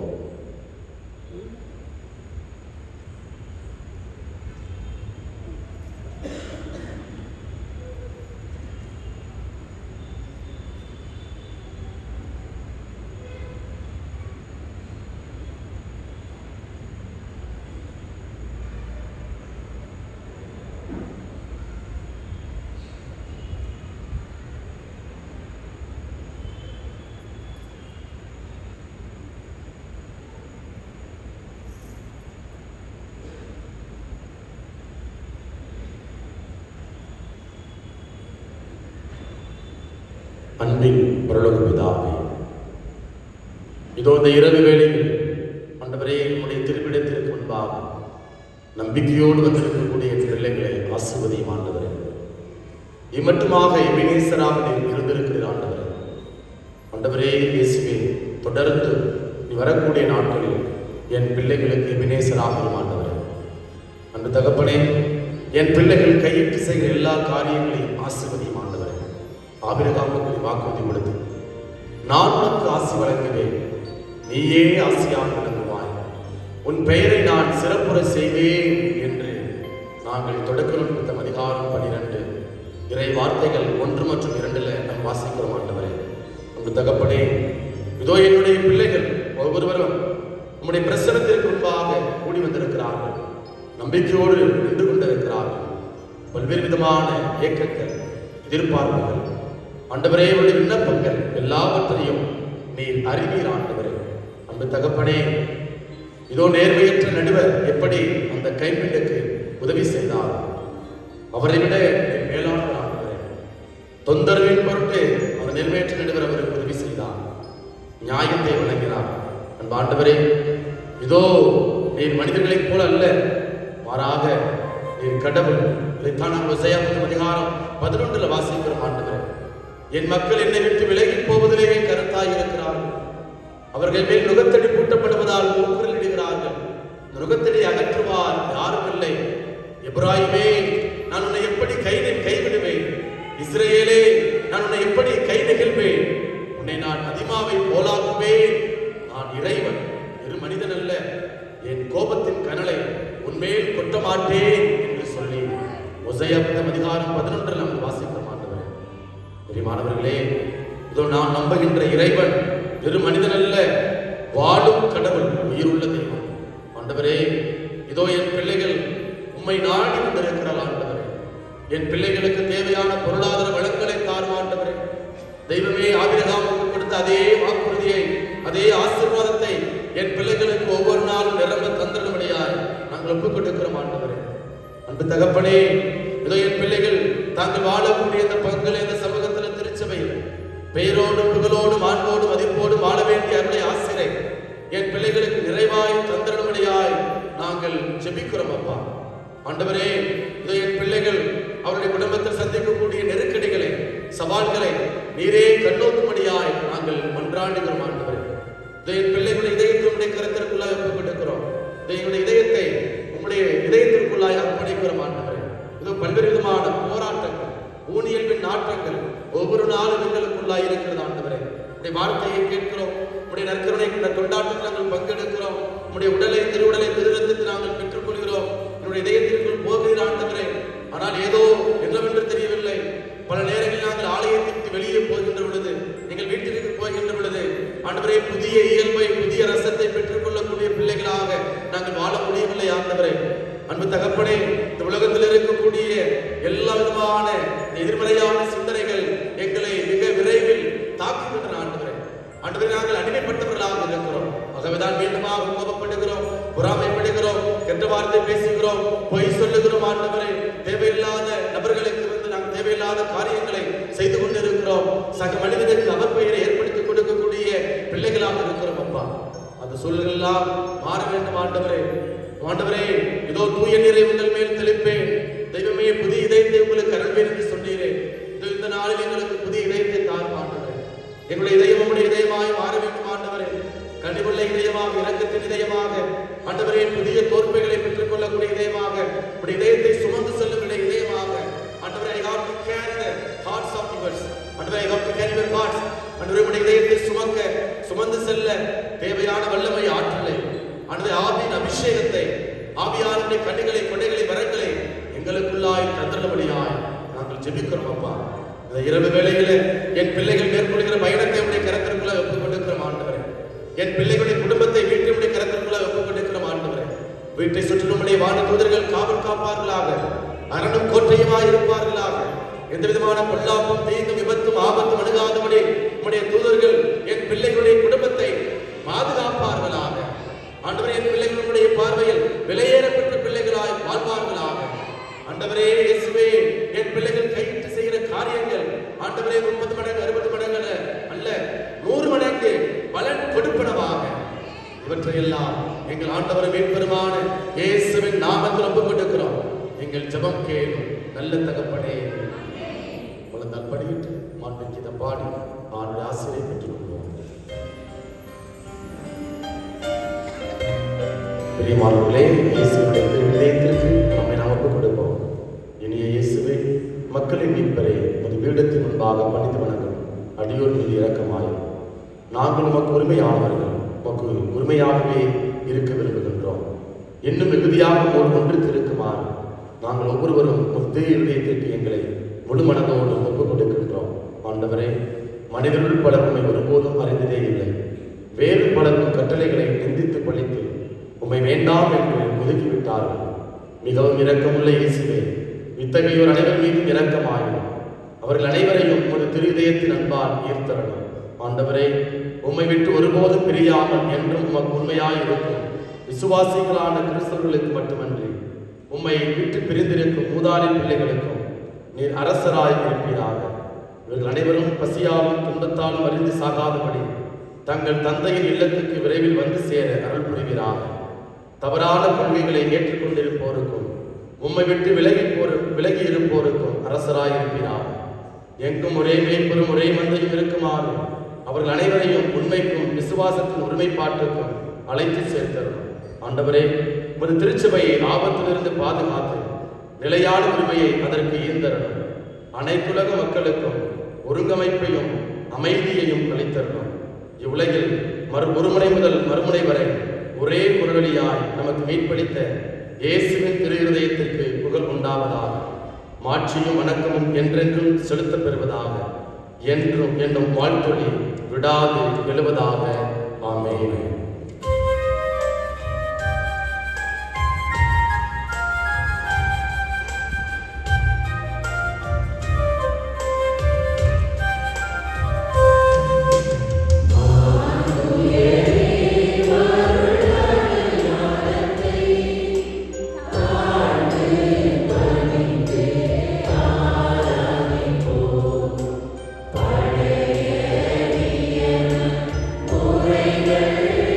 அன்பின் பரலோக பிதாவே, இதோ இந்த இரவு வேளையில் ஆண்டவரே, நம்முடைய திருப்பிடத்திற்கு முன்பாக நம்பிக்கையோடு வந்திருக்கக்கூடிய பிள்ளைகளை ஆசீர்வதியும் ஆண்டவரே. இம்மட்டுமாக எபினேசராக நீர் இருந்திருக்கிறீர் ஆண்டவரே. ஆண்டவரே இயேசுவே, தொடர்ந்து நீ வரக்கூடிய நாட்களில் என் பிள்ளைகளுக்கு எபினேசராக ஆண்டவரே. அன்பு தகப்பனே, என் பிள்ளைகள் கையிட்டு செய்கிற எல்லா காரியங்களையும் ஆசீர்வதியும் ஆண்டவரே. ஆபிரகாமுக்கு வாக்குறுதி கொடுத்து, நான் உனக்கு ஆசி வழங்குவேன், நீயே ஆசியாக விளங்குவாய், உன் பெயரை நான் சிறப்புற செய்வேன் என்று நாங்கள் தொடக்க நுட்பத்தம் அதிகாரம் 12 இறை வார்த்தைகள் 1 மற்றும் 2 நாம் வாசிக்கிறோம் ஆண்டவரே. உங்கள் தகப்பனே, இதோ என்னுடைய பிள்ளைகள் ஒவ்வொருவரும் நம்முடைய பிரசனத்திற்கு முன்பாக கூடி வந்திருக்கிறார்கள், நம்பிக்கையோடு நின்று கொண்டிருக்கிறார்கள். பல்வேறு விதமான ஏக்கங்கள், எதிர்பார்ப்புகள் ஆண்டவரே, உடைய விண்ணப்பங்கள் எல்லாவற்றையும் நீர் அறிவீர் ஆண்டவரே. அன்பு தகப்பனே, இதோ நேர்மையற்ற நடுவர் எப்படி அந்த கைப்பிண்ணுக்கு உதவி செய்தார், அவரை விட மேலானவர் ஆண்டவரே. தொந்தரவின் பொருட்டு அவர் நேர்மையற்ற நடுவர் அவருக்கு உதவி செய்தார், நியாயத்தை வழங்கினார். அன்பு ஆண்டவரே, இதோ நீர் மனிதர்களைப் போல அல்ல, மாறாக நீர் கடவுள். இதைத்தான் நாம் ஓசையா அதிகாரம் 11 வாசிக்கிறோம் ஆண்டவரே. என் மக்கள் என்னை விட்டு விலகி போவதிலேயே கருத்தாய் இருக்கிறார்கள், அவர்கள் மேல் நுகத்தடி பூட்டப்படுவதால் மூக்குரல் இடுகிறார்கள், நுகத்தடி அகற்றுவார் யாரும் இல்லை. எப்ராயிமே, நான் உன்னை எப்படி கைவிடுவேன், இஸ்ரேலே, நான் உன்னை எப்படி கை நெகிழ்வேன், உன்னை நான் அதிமாவை போலாக்குவேன், நான் இறைவன், இரு மனிதன் அல்ல, என் கோபத்தின் கனலை உன்மேல் கொட்ட மாட்டேன் என்று சொல்லி ஓசையா அதிகாரம் 11 நாம் வாசிக்கிறோம் ஆண்டவரே. பிரியமானவர்களே, இதோ நாம் நம்புகின்ற இறைவன் வெறும் மனிதன் அல்ல, வாழும் கடவுள், உயிருள்ள தெய்வம் ஆண்டவரே. இதோ என் பிள்ளைகள் உம்மை நாடி கொண்டிருக்கிறார் ஆண்டவரே. என் பிள்ளைகளுக்கு தேவையான பொருளாதார வளங்களை தாரும் ஆண்டவரே. தெய்வமே, ஆபிரகாமுக்கு கொடுத்த அதே வாக்குறுதியை, அதே ஆசீர்வாதத்தை என் பிள்ளைகளுக்கு ஒவ்வொரு நாளும் நிரம்ப தந்திரபடியாய் நாங்கள் ஒப்புக் கொடுக்கிறோம் ஆண்டவரே. அன்பு தகப்பனே, இதோ என் பிள்ளைகள் தாங்கள் வாழக்கூடிய இந்த பங்குல, இந்த சமூகத்தில், திருச்சபையில் பெயரோடும் புகழோடும் மாண்போடும் மதிப்போடும் வாழ வேண்டிய அருளை ஆசிரை என் பிள்ளைகளுக்கு நிறைவாய் தந்திரபடியாய் நாங்கள் ஜெபிக்கிறோம் அப்பா. ஆண்டவரே, இதோ என் பிள்ளைகள் அவருடைய குடும்பத்தில் சந்திக்கக்கூடிய நெருக்கடிகளை, சவால்களை நீரே கண்ணோக்கும்படியாய் நாங்கள் மன்றாடுகிறோம் ஆண்டவரே. என் பிள்ளைகளுடைய இதயத்தை உடைய கருத்திற்குள்ளாய் ஒப்புக்கொடுக்கிறோம். எங்களுடைய இதயத்தை உங்களுடைய இதயத்திற்குள்ளாய் அர்ப்பணிக்கிறோம் ஆண்டவரே. இது பல்வேறு விதமான போராட்டங்கள், ஊனியல்பின் நாட்டங்கள் ஒவ்வொரு நாளும் எங்களுக்குள்ளாய் இருக்கிறது ஆண்டவரே. உடைய வார்த்தையை கேட்கிறோம், உடைய நற்கருணை கொண்ட கொண்டாட்டத்தில் நாங்கள் பங்கெடுக்கிறோம், உடைய உடலை, திருவுடலை, திருரத்தத்தை நாங்கள் பெற்றுக்கொள்கிறோம். என்னுடைய இதயத்திற்குள் போகிற ஆண்டவரே, ஆனால் ஏதோ என்னவென்று தெரியவில்லை. பல நேரங்களில் நாங்கள் ஆலயத்திற்கு வெளியே போகின்ற பொழுது, நீங்கள் வீட்டிற்கு போகின்ற பொழுது ஆண்டவரே, புதிய இயல்பை, புதிய ரசத்தை பெற்றுக் கொள்ளக்கூடிய பிள்ளைகளாக நாங்கள் வாழ முடியவில்லை ஆண்டவரே. அன்பு தகப்பனே, இந்த உலகத்தில் இருக்கக்கூடிய எல்லா விதமான எதிர்மறையான சிந்தனைகள் எங்களை மிக விரைவில் தாக்குகின்றன பிள்ளைகளுக்கு அவர் பெயரை ஏற்படுத்தி கொடுக்கக்கூடிய பிள்ளைகளாக இருக்கிறோம் அப்பா. அந்த சொல்லுகளெல்லாம் மாற வேண்டும் ஆண்டவரே. ஆண்டவரே, இதோ தூய நீரை உங்கள் மேல் தெளிப்பேன், தெய்வமே புதிய இதயத்தை உங்களுக்கு அருள்வேன் என்று சொன்னீரே. இதோ இந்த நாளில் எங்களுக்கு புதிய இதயத்தை தாரும் ஆண்டவரே. எங்களுடைய இதயம் உங்களுடைய இதயமாய் மாற வேண்டும் ஆண்டவரே. கனிவுள்ள இதயமாக, இரக்கத்தின் இதயமாக ஆண்டவரே, புதிய தோற்பைகளை பெற்றுக் கொள்ளக்கூடிய இதயமாக, உங்களுடைய இதயத்தை சுமந்து செல்லும் இதயமாக ஆண்டவரே, I have to carry the hearts of yours. ஆண்டவரே, I have to carry your hearts. ஆண்டவரே, உங்களுடைய இதயத்தை சுமந்து செல்ல தேவையான வல்லமை, ஆற்றலை, ஆண்டவரே, ஆவியின் அபிஷேகத்தை, ஆவியானுடைய கண்ணிகளை, கொடைகளை, வரங்களை எங்களுக்குள்ளாய் தந்தருளபடியாய் நாங்கள் ஜெபிக்கிறோம் அப்பா. இந்த இரவு வேளையில என் பிள்ளைகள் மேற்கொள்கிற பயணத்தை உடைய கரத்திற்குள்ள ஒப்புக் கொடுக்கிறோம் ஆண்டவரே. என் பிள்ளைகளுடைய குடும்பத்தை வீட்டினுடைய கரத்திற்குள்ள ஒப்புக் கொடுக்கிறோம் ஆண்டவரே. வீட்டை சுற்றிலுடைய வான தூதர்கள் காவல் காப்பார்களாக, அரணும் கோட்டையுமாய் இருப்பார்களாக. எந்த விதமான பொல்லாப்பும், தீங்கும், விபத்தும், ஆபத்தும் அணுகாதபடி உம்முடைய தூதர்கள் என் பிள்ளைகளுடைய குடும்பத்தை பாதுகாப்பார்களாக. ஆண்டவரே, என் பிள்ளைகளுடைய பார்வையில் விலையேறப்பட்ட பிள்ளைகளாய் வாழ்வார்களாக. ஆண்டவரே இயேசுவே, என் பிள்ளைகள் கையிட்டு செய்கிற காரியங்கள் ஆண்டவரே 30 மடங்கு 60 மடங்கு அல்ல 100 மடங்கு பலன் கொடுப்பனவாக. இவற்றையெல்லாம் எங்கள் ஆண்டவர் மீட்பெருமான இயேசுவின் நாமத்தில் ஒப்புக் கொடுக்கிறோம். எங்கள் ஜெபம் கேளும் நல்ல தகப்பனே. உலகத்தால் படியிட்டு மாண்புக்கு இதை பாடி ஆண்டு ஆசிரியை பெற்றுக் கொள்வோம். பிரியமானவர்களே, இயேசுவுடைய திருவிதயத்திற்கு நம்மை நாம் ஒப்புக் கொடுப்போம். இனிய இயேசுவே, மக்களின் மீட்பரை ஒரு பீடத்தின் முன்பாக பணிந்து வணங்கும் அடியோர் மீது இரக்கமாயும். நாங்கள் உமக்கு உரிமையானவர்கள், உமக்கு உரிமையாகவே இருக்க விரும்புகின்றோம். இன்னும் மிகுதியாக ஒன்றுக்கு இருக்குமாறு நாங்கள் ஒவ்வொருவரும் முத்தே இதயத்திற்கு எங்களை முழு மனதோடு ஒப்புக் கொடுக்கின்றோம். ஆண்டவரே, மனிதர்கள் பலர் உம்மை ஒருபோதும் அறிந்ததே இல்லை. வேறு பலரும் கட்டளைகளை நிந்தித்து பழித்து உம்மை வேண்டாம் என்று ஒதுக்கிவிட்டார்கள். மிகவும் இரக்கமுள்ள இயேசுவே, இத்தகையோர் அனைவர் மீதும் இரக்கமாயும் அவர்கள் அனைவரையும் ஒரு திரு இதயத்தின் அன்பால் ஈர்த்தரணும். ஆண்டவரே, உம்மை விட்டு ஒருபோதும் பிரியாமல் என்றும் உமக்கு உண்மையாய் இருக்கும் விசுவாசிகளான கிறிஸ்தவர்களுக்கு மட்டுமன்றி உம்மை விட்டு பிரிந்திருக்கும் மூதாதி பிள்ளைகளுக்கும் நீர் அரசராய் இருப்பீராக. இவர்கள் அனைவரும் பசியாலும் துன்பத்தாலும் அறிந்து சாகாதபடி தங்கள் தந்தையின் இல்லத்துக்கு விரைவில் வந்து சேர அருள் புரிவீராக. தவறான கொள்கைகளை ஏற்றுக்கொண்டிருப்போருக்கும் உம்மை விட்டு விலகி இருப்போருக்கும் அரசராய் இருப்பீராக. எங்கும் ஒரே மேற்பெரும் ஒரே மந்தையும் இருக்குமாறு அவர்கள் அனைவரையும் உண்மைக்கும் விசுவாசத்தின் ஒருமைப்பாட்டுக்கும் அழைத்து சேர்த்தரும். ஆண்டவரே, ஒரு திருச்சபையை ஆபத்திலிருந்து பாதுகாத்து நிலையான உரிமையை அதற்கு ஈந்தரணும். அனைத்துலக மக்களுக்கும் ஒருங்கமைப்பையும் அமைதியையும் அளித்தரணும். இவ்வுலகில் ஒருமுனை முதல் மறுமுனை வரை ஒரே குரவழியாய் நமக்கு மீட்பளித்த இயேசுவின் திரு இருதயத்திற்கு புகழ் உண்டாவதாக. மாட்சியும் வணக்கமும் என்றென்றும் செலுத்த பெறுவதாக. என்றும் என்னும் வாழ்த்தொழி விடாது எழுவதாக. ஆமென். Amen.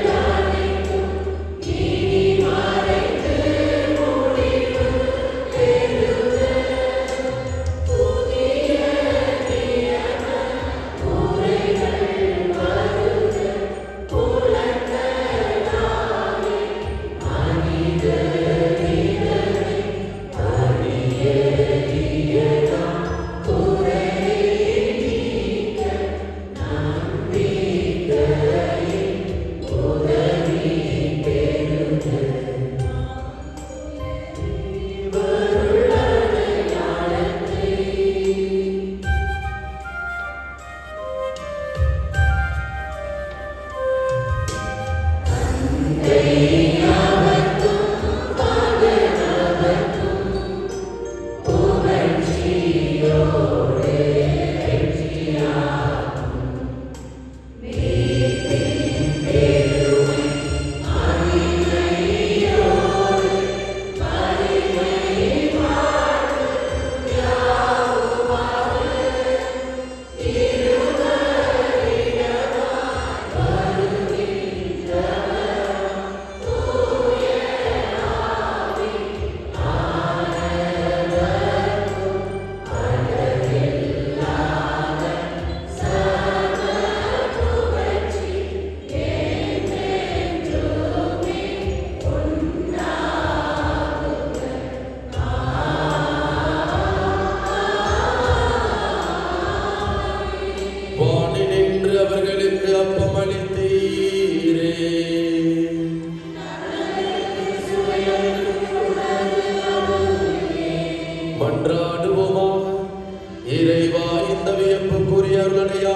அப்பமளித்தீரே. மன்றாடுவோமாக. இறைவா, இந்த வியப்புக்குரிய அருளை